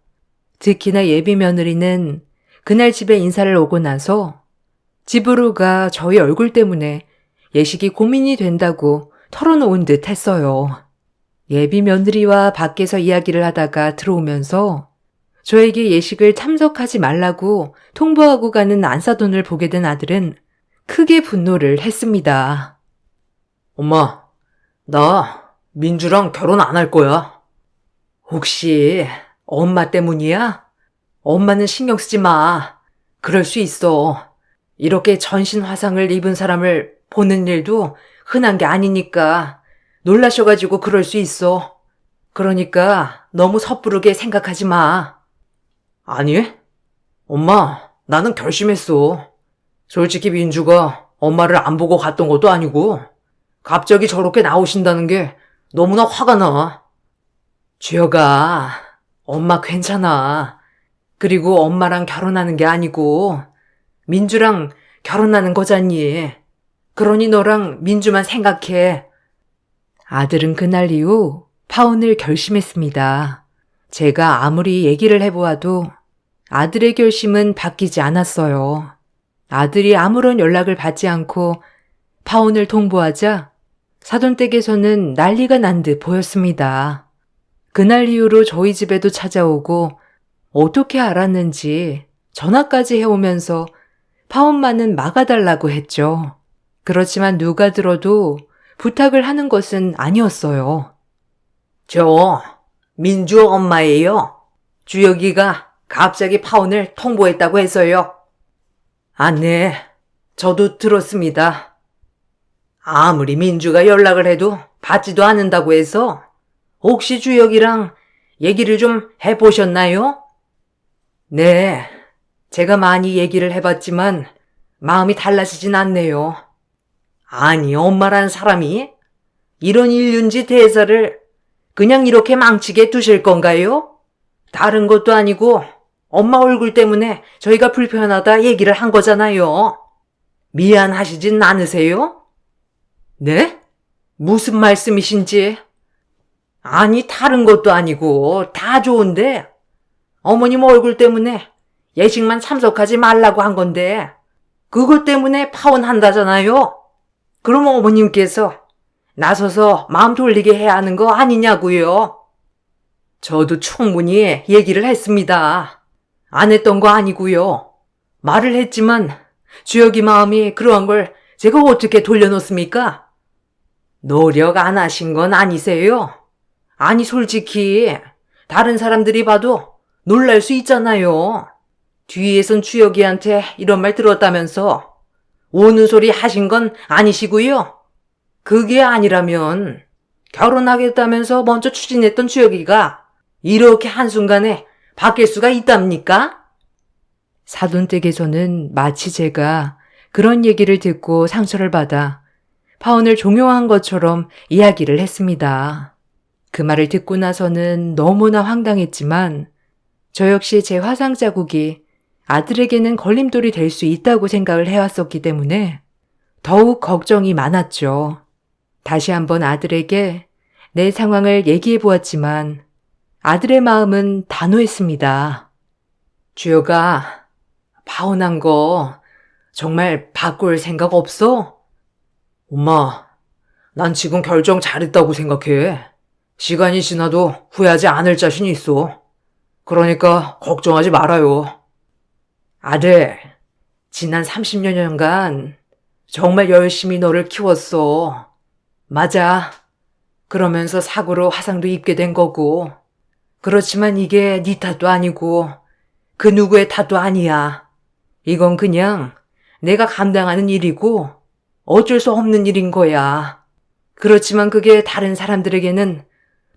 특히나 예비 며느리는 그날 집에 인사를 오고 나서 집으로 가 저희 얼굴 때문에 예식이 고민이 된다고 털어놓은 듯 했어요. 예비 며느리와 밖에서 이야기를 하다가 들어오면서 저에게 예식을 참석하지 말라고 통보하고 가는 안사돈을 보게 된 아들은 크게 분노를 했습니다. 엄마, 나 민주랑 결혼 안 할 거야. 혹시 엄마 때문이야? 엄마는 신경 쓰지 마. 그럴 수 있어. 이렇게 전신 화상을 입은 사람을 보는 일도 흔한 게 아니니까 놀라셔가지고 그럴 수 있어. 그러니까 너무 섣부르게 생각하지 마. 아니, 엄마, 나는 결심했어. 솔직히 민주가 엄마를 안 보고 갔던 것도 아니고 갑자기 저렇게 나오신다는 게 너무나 화가 나. 주혁아, 엄마 괜찮아. 그리고 엄마랑 결혼하는 게 아니고 민주랑 결혼하는 거잖니. 그러니 너랑 민주만 생각해. 아들은 그날 이후 파혼을 결심했습니다. 제가 아무리 얘기를 해보아도 아들의 결심은 바뀌지 않았어요. 아들이 아무런 연락을 받지 않고 파혼을 통보하자 사돈댁에서는 난리가 난 듯 보였습니다. 그날 이후로 저희 집에도 찾아오고 어떻게 알았는지 전화까지 해오면서 파혼만은 막아달라고 했죠. 그렇지만 누가 들어도 부탁을 하는 것은 아니었어요. 저 민주 엄마예요. 주혁이가 갑자기 파혼을 통보했다고 해서요. 아, 네. 저도 들었습니다. 아무리 민주가 연락을 해도 받지도 않는다고 해서 혹시 주혁이랑 얘기를 좀 해보셨나요? 네. 제가 많이 얘기를 해봤지만 마음이 달라지진 않네요. 아니, 엄마란 사람이 이런 일륜지 대사를 그냥 이렇게 망치게 두실 건가요? 다른 것도 아니고 엄마 얼굴 때문에 저희가 불편하다 얘기를 한 거잖아요. 미안하시진 않으세요? 네? 무슨 말씀이신지? 아니, 다른 것도 아니고 다 좋은데 어머님 얼굴 때문에 예식만 참석하지 말라고 한 건데 그것 때문에 파혼한다잖아요. 그럼 어머님께서 나서서 마음 돌리게 해야 하는 거 아니냐고요. 저도 충분히 얘기를 했습니다. 안 했던 거 아니고요. 말을 했지만 주혁이 마음이 그러한 걸 제가 어떻게 돌려놓습니까? 노력 안 하신 건 아니세요? 아니, 솔직히 다른 사람들이 봐도 놀랄 수 있잖아요. 뒤에선 주혁이한테 이런 말 들었다면서 우는 소리 하신 건 아니시고요. 그게 아니라면 결혼하겠다면서 먼저 추진했던 주혁이가 이렇게 한순간에 바뀔 수가 있답니까? 사돈댁에서는 마치 제가 그런 얘기를 듣고 상처를 받아 파혼을 종용한 것처럼 이야기를 했습니다. 그 말을 듣고 나서는 너무나 황당했지만 저 역시 제 화상 자국이 아들에게는 걸림돌이 될 수 있다고 생각을 해왔었기 때문에 더욱 걱정이 많았죠. 다시 한번 아들에게 내 상황을 얘기해 보았지만 아들의 마음은 단호했습니다. 주혁아, 파혼한 거 정말 바꿀 생각 없어? 엄마, 난 지금 결정 잘했다고 생각해. 시간이 지나도 후회하지 않을 자신이 있어. 그러니까 걱정하지 말아요. 아들, 지난 30여 년간 정말 열심히 너를 키웠어. 맞아. 그러면서 사고로 화상도 입게 된 거고. 그렇지만 이게 네 탓도 아니고 그 누구의 탓도 아니야. 이건 그냥 내가 감당하는 일이고 어쩔 수 없는 일인 거야. 그렇지만 그게 다른 사람들에게는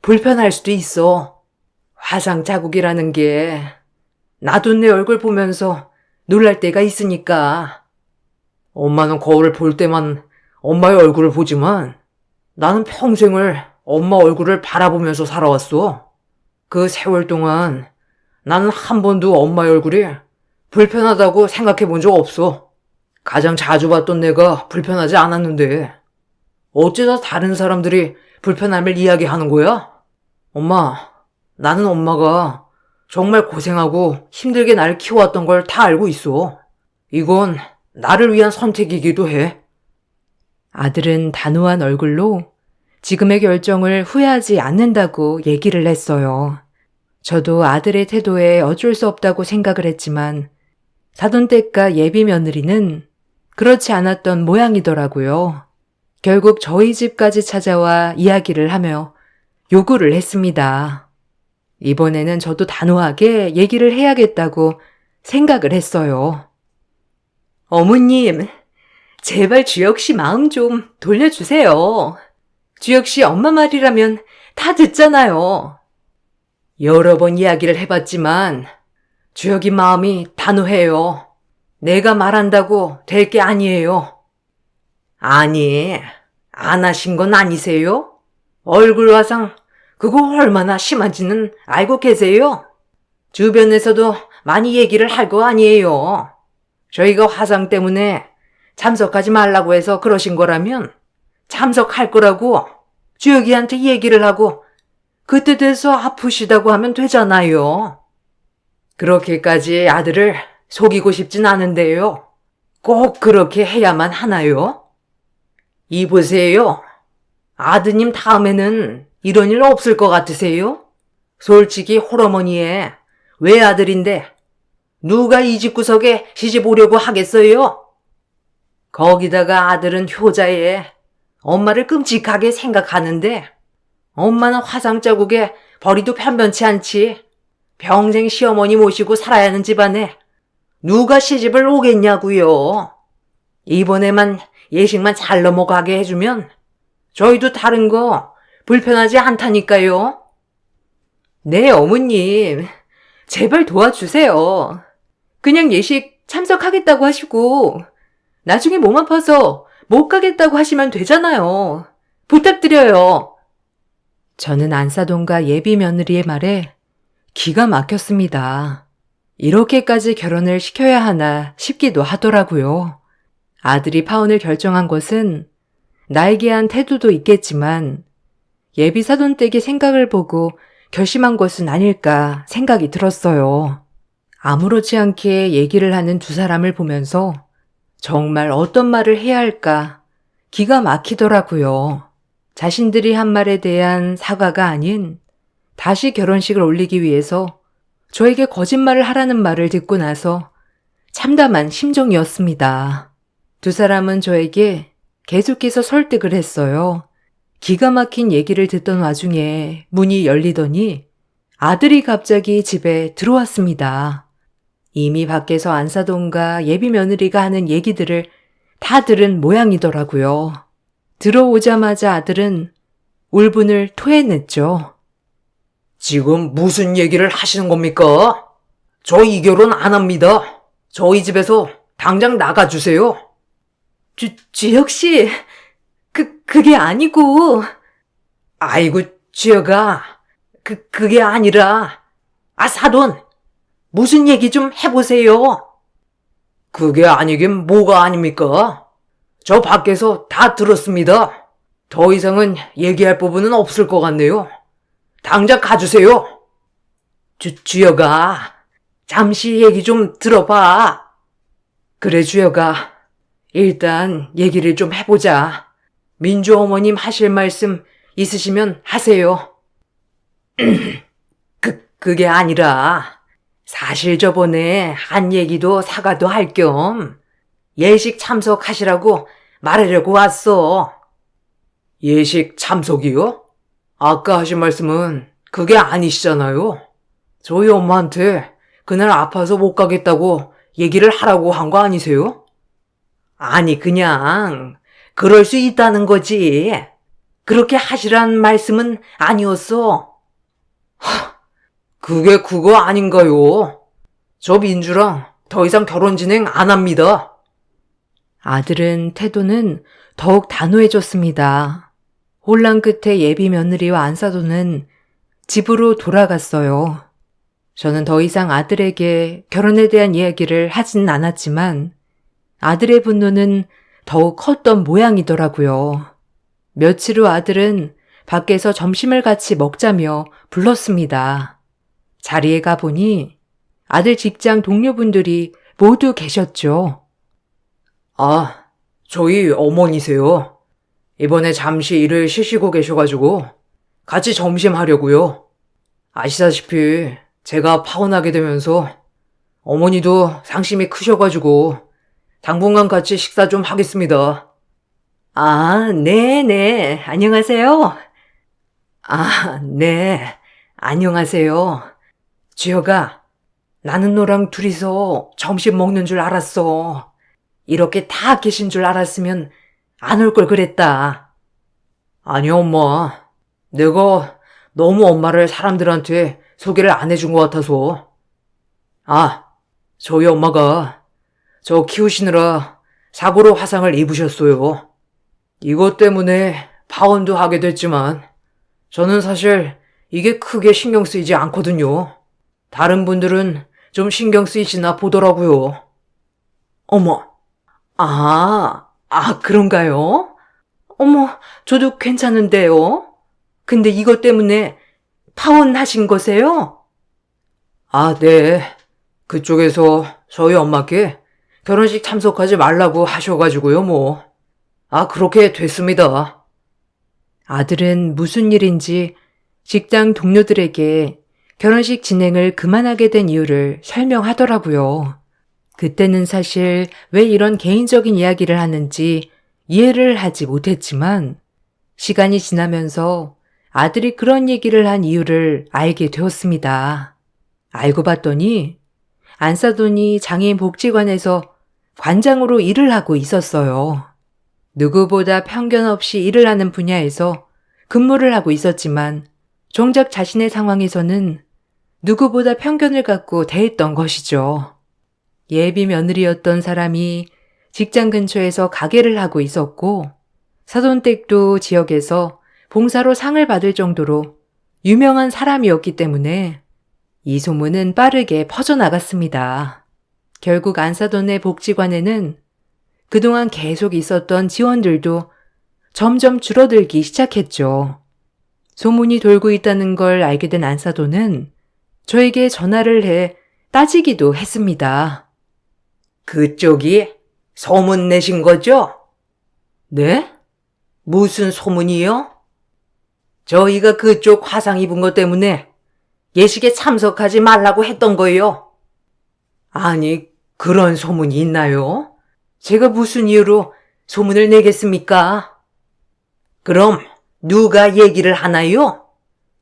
불편할 수도 있어. 화상 자국이라는 게 나도 내 얼굴 보면서 놀랄 때가 있으니까. 엄마는 거울을 볼 때만 엄마의 얼굴을 보지만 나는 평생을 엄마 얼굴을 바라보면서 살아왔어. 그 세월 동안 나는 한 번도 엄마의 얼굴이 불편하다고 생각해 본 적 없어. 가장 자주 봤던 내가 불편하지 않았는데 어째서 다른 사람들이 불편함을 이야기하는 거야? 엄마, 나는 엄마가 정말 고생하고 힘들게 나를 키워왔던 걸 다 알고 있어. 이건 나를 위한 선택이기도 해. 아들은 단호한 얼굴로 지금의 결정을 후회하지 않는다고 얘기를 했어요. 저도 아들의 태도에 어쩔 수 없다고 생각을 했지만 사돈댁과 예비 며느리는 그렇지 않았던 모양이더라고요. 결국 저희 집까지 찾아와 이야기를 하며 요구를 했습니다. 이번에는 저도 단호하게 얘기를 해야겠다고 생각을 했어요. 어머님, 제발 주혁 씨 마음 좀 돌려주세요. 주혁 씨 엄마 말이라면 다 듣잖아요. 여러 번 이야기를 해봤지만 주혁이 마음이 단호해요. 내가 말한다고 될 게 아니에요. 아니, 안 하신 건 아니세요? 얼굴 화상 그거 얼마나 심한지는 알고 계세요? 주변에서도 많이 얘기를 할 거 아니에요. 저희가 화상 때문에 참석하지 말라고 해서 그러신 거라면 참석할 거라고 주혁이한테 얘기를 하고 그때 돼서 아프시다고 하면 되잖아요. 그렇게까지 아들을 속이고 싶진 않은데요. 꼭 그렇게 해야만 하나요? 이보세요. 아드님 다음에는 이런 일 없을 것 같으세요? 솔직히 홀어머니의 외아들인데 누가 이 집구석에 시집 오려고 하겠어요? 거기다가 아들은 효자에 엄마를 끔찍하게 생각하는데 엄마는 화상 자국에 벌이도 편변치 않지. 평생 시어머니 모시고 살아야 하는 집안에 누가 시집을 오겠냐고요. 이번에만 예식만 잘 넘어가게 해주면 저희도 다른 거 불편하지 않다니까요. 네, 어머님. 제발 도와주세요. 그냥 예식 참석하겠다고 하시고 나중에 몸 아파서 못 가겠다고 하시면 되잖아요. 부탁드려요. 저는 안사돈과 예비 며느리의 말에 기가 막혔습니다. 이렇게까지 결혼을 시켜야 하나 싶기도 하더라고요. 아들이 파혼을 결정한 것은 나에게 한 태도도 있겠지만 예비 사돈댁의 생각을 보고 결심한 것은 아닐까 생각이 들었어요. 아무렇지 않게 얘기를 하는 두 사람을 보면서 정말 어떤 말을 해야 할까 기가 막히더라고요. 자신들이 한 말에 대한 사과가 아닌 다시 결혼식을 올리기 위해서 저에게 거짓말을 하라는 말을 듣고 나서 참담한 심정이었습니다. 두 사람은 저에게 계속해서 설득을 했어요. 기가 막힌 얘기를 듣던 와중에 문이 열리더니 아들이 갑자기 집에 들어왔습니다. 이미 밖에서 안사돈과 예비 며느리가 하는 얘기들을 다 들은 모양이더라고요. 들어오자마자 아들은 울분을 토해냈죠. 지금 무슨 얘기를 하시는 겁니까? 저 이 결혼 안 합니다. 저희 집에서 당장 나가주세요. 주혁 씨, 그게 아니고. 아이고, 지혁아. 그게 아니라. 사돈. 무슨 얘기 좀 해보세요. 그게 아니긴 뭐가 아닙니까? 저 밖에서 다 들었습니다. 더 이상은 얘기할 부분은 없을 것 같네요. 당장 가주세요. 주혁아, 잠시 얘기 좀 들어봐. 그래, 주혁아. 일단 얘기를 좀 해보자. 민주 어머님 하실 말씀 있으시면 하세요. 그게 아니라 사실 저번에 한 얘기도 사과도 할 겸 예식 참석하시라고 말하려고 왔어. 예식 참석이요? 아까 하신 말씀은 그게 아니시잖아요. 저희 엄마한테 그날 아파서 못 가겠다고 얘기를 하라고 한 거 아니세요? 아니, 그냥 그럴 수 있다는 거지. 그렇게 하시란 말씀은 아니었어. 그게 그거 아닌가요? 저 민주랑 더 이상 결혼 진행 안 합니다. 아들은 태도는 더욱 단호해졌습니다. 혼란 끝에 예비 며느리와 안사돈은 집으로 돌아갔어요. 저는 더 이상 아들에게 결혼에 대한 이야기를 하진 않았지만 아들의 분노는 더욱 컸던 모양이더라고요. 며칠 후 아들은 밖에서 점심을 같이 먹자며 불렀습니다. 자리에 가보니 아들 직장 동료분들이 모두 계셨죠. 저희 어머니세요. 이번에 잠시 일을 쉬시고 계셔가지고 같이 점심 하려고요. 아시다시피 제가 파혼하게 되면서 어머니도 상심이 크셔가지고 당분간 같이 식사 좀 하겠습니다. 네네. 안녕하세요. 네. 안녕하세요. 지혁아, 나는 너랑 둘이서 점심 먹는 줄 알았어. 이렇게 다 계신 줄 알았으면 안 올 걸 그랬다. 아니, 엄마. 내가 너무 엄마를 사람들한테 소개를 안 해준 것 같아서. 저희 엄마가 저 키우시느라 사고로 화상을 입으셨어요. 이것 때문에 파혼도 하게 됐지만 저는 사실 이게 크게 신경 쓰이지 않거든요. 다른 분들은 좀 신경 쓰이시나 보더라고요. 어머. 그런가요? 어머, 저도 괜찮은데요. 근데 이것 때문에 파혼하신 거세요? 네. 그쪽에서 저희 엄마께 결혼식 참석하지 말라고 하셔가지고요, 뭐. 아, 그렇게 됐습니다. 아들은 무슨 일인지 직장 동료들에게 결혼식 진행을 그만하게 된 이유를 설명하더라고요. 그때는 사실 왜 이런 개인적인 이야기를 하는지 이해를 하지 못했지만 시간이 지나면서 아들이 그런 얘기를 한 이유를 알게 되었습니다. 알고 봤더니 안사돈이 장애인 복지관에서 관장으로 일을 하고 있었어요. 누구보다 편견 없이 일을 하는 분야에서 근무를 하고 있었지만 정작 자신의 상황에서는 누구보다 편견을 갖고 대했던 것이죠. 예비 며느리였던 사람이 직장 근처에서 가게를 하고 있었고 사돈댁도 지역에서 봉사로 상을 받을 정도로 유명한 사람이었기 때문에 이 소문은 빠르게 퍼져나갔습니다. 결국 안사돈의 복지관에는 그동안 계속 있었던 지원들도 점점 줄어들기 시작했죠. 소문이 돌고 있다는 걸 알게 된 안사돈은 저에게 전화를 해 따지기도 했습니다. 그쪽이 소문 내신 거죠? 네? 무슨 소문이요? 저희가 그쪽 화상 입은 것 때문에 예식에 참석하지 말라고 했던 거예요. 아니, 그런 소문이 있나요? 제가 무슨 이유로 소문을 내겠습니까? 그럼 누가 얘기를 하나요?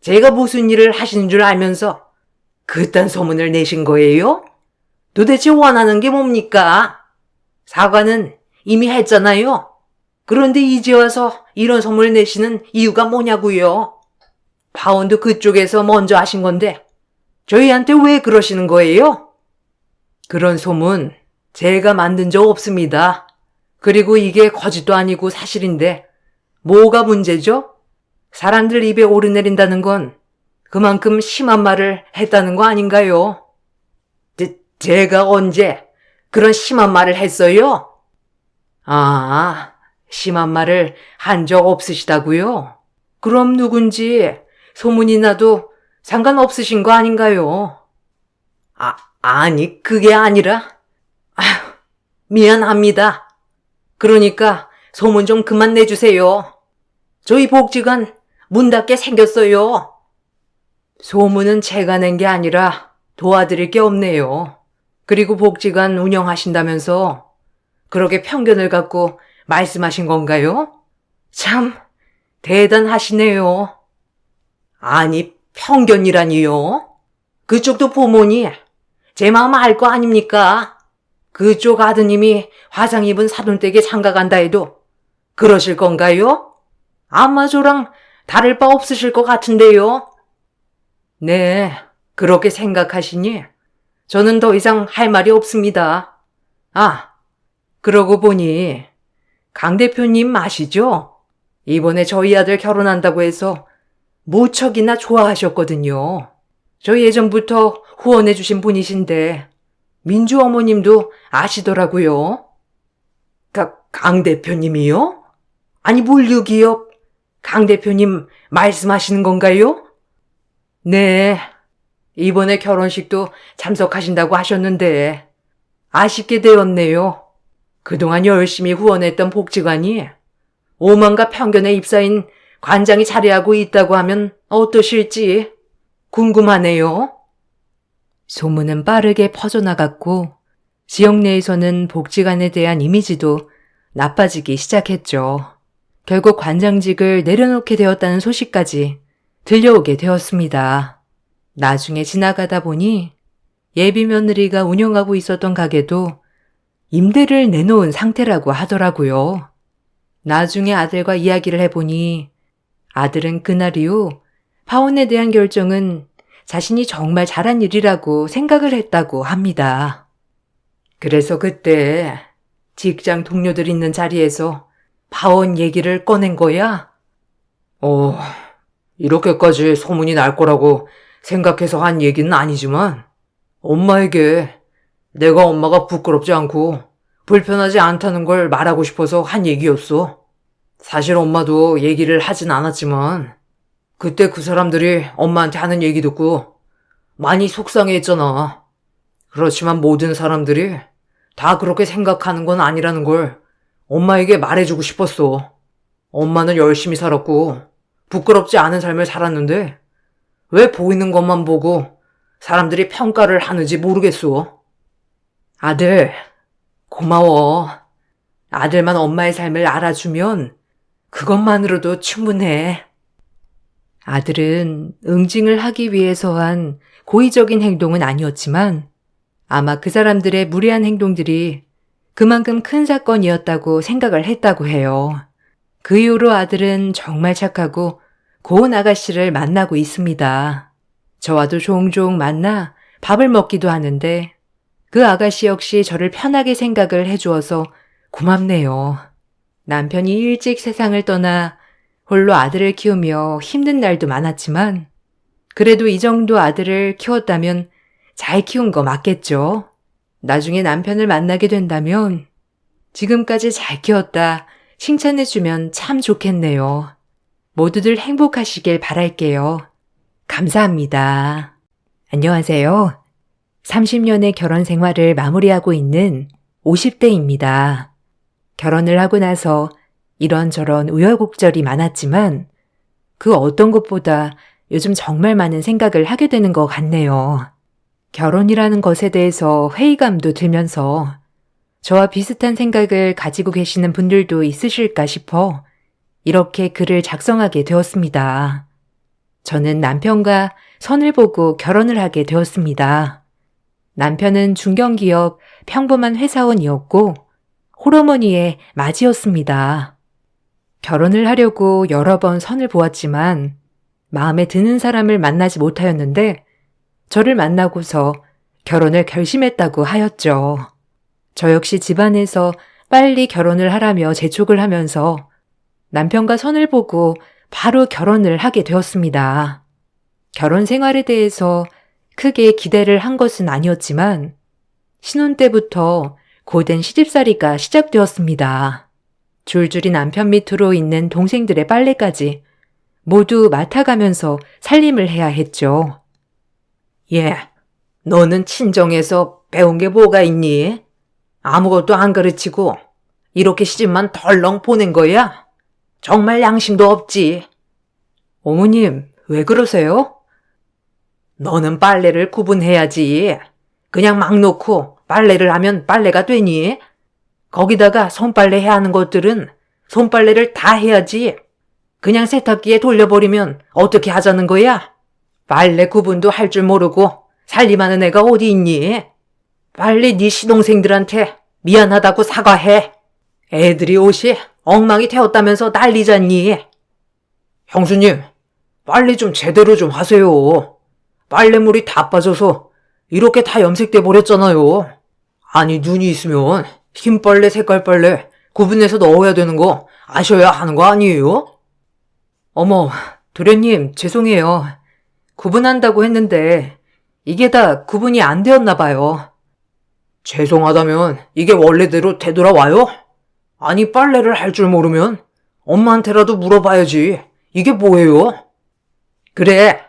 제가 무슨 일을 하시는 줄 알면서 그딴 소문을 내신 거예요? 도대체 원하는 게 뭡니까? 사과는 이미 했잖아요. 그런데 이제 와서 이런 소문을 내시는 이유가 뭐냐고요? 파혼도 그쪽에서 먼저 하신 건데 저희한테 왜 그러시는 거예요? 그런 소문 제가 만든 적 없습니다. 그리고 이게 거짓도 아니고 사실인데 뭐가 문제죠? 사람들 입에 오르내린다는 건 그만큼 심한 말을 했다는 거 아닌가요? 제가 언제 그런 심한 말을 했어요? 아, 심한 말을 한 적 없으시다고요? 그럼 누군지 소문이 나도 상관없으신 거 아닌가요? 아니, 그게 아니라, 아휴, 미안합니다. 그러니까 소문 좀 그만 내주세요. 저희 복지관 문 닫게 생겼어요. 소문은 제가 낸 게 아니라 도와드릴 게 없네요. 그리고 복지관 운영하신다면서 그렇게 편견을 갖고 말씀하신 건가요? 참 대단하시네요. 아니, 편견이라니요? 그쪽도 부모니 제 마음 알 거 아닙니까? 그쪽 아드님이 화상 입은 사돈댁에 장가 간다 해도 그러실 건가요? 아마 저랑 다를 바 없으실 것 같은데요. 네, 그렇게 생각하시니 저는 더 이상 할 말이 없습니다. 아, 그러고 보니 강 대표님 아시죠? 이번에 저희 아들 결혼한다고 해서 무척이나 좋아하셨거든요. 저 예전부터 후원해 주신 분이신데 민주 어머님도 아시더라고요. 강 대표님이요? 아니, 물류기업 강 대표님 말씀하시는 건가요? 네, 이번에 결혼식도 참석하신다고 하셨는데 아쉽게 되었네요. 그동안 열심히 후원했던 복지관이 오만과 편견에 휩싸인 관장이 자리하고 있다고 하면 어떠실지 궁금하네요. 소문은 빠르게 퍼져나갔고 지역 내에서는 복지관에 대한 이미지도 나빠지기 시작했죠. 결국 관장직을 내려놓게 되었다는 소식까지 들려오게 되었습니다. 나중에 지나가다 보니 예비 며느리가 운영하고 있었던 가게도 임대를 내놓은 상태라고 하더라고요. 나중에 아들과 이야기를 해보니 아들은 그날 이후 파혼에 대한 결정은 자신이 정말 잘한 일이라고 생각을 했다고 합니다. 그래서 그때 직장 동료들 있는 자리에서 파혼 얘기를 꺼낸 거야? 이렇게까지 소문이 날 거라고 생각해서 한 얘기는 아니지만 엄마에게 내가 엄마가 부끄럽지 않고 불편하지 않다는 걸 말하고 싶어서 한 얘기였어. 사실 엄마도 얘기를 하진 않았지만 그때 그 사람들이 엄마한테 하는 얘기 듣고 많이 속상해했잖아. 그렇지만 모든 사람들이 다 그렇게 생각하는 건 아니라는 걸 엄마에게 말해주고 싶었어. 엄마는 열심히 살았고 부끄럽지 않은 삶을 살았는데 왜 보이는 것만 보고 사람들이 평가를 하는지 모르겠어. 아들, 고마워. 아들만 엄마의 삶을 알아주면 그것만으로도 충분해. 아들은 응징을 하기 위해서 한 고의적인 행동은 아니었지만 아마 그 사람들의 무례한 행동들이 그만큼 큰 사건이었다고 생각을 했다고 해요. 그 이후로 아들은 정말 착하고 고운 아가씨를 만나고 있습니다. 저와도 종종 만나 밥을 먹기도 하는데 그 아가씨 역시 저를 편하게 생각을 해주어서 고맙네요. 남편이 일찍 세상을 떠나 홀로 아들을 키우며 힘든 날도 많았지만 그래도 이 정도 아들을 키웠다면 잘 키운 거 맞겠죠? 나중에 남편을 만나게 된다면 지금까지 잘 키웠다 칭찬해주면 참 좋겠네요. 모두들 행복하시길 바랄게요. 감사합니다. 안녕하세요. 30년의 결혼 생활을 마무리하고 있는 50대입니다. 결혼을 하고 나서 이런저런 우여곡절이 많았지만 그 어떤 것보다 요즘 정말 많은 생각을 하게 되는 것 같네요. 결혼이라는 것에 대해서 회의감도 들면서 저와 비슷한 생각을 가지고 계시는 분들도 있으실까 싶어 이렇게 글을 작성하게 되었습니다. 저는 남편과 선을 보고 결혼을 하게 되었습니다. 남편은 중견기업 평범한 회사원이었고 홀어머니의 맏이었습니다. 결혼을 하려고 여러 번 선을 보았지만 마음에 드는 사람을 만나지 못하였는데 저를 만나고서 결혼을 결심했다고 하였죠. 저 역시 집안에서 빨리 결혼을 하라며 재촉을 하면서 남편과 선을 보고 바로 결혼을 하게 되었습니다. 결혼 생활에 대해서 크게 기대를 한 것은 아니었지만 신혼 때부터 고된 시집살이가 시작되었습니다. 줄줄이 남편 밑으로 있는 동생들의 빨래까지 모두 맡아가면서 살림을 해야 했죠. 예, 너는 친정에서 배운 게 뭐가 있니? 아무것도 안 가르치고 이렇게 시집만 덜렁 보낸 거야? 정말 양심도 없지. 어머님, 왜 그러세요? 너는 빨래를 구분해야지. 그냥 막 놓고 빨래를 하면 빨래가 되니? 거기다가 손빨래 해야 하는 것들은 손빨래를 다 해야지. 그냥 세탁기에 돌려버리면 어떻게 하자는 거야? 빨래 구분도 할 줄 모르고 살림하는 애가 어디 있니? 빨리 네 시동생들한테 미안하다고 사과해. 애들이 옷이 엉망이 되었다면서 난리잖니. 형수님, 빨리 좀 제대로 좀 하세요. 빨래물이 다 빠져서 이렇게 다 염색돼 버렸잖아요. 아니, 눈이 있으면 흰 빨래, 색깔 빨래 구분해서 넣어야 되는 거 아셔야 하는 거 아니에요? 어머, 도련님, 죄송해요. 구분한다고 했는데 이게 다 구분이 안 되었나 봐요. 죄송하다면 이게 원래대로 되돌아와요? 아니, 빨래를 할 줄 모르면 엄마한테라도 물어봐야지. 이게 뭐예요? 그래,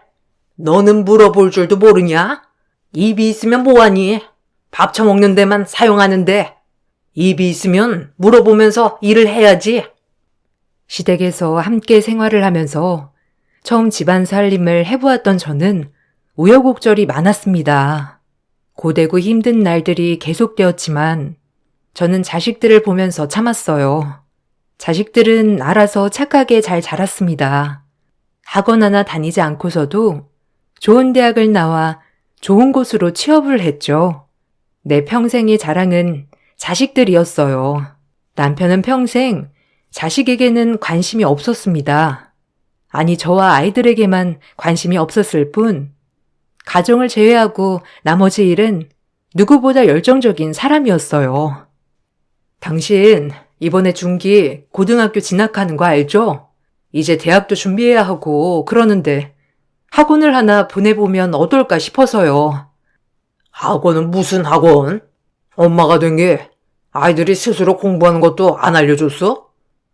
너는 물어볼 줄도 모르냐? 입이 있으면 뭐하니? 밥 처먹는 데만 사용하는데 입이 있으면 물어보면서 일을 해야지. 시댁에서 함께 생활을 하면서 처음 집안 살림을 해보았던 저는 우여곡절이 많았습니다. 고되고 힘든 날들이 계속되었지만 저는 자식들을 보면서 참았어요. 자식들은 알아서 착하게 잘 자랐습니다. 학원 하나 다니지 않고서도 좋은 대학을 나와 좋은 곳으로 취업을 했죠. 내 평생의 자랑은 자식들이었어요. 남편은 평생 자식에게는 관심이 없었습니다. 아니, 저와 아이들에게만 관심이 없었을 뿐 가정을 제외하고 나머지 일은 누구보다 열정적인 사람이었어요. 당신 이번에 중기 고등학교 진학하는 거 알죠? 이제 대학도 준비해야 하고 그러는데 학원을 하나 보내보면 어떨까 싶어서요. 학원은 무슨 학원? 엄마가 된 게 아이들이 스스로 공부하는 것도 안 알려줬어?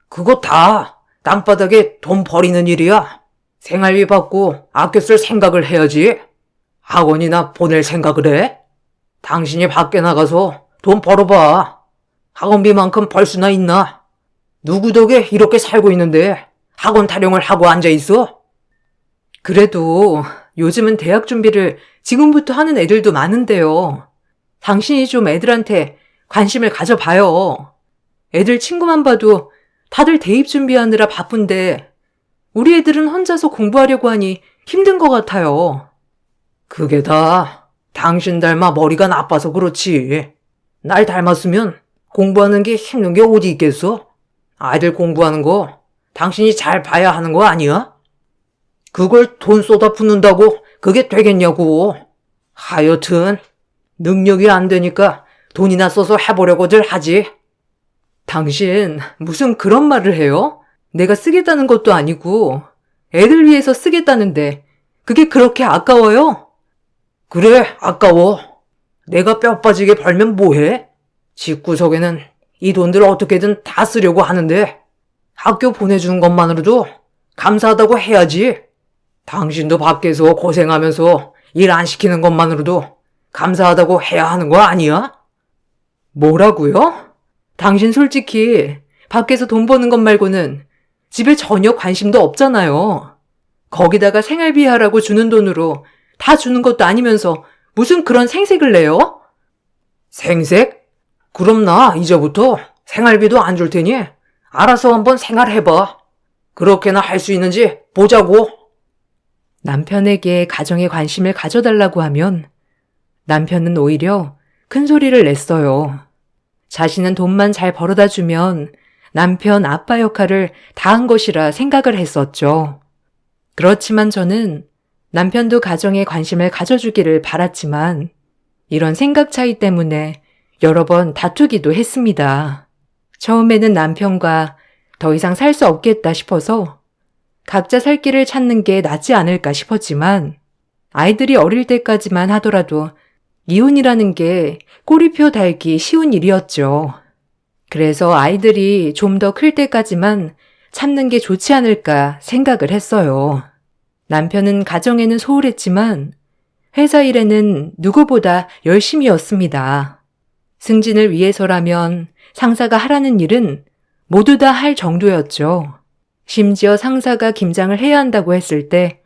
그거 다 땅바닥에 돈 버리는 일이야. 생활비 받고 아껴 쓸 생각을 해야지. 학원이나 보낼 생각을 해? 당신이 밖에 나가서 돈 벌어봐. 학원비만큼 벌 수나 있나? 누구 덕에 이렇게 살고 있는데 학원 타령을 하고 앉아있어? 그래도 요즘은 대학 준비를 지금부터 하는 애들도 많은데요. 당신이 좀 애들한테 관심을 가져봐요. 애들 친구만 봐도 다들 대입 준비하느라 바쁜데 우리 애들은 혼자서 공부하려고 하니 힘든 것 같아요. 그게 다 당신 닮아 머리가 나빠서 그렇지. 날 닮았으면 공부하는 게 힘든 게 어디 있겠어? 아이들 공부하는 거 당신이 잘 봐야 하는 거 아니야? 그걸 돈 쏟아 붓는다고 그게 되겠냐고. 하여튼 능력이 안 되니까 돈이나 써서 해보려고들 하지. 당신 무슨 그런 말을 해요? 내가 쓰겠다는 것도 아니고 애들 위해서 쓰겠다는데 그게 그렇게 아까워요? 그래, 아까워. 내가 뼈 빠지게 벌면 뭐해? 집구석에는 이 돈들 어떻게든 다 쓰려고 하는데 학교 보내주는 것만으로도 감사하다고 해야지. 당신도 밖에서 고생하면서 일 안 시키는 것만으로도 감사하다고 해야 하는 거 아니야? 뭐라고요? 당신 솔직히 밖에서 돈 버는 것 말고는 집에 전혀 관심도 없잖아요. 거기다가 생활비 하라고 주는 돈으로 다 주는 것도 아니면서 무슨 그런 생색을 내요? 생색? 그럼 나 이제부터 생활비도 안 줄 테니 알아서 한번 생활해봐. 그렇게나 할 수 있는지 보자고. 남편에게 가정에 관심을 가져달라고 하면 남편은 오히려 큰 소리를 냈어요. 자신은 돈만 잘 벌어다 주면 남편 아빠 역할을 다 한 것이라 생각을 했었죠. 그렇지만 저는 남편도 가정에 관심을 가져주기를 바랐지만 이런 생각 차이 때문에 여러 번 다투기도 했습니다. 처음에는 남편과 더 이상 살 수 없겠다 싶어서 각자 살 길을 찾는 게 낫지 않을까 싶었지만 아이들이 어릴 때까지만 하더라도 이혼이라는 게 꼬리표 달기 쉬운 일이었죠. 그래서 아이들이 좀 더 클 때까지만 참는 게 좋지 않을까 생각을 했어요. 남편은 가정에는 소홀했지만 회사 일에는 누구보다 열심히였습니다. 승진을 위해서라면 상사가 하라는 일은 모두 다 할 정도였죠. 심지어 상사가 김장을 해야 한다고 했을 때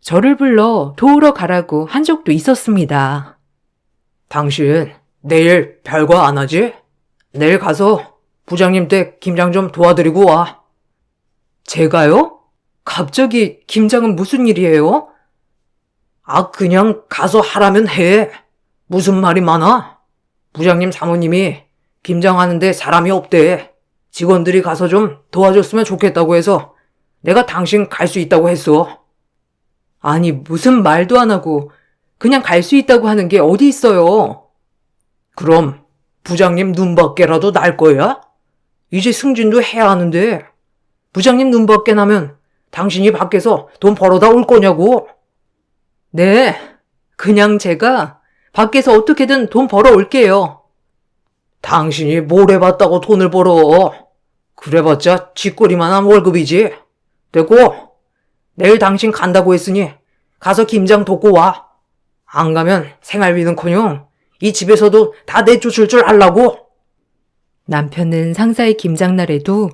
저를 불러 도우러 가라고 한 적도 있었습니다. 당신 내일 별거 안 하지? 내일 가서 부장님 댁 김장 좀 도와드리고 와. 제가요? 갑자기 김장은 무슨 일이에요? 그냥 가서 하라면 해. 무슨 말이 많아? 부장님 사모님이 김장하는데 사람이 없대. 직원들이 가서 좀 도와줬으면 좋겠다고 해서 내가 당신 갈 수 있다고 했어. 아니, 무슨 말도 안 하고 그냥 갈 수 있다고 하는 게 어디 있어요? 그럼 부장님 눈밖에라도 날 거야? 이제 승진도 해야 하는데 부장님 눈밖에 나면 당신이 밖에서 돈 벌어다 올 거냐고. 네, 그냥 제가 밖에서 어떻게든 돈 벌어 올게요. 당신이 뭘 해봤다고 돈을 벌어. 그래봤자 쥐꼬리만한 월급이지. 됐고, 내일 당신 간다고 했으니 가서 김장 돕고 와. 안 가면 생활비는커녕 이 집에서도 다 내쫓을 줄 알라고. 남편은 상사의 김장날에도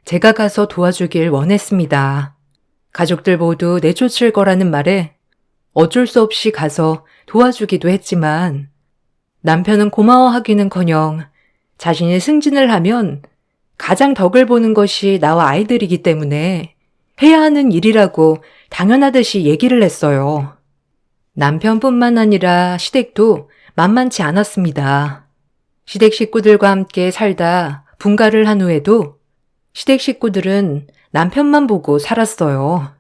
제가 가서 도와주길 원했습니다. 가족들 모두 내쫓을 거라는 말에 어쩔 수 없이 가서 도와주기도 했지만 남편은 고마워하기는커녕 자신이 승진을 하면 가장 덕을 보는 것이 나와 아이들이기 때문에 해야 하는 일이라고 당연하듯이 얘기를 했어요. 남편뿐만 아니라 시댁도 만만치 않았습니다. 시댁 식구들과 함께 살다 분가를 한 후에도 시댁 식구들은 남편만 보고 살았어요.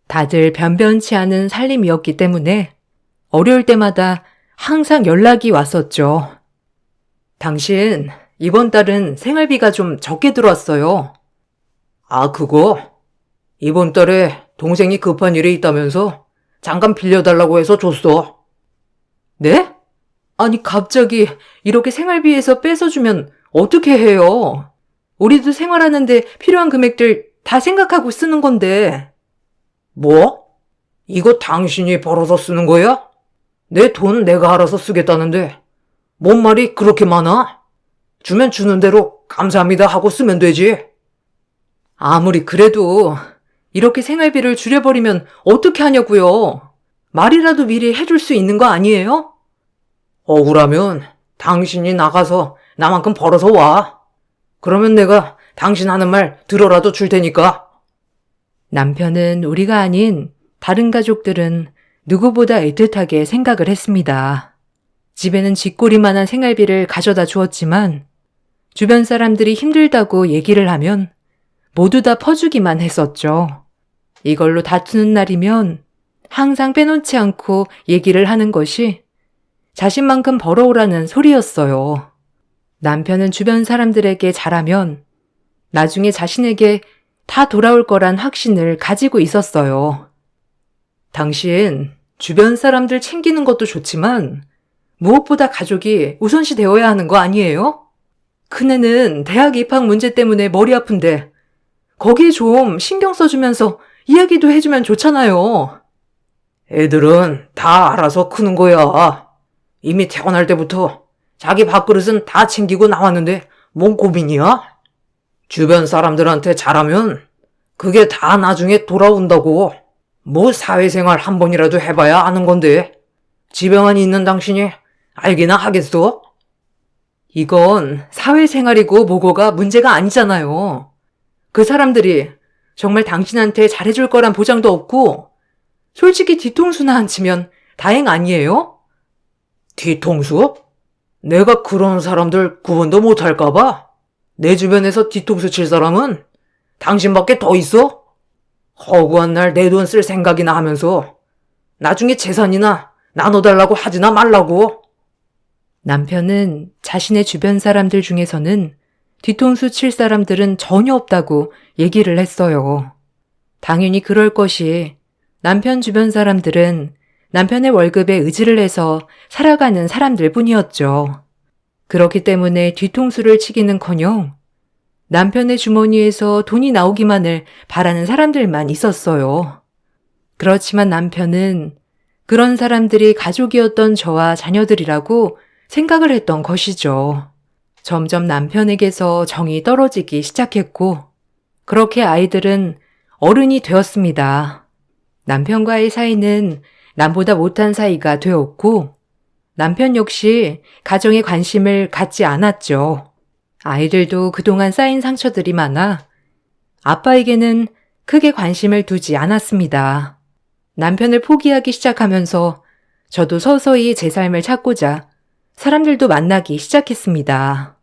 다들 변변치 않은 살림이었기 때문에 어려울 때마다 항상 연락이 왔었죠. 당신, 이번 달은 생활비가 좀 적게 들어왔어요. 그거? 이번 달에 동생이 급한 일이 있다면서 잠깐 빌려달라고 해서 줬어. 네? 아니, 갑자기 이렇게 생활비에서 뺏어주면 어떻게 해요? 우리도 생활하는데 필요한 금액들 다 생각하고 쓰는 건데. 뭐? 이거 당신이 벌어서 쓰는 거야? 내 돈 내가 알아서 쓰겠다는데 뭔 말이 그렇게 많아? 주면 주는 대로 감사합니다 하고 쓰면 되지. 아무리 그래도 이렇게 생활비를 줄여버리면 어떻게 하냐고요. 말이라도 미리 해줄 수 있는 거 아니에요? 억울하면 당신이 나가서 나만큼 벌어서 와. 그러면 내가 당신 하는 말 들어라도 줄 테니까. 남편은 우리가 아닌 다른 가족들은 누구보다 애틋하게 생각을 했습니다. 집에는 쥐꼬리만한 생활비를 가져다 주었지만 주변 사람들이 힘들다고 얘기를 하면 모두 다 퍼주기만 했었죠. 이걸로 다투는 날이면 항상 빼놓지 않고 얘기를 하는 것이 자신만큼 벌어오라는 소리였어요. 남편은 주변 사람들에게 잘하면 나중에 자신에게 다 돌아올 거란 확신을 가지고 있었어요. 당신 주변 사람들 챙기는 것도 좋지만 무엇보다 가족이 우선시 되어야 하는 거 아니에요? 큰애는 대학 입학 문제 때문에 머리 아픈데 거기에 좀 신경 써주면서 이야기도 해주면 좋잖아요. 애들은 다 알아서 크는 거야. 이미 태어날 때부터 자기 밥그릇은 다 챙기고 나왔는데 뭔 고민이야? 주변 사람들한테 잘하면 그게 다 나중에 돌아온다고. 뭐 사회생활 한 번이라도 해봐야 아는 건데 집에만 있는 당신이 알기나 하겠어? 이건 사회생활이고 뭐고가 문제가 아니잖아요. 그 사람들이 정말 당신한테 잘해줄 거란 보장도 없고 솔직히 뒤통수나 안 치면 다행 아니에요? 뒤통수? 내가 그런 사람들 구분도 못할까봐? 내 주변에서 뒤통수 칠 사람은 당신밖에 더 있어? 허구한 날 내 돈 쓸 생각이나 하면서 나중에 재산이나 나눠달라고 하지나 말라고. 남편은 자신의 주변 사람들 중에서는 뒤통수 칠 사람들은 전혀 없다고 얘기를 했어요. 당연히 그럴 것이 남편 주변 사람들은 남편의 월급에 의지를 해서 살아가는 사람들 뿐이었죠. 그렇기 때문에 뒤통수를 치기는커녕 남편의 주머니에서 돈이 나오기만을 바라는 사람들만 있었어요. 그렇지만 남편은 그런 사람들이 가족이었던 저와 자녀들이라고 생각을 했던 것이죠. 점점 남편에게서 정이 떨어지기 시작했고, 그렇게 아이들은 어른이 되었습니다. 남편과의 사이는 남보다 못한 사이가 되었고, 남편 역시 가정에 관심을 갖지 않았죠. 아이들도 그동안 쌓인 상처들이 많아 아빠에게는 크게 관심을 두지 않았습니다. 남편을 포기하기 시작하면서 저도 서서히 제 삶을 찾고자 사람들도 만나기 시작했습니다.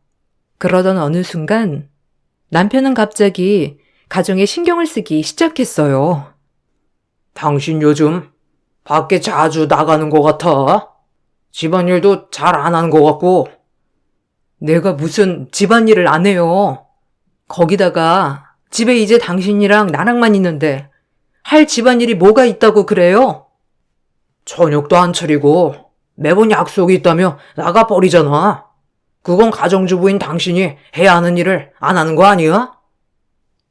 그러던 어느 순간 남편은 갑자기 가정에 신경을 쓰기 시작했어요. 당신 요즘 밖에 자주 나가는 것 같아. 집안일도 잘 안 하는 것 같고. 내가 무슨 집안일을 안 해요. 거기다가 집에 이제 당신이랑 나랑만 있는데 할 집안일이 뭐가 있다고 그래요? 저녁도 안 차리고 매번 약속이 있다며 나가버리잖아. 그건 가정주부인 당신이 해야 하는 일을 안 하는 거 아니야?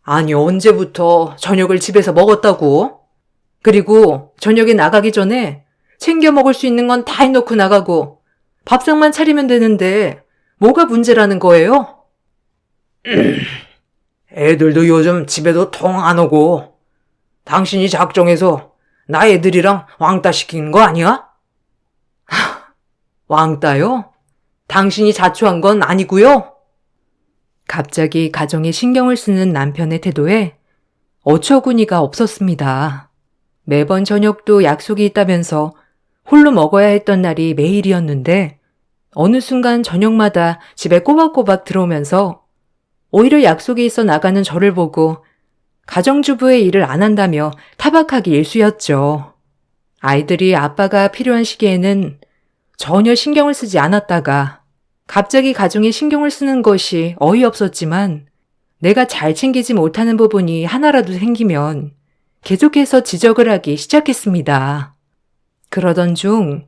아니, 언제부터 저녁을 집에서 먹었다고? 그리고 저녁에 나가기 전에 챙겨 먹을 수 있는 건 다 해놓고 나가고 밥상만 차리면 되는데 뭐가 문제라는 거예요? 애들도 요즘 집에도 통 안 오고 당신이 작정해서 나 애들이랑 왕따 시킨 거 아니야? 왕따요? 당신이 자초한 건 아니고요? 갑자기 가정에 신경을 쓰는 남편의 태도에 어처구니가 없었습니다. 매번 저녁도 약속이 있다면서 홀로 먹어야 했던 날이 매일이었는데 어느 순간 저녁마다 집에 꼬박꼬박 들어오면서 오히려 약속이 있어 나가는 저를 보고 가정주부의 일을 안 한다며 타박하기 일쑤였죠. 아이들이 아빠가 필요한 시기에는 전혀 신경을 쓰지 않았다가 갑자기 가정에 신경을 쓰는 것이 어이없었지만 내가 잘 챙기지 못하는 부분이 하나라도 생기면 계속해서 지적을 하기 시작했습니다. 그러던 중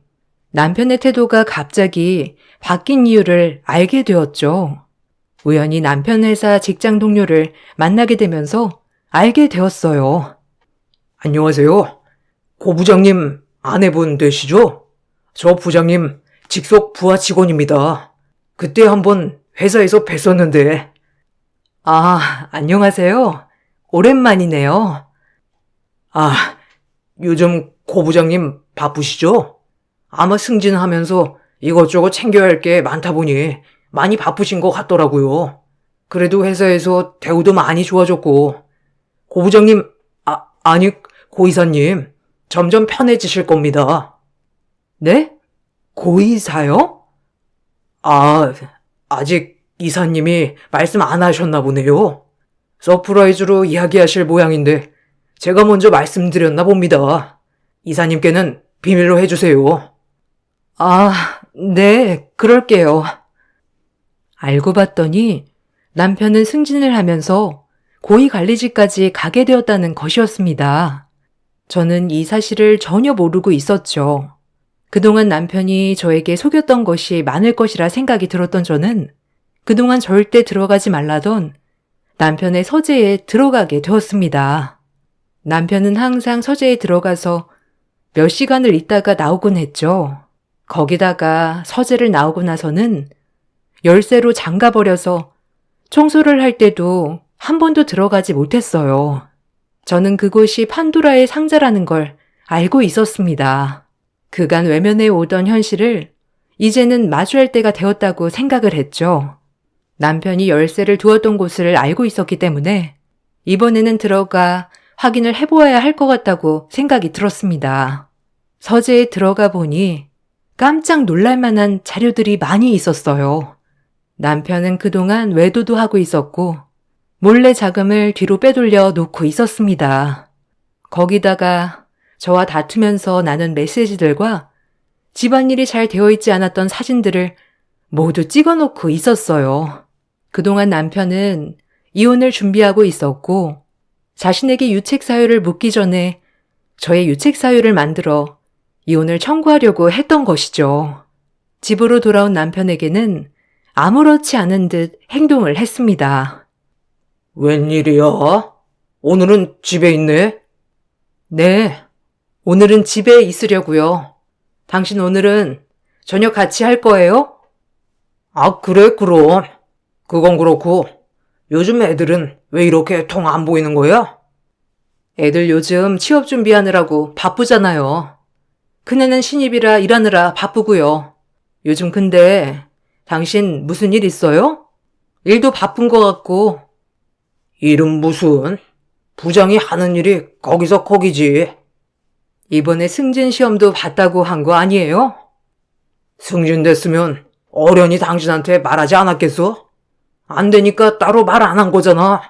남편의 태도가 갑자기 바뀐 이유를 알게 되었죠. 우연히 남편 회사 직장 동료를 만나게 되면서 알게 되었어요. 안녕하세요. 고 부장님 아내분 되시죠? 저 부장님 직속 부하 직원입니다. 그때 한번 회사에서 뵀었는데. 아, 안녕하세요. 오랜만이네요. 아, 요즘 고 부장님 바쁘시죠? 아마 승진하면서 이것저것 챙겨야 할 게 많다 보니 많이 바쁘신 것 같더라고요. 그래도 회사에서 대우도 많이 좋아졌고, 고 부장님, 아니, 고 이사님, 점점 편해지실 겁니다. 네? 고이사요? 아직 이사님이 말씀 안 하셨나 보네요. 서프라이즈로 이야기하실 모양인데, 제가 먼저 말씀드렸나 봅니다. 이사님께는 비밀로 해주세요. 아, 네, 그럴게요. 알고 봤더니 남편은 승진을 하면서 고위 관리직까지 가게 되었다는 것이었습니다. 저는 이 사실을 전혀 모르고 있었죠. 그동안 남편이 저에게 속였던 것이 많을 것이라 생각이 들었던 저는 그동안 절대 들어가지 말라던 남편의 서재에 들어가게 되었습니다. 남편은 항상 서재에 들어가서 몇 시간을 있다가 나오곤 했죠. 거기다가 서재를 나오고 나서는 열쇠로 잠가버려서 청소를 할 때도 한 번도 들어가지 못했어요. 저는 그곳이 판도라의 상자라는 걸 알고 있었습니다. 그간 외면해 오던 현실을 이제는 마주할 때가 되었다고 생각을 했죠. 남편이 열쇠를 두었던 곳을 알고 있었기 때문에 이번에는 들어가 확인을 해보아야 할 것 같다고 생각이 들었습니다. 서재에 들어가 보니 깜짝 놀랄 만한 자료들이 많이 있었어요. 남편은 그동안 외도도 하고 있었고 몰래 자금을 뒤로 빼돌려 놓고 있었습니다. 거기다가 저와 다투면서 나눈 메시지들과 집안일이 잘 되어 있지 않았던 사진들을 모두 찍어놓고 있었어요. 그동안 남편은 이혼을 준비하고 있었고 자신에게 유책 사유를 묻기 전에 저의 유책 사유를 만들어 이혼을 청구하려고 했던 것이죠. 집으로 돌아온 남편에게는 아무렇지 않은 듯 행동을 했습니다. 웬일이야? 오늘은 집에 있네? 네, 오늘은 집에 있으려고요. 당신 오늘은 저녁 같이 할 거예요? 그래, 그럼. 그건 그렇고, 요즘 애들은 왜 이렇게 통 안 보이는 거야? 애들 요즘 취업 준비하느라고 바쁘잖아요. 큰애는 신입이라 일하느라 바쁘고요. 요즘 근데 당신 무슨 일 있어요? 일도 바쁜 것 같고. 일은 무슨? 부장이 하는 일이 거기서 거기지. 이번에 승진 시험도 봤다고 한 거 아니에요? 승진됐으면 어련히 당신한테 말하지 않았겠어? 안 되니까 따로 말 안 한 거잖아.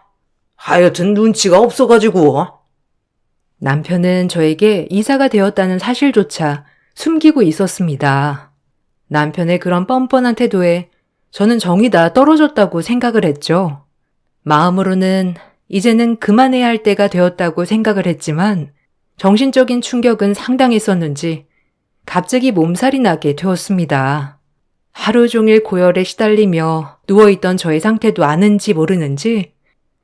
하여튼 눈치가 없어가지고. 남편은 저에게 이사가 되었다는 사실조차 숨기고 있었습니다. 남편의 그런 뻔뻔한 태도에 저는 정이 다 떨어졌다고 생각을 했죠. 마음으로는 이제는 그만해야 할 때가 되었다고 생각을 했지만 정신적인 충격은 상당했었는지 갑자기 몸살이 나게 되었습니다. 하루 종일 고열에 시달리며 누워있던 저의 상태도 아는지 모르는지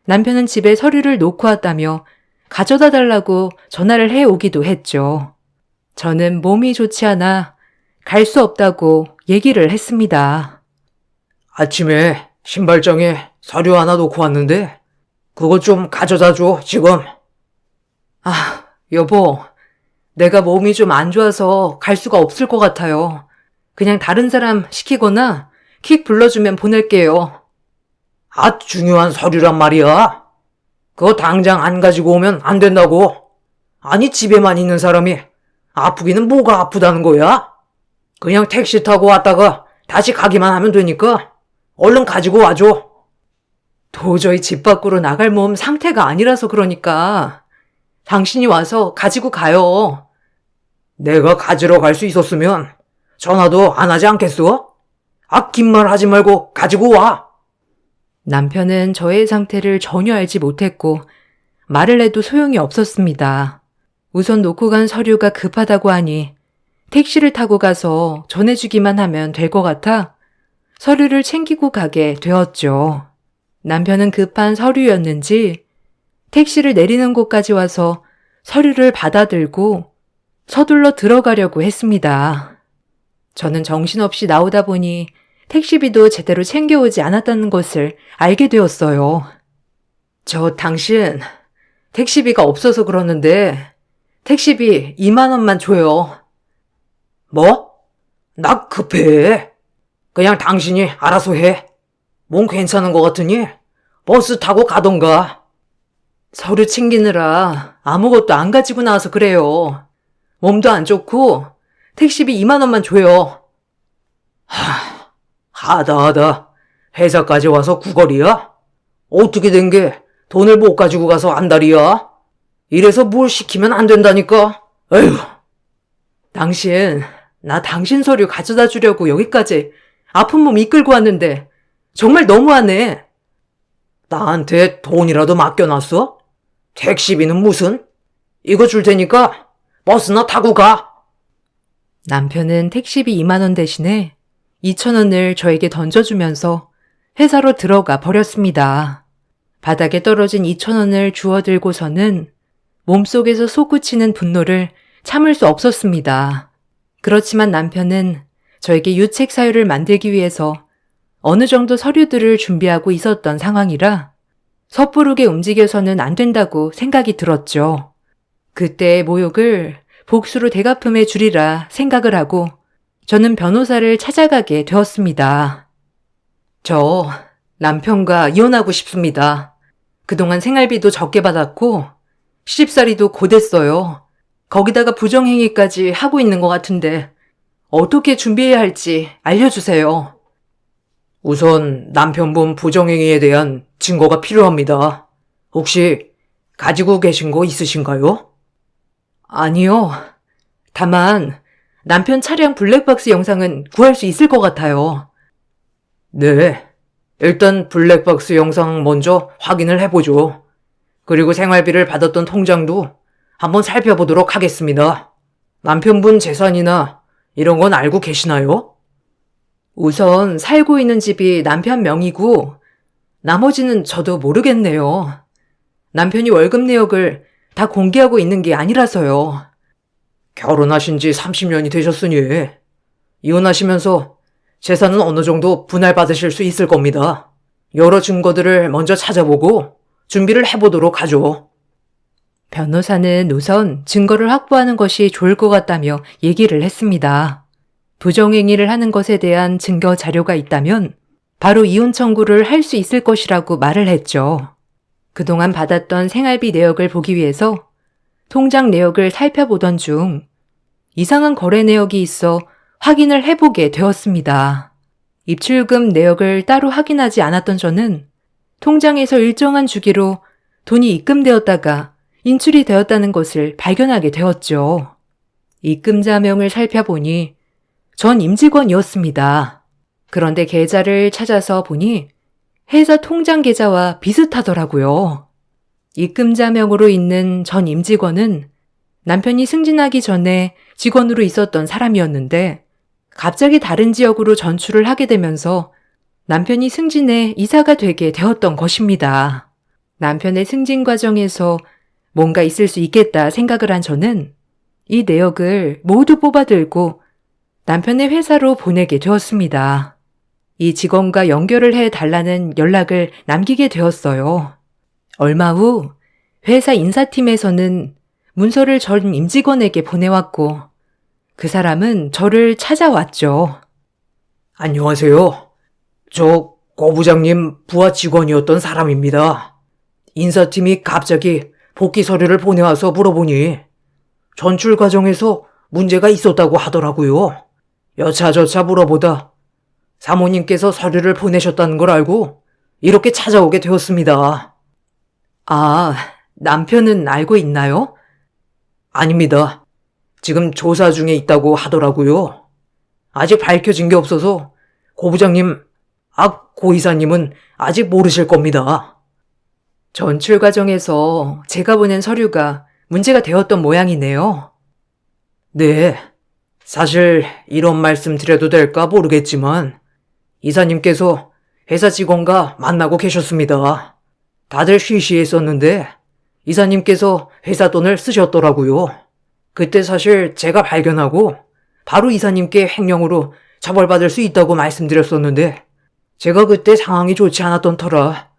남편은 집에 서류를 놓고 왔다며 가져다 달라고 전화를 해오기도 했죠. 저는 몸이 좋지 않아 갈 수 없다고 얘기를 했습니다. 아침에 신발장에 서류 하나 놓고 왔는데 그것 좀 가져다 줘, 지금. 여보, 내가 몸이 좀 안 좋아서 갈 수가 없을 것 같아요. 그냥 다른 사람 시키거나 퀵 불러주면 보낼게요. 중요한 서류란 말이야. 그거 당장 안 가지고 오면 안 된다고. 아니, 집에만 있는 사람이 아프기는 뭐가 아프다는 거야? 그냥 택시 타고 왔다가 다시 가기만 하면 되니까 얼른 가지고 와줘. 도저히 집 밖으로 나갈 몸 상태가 아니라서 그러니까 당신이 와서 가지고 가요. 내가 가지러 갈 수 있었으면 전화도 안 하지 않겠어? 긴 말 하지 말고 가지고 와. 남편은 저의 상태를 전혀 알지 못했고 말을 해도 소용이 없었습니다. 우선 놓고 간 서류가 급하다고 하니 택시를 타고 가서 전해주기만 하면 될 것 같아 서류를 챙기고 가게 되었죠. 남편은 급한 서류였는지 택시를 내리는 곳까지 와서 서류를 받아들고 서둘러 들어가려고 했습니다. 저는 정신없이 나오다 보니 택시비도 제대로 챙겨오지 않았다는 것을 알게 되었어요. 당신 택시비가 없어서 그러는데 택시비 2만 원만 줘요. 뭐? 나 급해. 그냥 당신이 알아서 해. 몸 괜찮은 것 같으니 버스 타고 가던가. 서류 챙기느라 아무것도 안 가지고 나와서 그래요. 몸도 안 좋고 택시비 2만 원만 줘요. 하다. 회사까지 와서 구걸이야? 어떻게 된 게 돈을 못 가지고 가서 안달이야? 이래서 뭘 시키면 안 된다니까? 에휴. 당신, 나 당신 서류 가져다 주려고 여기까지 아픈 몸 이끌고 왔는데 정말 너무하네. 나한테 돈이라도 맡겨놨어? 택시비는 무슨? 이거 줄 테니까 버스나 타고 가. 남편은 택시비 2만 원 대신에 2천 원을 저에게 던져주면서 회사로 들어가 버렸습니다. 바닥에 떨어진 2천 원을 주워들고서는 몸속에서 솟구치는 분노를 참을 수 없었습니다. 그렇지만 남편은 저에게 유책 사유를 만들기 위해서 어느 정도 서류들을 준비하고 있었던 상황이라 섣부르게 움직여서는 안 된다고 생각이 들었죠. 그때의 모욕을 복수로 대갚음해 주리라 생각을 하고 저는 변호사를 찾아가게 되었습니다. 저 남편과 이혼하고 싶습니다. 그동안 생활비도 적게 받았고 시집살이도 고됐어요. 거기다가 부정행위까지 하고 있는 것 같은데 어떻게 준비해야 할지 알려주세요. 우선 남편분 부정행위에 대한 증거가 필요합니다. 혹시 가지고 계신 거 있으신가요? 아니요. 다만 남편 차량 블랙박스 영상은 구할 수 있을 것 같아요. 네. 일단 블랙박스 영상 먼저 확인을 해보죠. 그리고 생활비를 받았던 통장도 한번 살펴보도록 하겠습니다. 남편분 재산이나 이런 건 알고 계시나요? 우선 살고 있는 집이 남편 명의고 나머지는 저도 모르겠네요. 남편이 월급 내역을 다 공개하고 있는 게 아니라서요. 결혼하신 지 30년이 되셨으니 이혼하시면서 재산은 어느 정도 분할받으실 수 있을 겁니다. 여러 증거들을 먼저 찾아보고 준비를 해보도록 하죠. 변호사는 우선 증거를 확보하는 것이 좋을 것 같다며 얘기를 했습니다. 부정행위를 하는 것에 대한 증거 자료가 있다면 바로 이혼 청구를 할 수 있을 것이라고 말을 했죠. 그동안 받았던 생활비 내역을 보기 위해서 통장 내역을 살펴보던 중 이상한 거래 내역이 있어 확인을 해보게 되었습니다. 입출금 내역을 따로 확인하지 않았던 저는 통장에서 일정한 주기로 돈이 입금되었다가 인출이 되었다는 것을 발견하게 되었죠. 입금자명을 살펴보니 전 임직원이었습니다. 그런데 계좌를 찾아서 보니 회사 통장 계좌와 비슷하더라고요. 입금자명으로 있는 전 임직원은 남편이 승진하기 전에 직원으로 있었던 사람이었는데 갑자기 다른 지역으로 전출을 하게 되면서 남편이 승진해 이사가 되게 되었던 것입니다. 남편의 승진 과정에서 뭔가 있을 수 있겠다 생각을 한 저는 이 내역을 모두 뽑아들고 남편의 회사로 보내게 되었습니다. 이 직원과 연결을 해달라는 연락을 남기게 되었어요. 얼마 후 회사 인사팀에서는 문서를 전 임직원에게 보내왔고 그 사람은 저를 찾아왔죠. 안녕하세요. 저 고 부장님 부하 직원이었던 사람입니다. 인사팀이 갑자기 복귀 서류를 보내와서 물어보니 전출 과정에서 문제가 있었다고 하더라고요. 여차저차 물어보다 사모님께서 서류를 보내셨다는 걸 알고 이렇게 찾아오게 되었습니다. 아, 남편은 알고 있나요? 아닙니다. 지금 조사 중에 있다고 하더라고요. 아직 밝혀진 게 없어서 고 부장님, 고 이사님은 아직 모르실 겁니다. 전출 과정에서 제가 보낸 서류가 문제가 되었던 모양이네요. 네. 사실 이런 말씀 드려도 될까 모르겠지만 이사님께서 회사 직원과 만나고 계셨습니다. 다들 쉬쉬했었는데 이사님께서 회사 돈을 쓰셨더라고요. 그때 사실 제가 발견하고 바로 이사님께 횡령으로 처벌받을 수 있다고 말씀드렸었는데 제가 그때 상황이 좋지 않았던 터라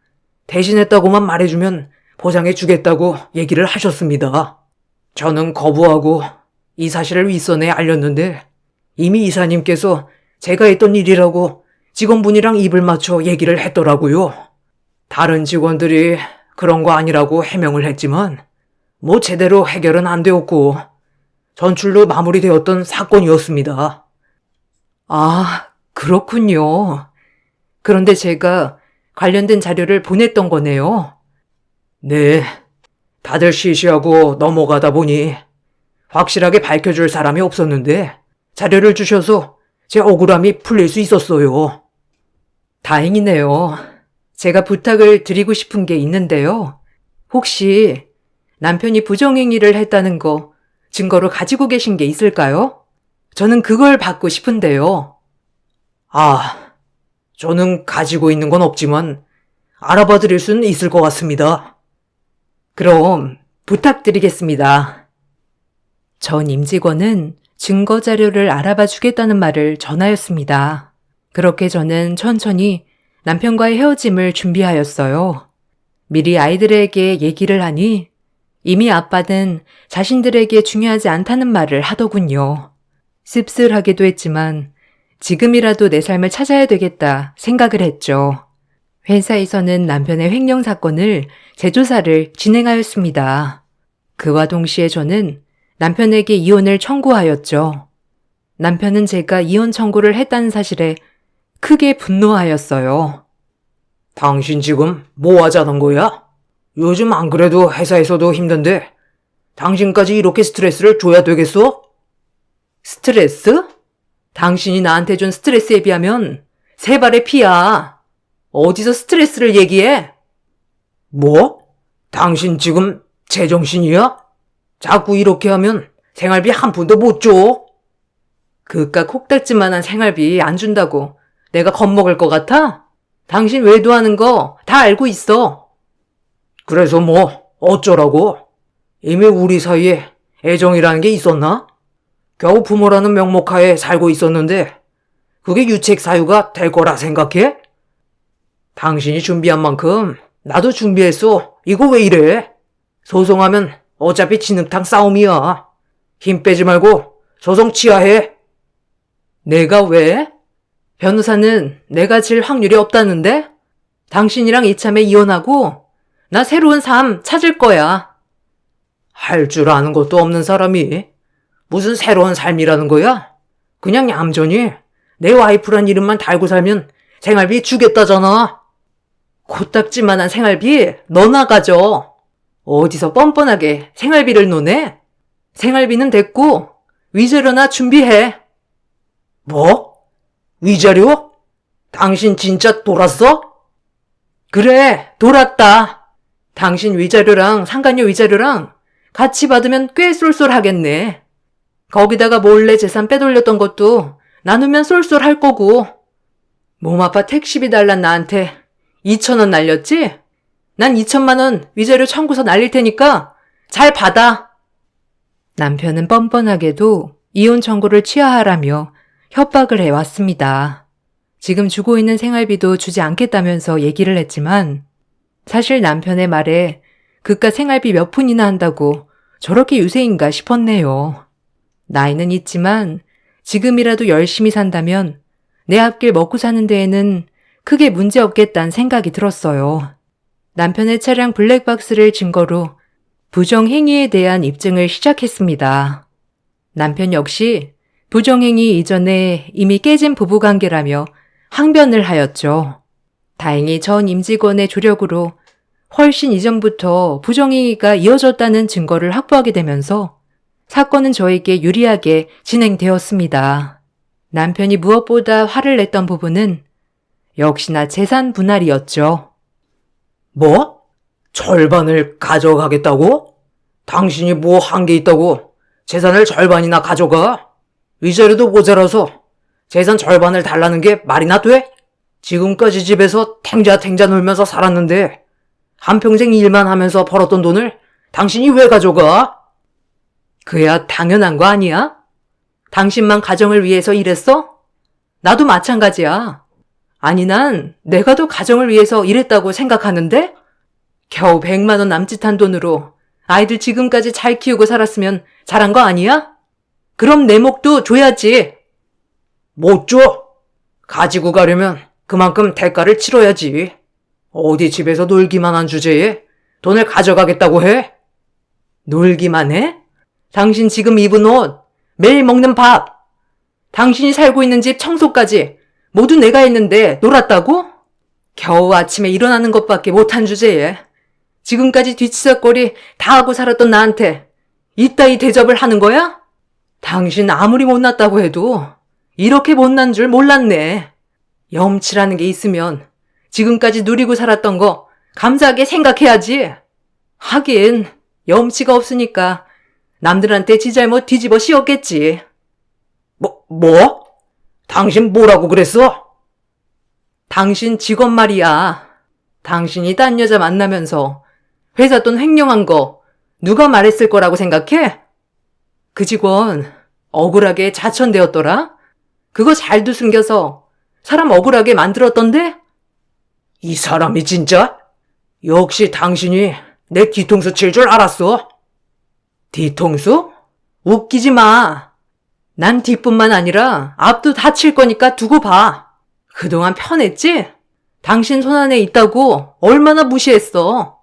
대신했다고만 말해주면 보상해 주겠다고 얘기를 하셨습니다. 저는 거부하고 이 사실을 윗선에 알렸는데 이미 이사님께서 제가 했던 일이라고 직원분이랑 입을 맞춰 얘기를 했더라고요. 다른 직원들이 그런 거 아니라고 해명을 했지만 뭐 제대로 해결은 안 되었고 전출로 마무리되었던 사건이었습니다. 아, 그렇군요. 그런데 제가 관련된 자료를 보냈던 거네요. 네, 다들 시시하고 넘어가다 보니 확실하게 밝혀줄 사람이 없었는데 자료를 주셔서 제 억울함이 풀릴 수 있었어요. 다행이네요. 제가 부탁을 드리고 싶은 게 있는데요. 혹시 남편이 부정행위를 했다는 거 증거로 가지고 계신 게 있을까요? 저는 그걸 받고 싶은데요. 아, 저는 가지고 있는 건 없지만 알아봐 드릴 수는 있을 것 같습니다. 그럼 부탁드리겠습니다. 전 임직원은 증거 자료를 알아봐 주겠다는 말을 전하였습니다. 그렇게 저는 천천히 남편과의 헤어짐을 준비하였어요. 미리 아이들에게 얘기를 하니 이미 아빠는 자신들에게 중요하지 않다는 말을 하더군요. 씁쓸하기도 했지만 지금이라도 내 삶을 찾아야 되겠다 생각을 했죠. 회사에서는 남편의 횡령 사건을 재조사를 진행하였습니다. 그와 동시에 저는 남편에게 이혼을 청구하였죠. 남편은 제가 이혼 청구를 했다는 사실에 크게 분노하였어요. 당신 지금 뭐 하자는 거야? 요즘 안 그래도 회사에서도 힘든데 당신까지 이렇게 스트레스를 줘야 되겠어? 스트레스? 당신이 나한테 준 스트레스에 비하면 세 발의 피야. 어디서 스트레스를 얘기해? 뭐? 당신 지금 제정신이야? 자꾸 이렇게 하면 생활비 한 푼도 못 줘. 그깟 콕딱지만한 생활비 안 준다고 내가 겁먹을 것 같아? 당신 외도하는 거 다 알고 있어. 그래서 뭐 어쩌라고? 이미 우리 사이에 애정이라는 게 있었나? 겨우 부모라는 명목하에 살고 있었는데 그게 유책 사유가 될 거라 생각해? 당신이 준비한 만큼 나도 준비했어. 이거 왜 이래? 소송하면 어차피 진흙탕 싸움이야. 힘 빼지 말고 소송 취하해. 내가 왜? 변호사는 내가 질 확률이 없다는데? 당신이랑 이참에 이혼하고 나 새로운 삶 찾을 거야. 할 줄 아는 것도 없는 사람이 무슨 새로운 삶이라는 거야? 그냥 얌전히 내 와이프란 이름만 달고 살면 생활비 주겠다잖아. 코딱지만한 생활비 너나 가져. 어디서 뻔뻔하게 생활비를 노네? 생활비는 됐고 위자료나 준비해. 뭐? 위자료? 당신 진짜 돌았어? 그래, 돌았다. 당신 위자료랑 상간녀 위자료랑 같이 받으면 꽤 쏠쏠하겠네. 거기다가 몰래 재산 빼돌렸던 것도 나누면 쏠쏠할 거고. 몸 아파 택시비 달란 나한테 2,000원 날렸지? 난 2천만 원 위자료 청구서 날릴 테니까 잘 받아. 남편은 뻔뻔하게도 이혼 청구를 취하하라며 협박을 해왔습니다. 지금 주고 있는 생활비도 주지 않겠다면서 얘기를 했지만 사실 남편의 말에 그깟 생활비 몇 푼이나 한다고 저렇게 유세인가 싶었네요. 나이는 있지만 지금이라도 열심히 산다면 내 앞길 먹고 사는 데에는 크게 문제 없겠다는 생각이 들었어요. 남편의 차량 블랙박스를 증거로 부정행위에 대한 입증을 시작했습니다. 남편 역시 부정행위 이전에 이미 깨진 부부관계라며 항변을 하였죠. 다행히 전 임직원의 조력으로 훨씬 이전부터 부정행위가 이어졌다는 증거를 확보하게 되면서 사건은 저에게 유리하게 진행되었습니다. 남편이 무엇보다 화를 냈던 부분은 역시나 재산 분할이었죠. 뭐? 절반을 가져가겠다고? 당신이 뭐 한 게 있다고 재산을 절반이나 가져가? 위자료도 모자라서 재산 절반을 달라는 게 말이나 돼? 지금까지 집에서 탱자탱자 놀면서 살았는데 한평생 일만 하면서 벌었던 돈을 당신이 왜 가져가? 그야 당연한 거 아니야? 당신만 가정을 위해서 일했어? 나도 마찬가지야. 아니, 난 내가 더 가정을 위해서 일했다고 생각하는데? 겨우 100만 원 남짓한 돈으로 아이들 지금까지 잘 키우고 살았으면 잘한 거 아니야? 그럼 내 몫도 줘야지. 못 줘. 가지고 가려면 그만큼 대가를 치러야지. 어디 집에서 놀기만 한 주제에 돈을 가져가겠다고 해? 놀기만 해? 당신 지금 입은 옷, 매일 먹는 밥, 당신이 살고 있는 집 청소까지 모두 내가 했는데 놀았다고? 겨우 아침에 일어나는 것밖에 못한 주제에 지금까지 뒤치다거리 다 하고 살았던 나한테 이따위 대접을 하는 거야? 당신 아무리 못났다고 해도 이렇게 못난 줄 몰랐네. 염치라는 게 있으면 지금까지 누리고 살았던 거 감사하게 생각해야지. 하긴 염치가 없으니까 남들한테 지 잘못 뒤집어 씌웠겠지. 뭐? 당신 뭐라고 그랬어? 당신 직원 말이야. 당신이 딴 여자 만나면서 회사 돈 횡령한 거 누가 말했을 거라고 생각해? 그 직원 억울하게 자천되었더라? 그거 잘도 숨겨서 사람 억울하게 만들었던데? 이 사람이 진짜? 역시 당신이 내 뒤통수 칠 줄 알았어. 뒤통수? 웃기지 마. 난 뒷뿐만 아니라 앞도 다 칠 거니까 두고 봐. 그동안 편했지? 당신 손안에 있다고 얼마나 무시했어.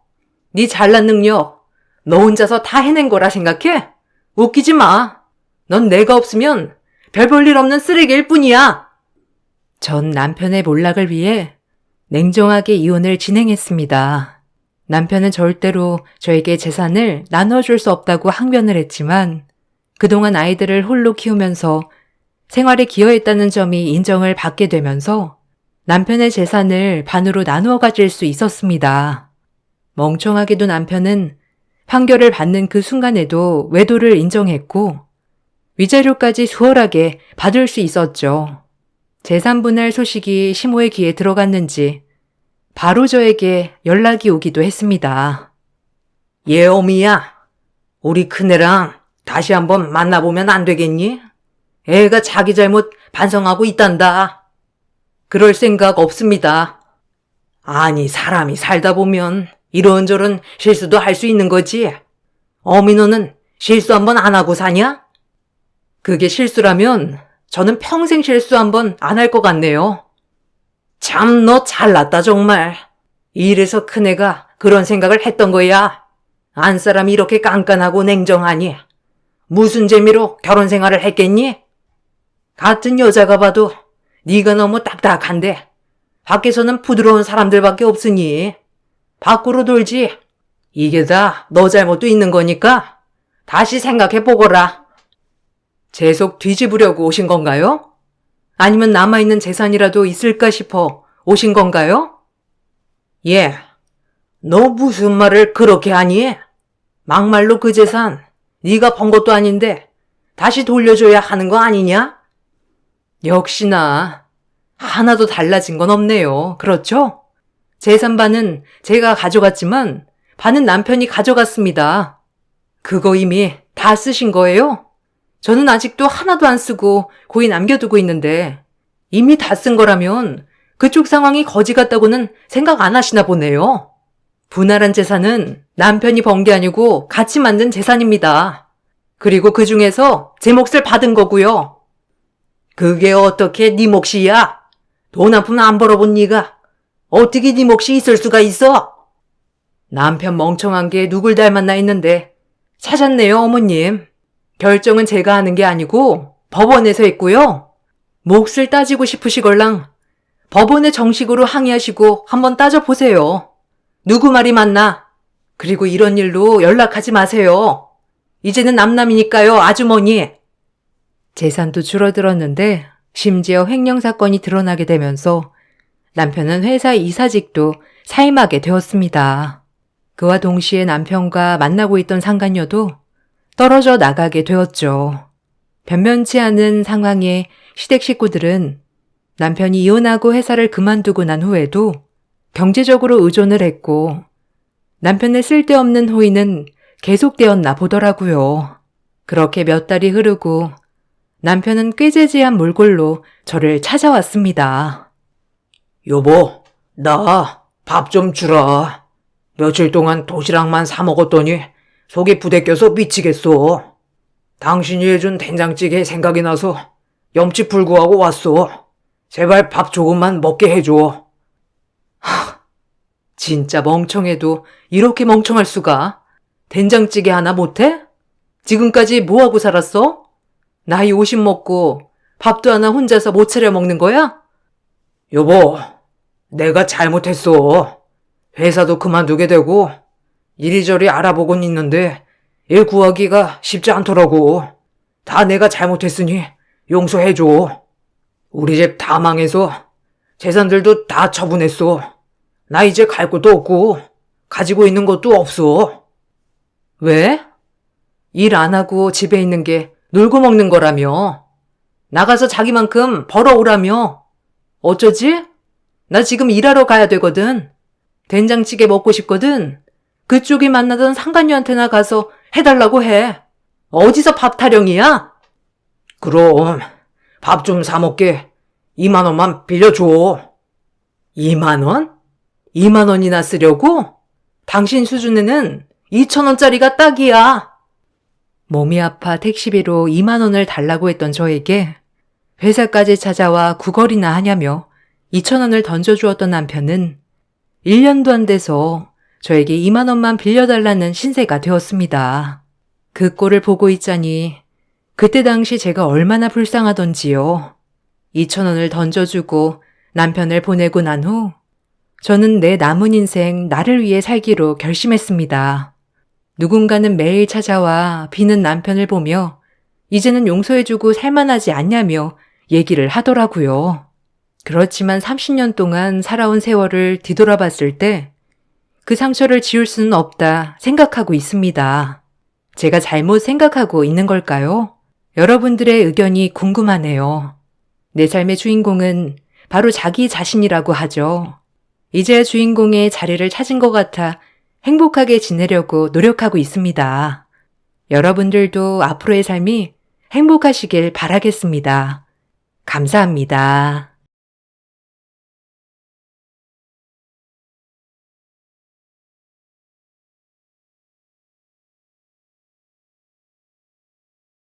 네 잘난 능력 너 혼자서 다 해낸 거라 생각해? 웃기지 마. 넌 내가 없으면 별 볼 일 없는 쓰레기일 뿐이야. 전 남편의 몰락을 위해 냉정하게 이혼을 진행했습니다. 남편은 절대로 저에게 재산을 나눠줄 수 없다고 항변을 했지만 그동안 아이들을 홀로 키우면서 생활에 기여했다는 점이 인정을 받게 되면서 남편의 재산을 반으로 나누어 가질 수 있었습니다. 멍청하게도 남편은 판결을 받는 그 순간에도 외도를 인정했고 위자료까지 수월하게 받을 수 있었죠. 재산 분할 소식이 시모의 귀에 들어갔는지 바로 저에게 연락이 오기도 했습니다. 예, 어미야. 우리 큰애랑 다시 한번 만나보면 안 되겠니? 애가 자기 잘못 반성하고 있단다. 그럴 생각 없습니다. 아니, 사람이 살다 보면 이런저런 실수도 할 수 있는 거지. 어미 너는 실수 한번 안 하고 사냐? 그게 실수라면 저는 평생 실수 한번 안 할 것 같네요. 참, 너 잘났다, 정말. 이래서 큰애가 그런 생각을 했던 거야. 안 사람이 이렇게 깐깐하고 냉정하니. 무슨 재미로 결혼 생활을 했겠니? 같은 여자가 봐도 네가 너무 딱딱한데 밖에서는 부드러운 사람들밖에 없으니 밖으로 돌지. 이게 다 너 잘못도 있는 거니까 다시 생각해 보거라. 제 속 뒤집으려고 오신 건가요? 아니면 남아있는 재산이라도 있을까 싶어 오신 건가요? 예, 너 무슨 말을 그렇게 하니? 막말로 그 재산 네가 번 것도 아닌데 다시 돌려줘야 하는 거 아니냐? 역시나 하나도 달라진 건 없네요. 그렇죠? 재산 반은 제가 가져갔지만 반은 남편이 가져갔습니다. 그거 이미 다 쓰신 거예요? 저는 아직도 하나도 안 쓰고 고이 남겨두고 있는데 이미 다 쓴 거라면 그쪽 상황이 거지 같다고는 생각 안 하시나 보네요. 분할한 재산은 남편이 번 게 아니고 같이 만든 재산입니다. 그리고 그 중에서 제 몫을 받은 거고요. 그게 어떻게 네 몫이야? 돈 한 푼 안 벌어본 네가 어떻게 네 몫이 있을 수가 있어? 남편 멍청한 게 누굴 닮았나 했는데 찾았네요, 어머님. 결정은 제가 하는 게 아니고 법원에서 했고요. 몫을 따지고 싶으시걸랑 법원에 정식으로 항의하시고 한번 따져보세요. 누구 말이 맞나? 그리고 이런 일로 연락하지 마세요. 이제는 남남이니까요, 아주머니. 재산도 줄어들었는데 심지어 횡령 사건이 드러나게 되면서 남편은 회사 이사직도 사임하게 되었습니다. 그와 동시에 남편과 만나고 있던 상간녀도 떨어져 나가게 되었죠. 변변치 않은 상황에 시댁 식구들은 남편이 이혼하고 회사를 그만두고 난 후에도 경제적으로 의존을 했고 남편의 쓸데없는 호의는 계속되었나 보더라고요. 그렇게 몇 달이 흐르고 남편은 꾀재재한 몰골로 저를 찾아왔습니다. 여보, 나 밥 좀 주라. 며칠 동안 도시락만 사 먹었더니 속이 부대껴서 미치겠어. 당신이 해준 된장찌개 생각이 나서 염치 불구하고 왔어. 제발 밥 조금만 먹게 해줘. 진짜 멍청해도 이렇게 멍청할 수가? 된장찌개 하나 못해? 지금까지 뭐하고 살았어? 나이 50 먹고 밥도 하나 혼자서 못 차려 먹는 거야? 여보, 내가 잘못했어. 회사도 그만두게 되고 이리저리 알아보곤 있는데 일 구하기가 쉽지 않더라고. 다 내가 잘못했으니 용서해줘. 우리 집 다 망해서 재산들도 다 처분했어. 나 이제 갈 곳도 없고 가지고 있는 것도 없어. 왜? 일 안 하고 집에 있는 게 놀고 먹는 거라며. 나가서 자기만큼 벌어오라며. 어쩌지? 나 지금 일하러 가야 되거든. 된장찌개 먹고 싶거든. 그쪽이 만나던 상간녀한테나 가서 해달라고 해. 어디서 밥 타령이야? 그럼 밥 좀 사 먹게 2만 원만 빌려줘. 2만 원? 2만 원이나 쓰려고? 당신 수준에는 2천 원짜리가 딱이야. 몸이 아파 택시비로 2만 원을 달라고 했던 저에게 회사까지 찾아와 구걸이나 하냐며 2천 원을 던져주었던 남편은 1년도 안 돼서 저에게 2만 원만 빌려달라는 신세가 되었습니다. 그 꼴을 보고 있자니 그때 당시 제가 얼마나 불쌍하던지요. 2천 원을 던져주고 남편을 보내고 난 후 저는 내 남은 인생 나를 위해 살기로 결심했습니다. 누군가는 매일 찾아와 비는 남편을 보며 이제는 용서해주고 살만하지 않냐며 얘기를 하더라고요. 그렇지만 30년 동안 살아온 세월을 뒤돌아봤을 때 그 상처를 지울 수는 없다 생각하고 있습니다. 제가 잘못 생각하고 있는 걸까요? 여러분들의 의견이 궁금하네요. 내 삶의 주인공은 바로 자기 자신이라고 하죠. 이제 주인공의 자리를 찾은 것 같아 행복하게 지내려고 노력하고 있습니다. 여러분들도 앞으로의 삶이 행복하시길 바라겠습니다. 감사합니다.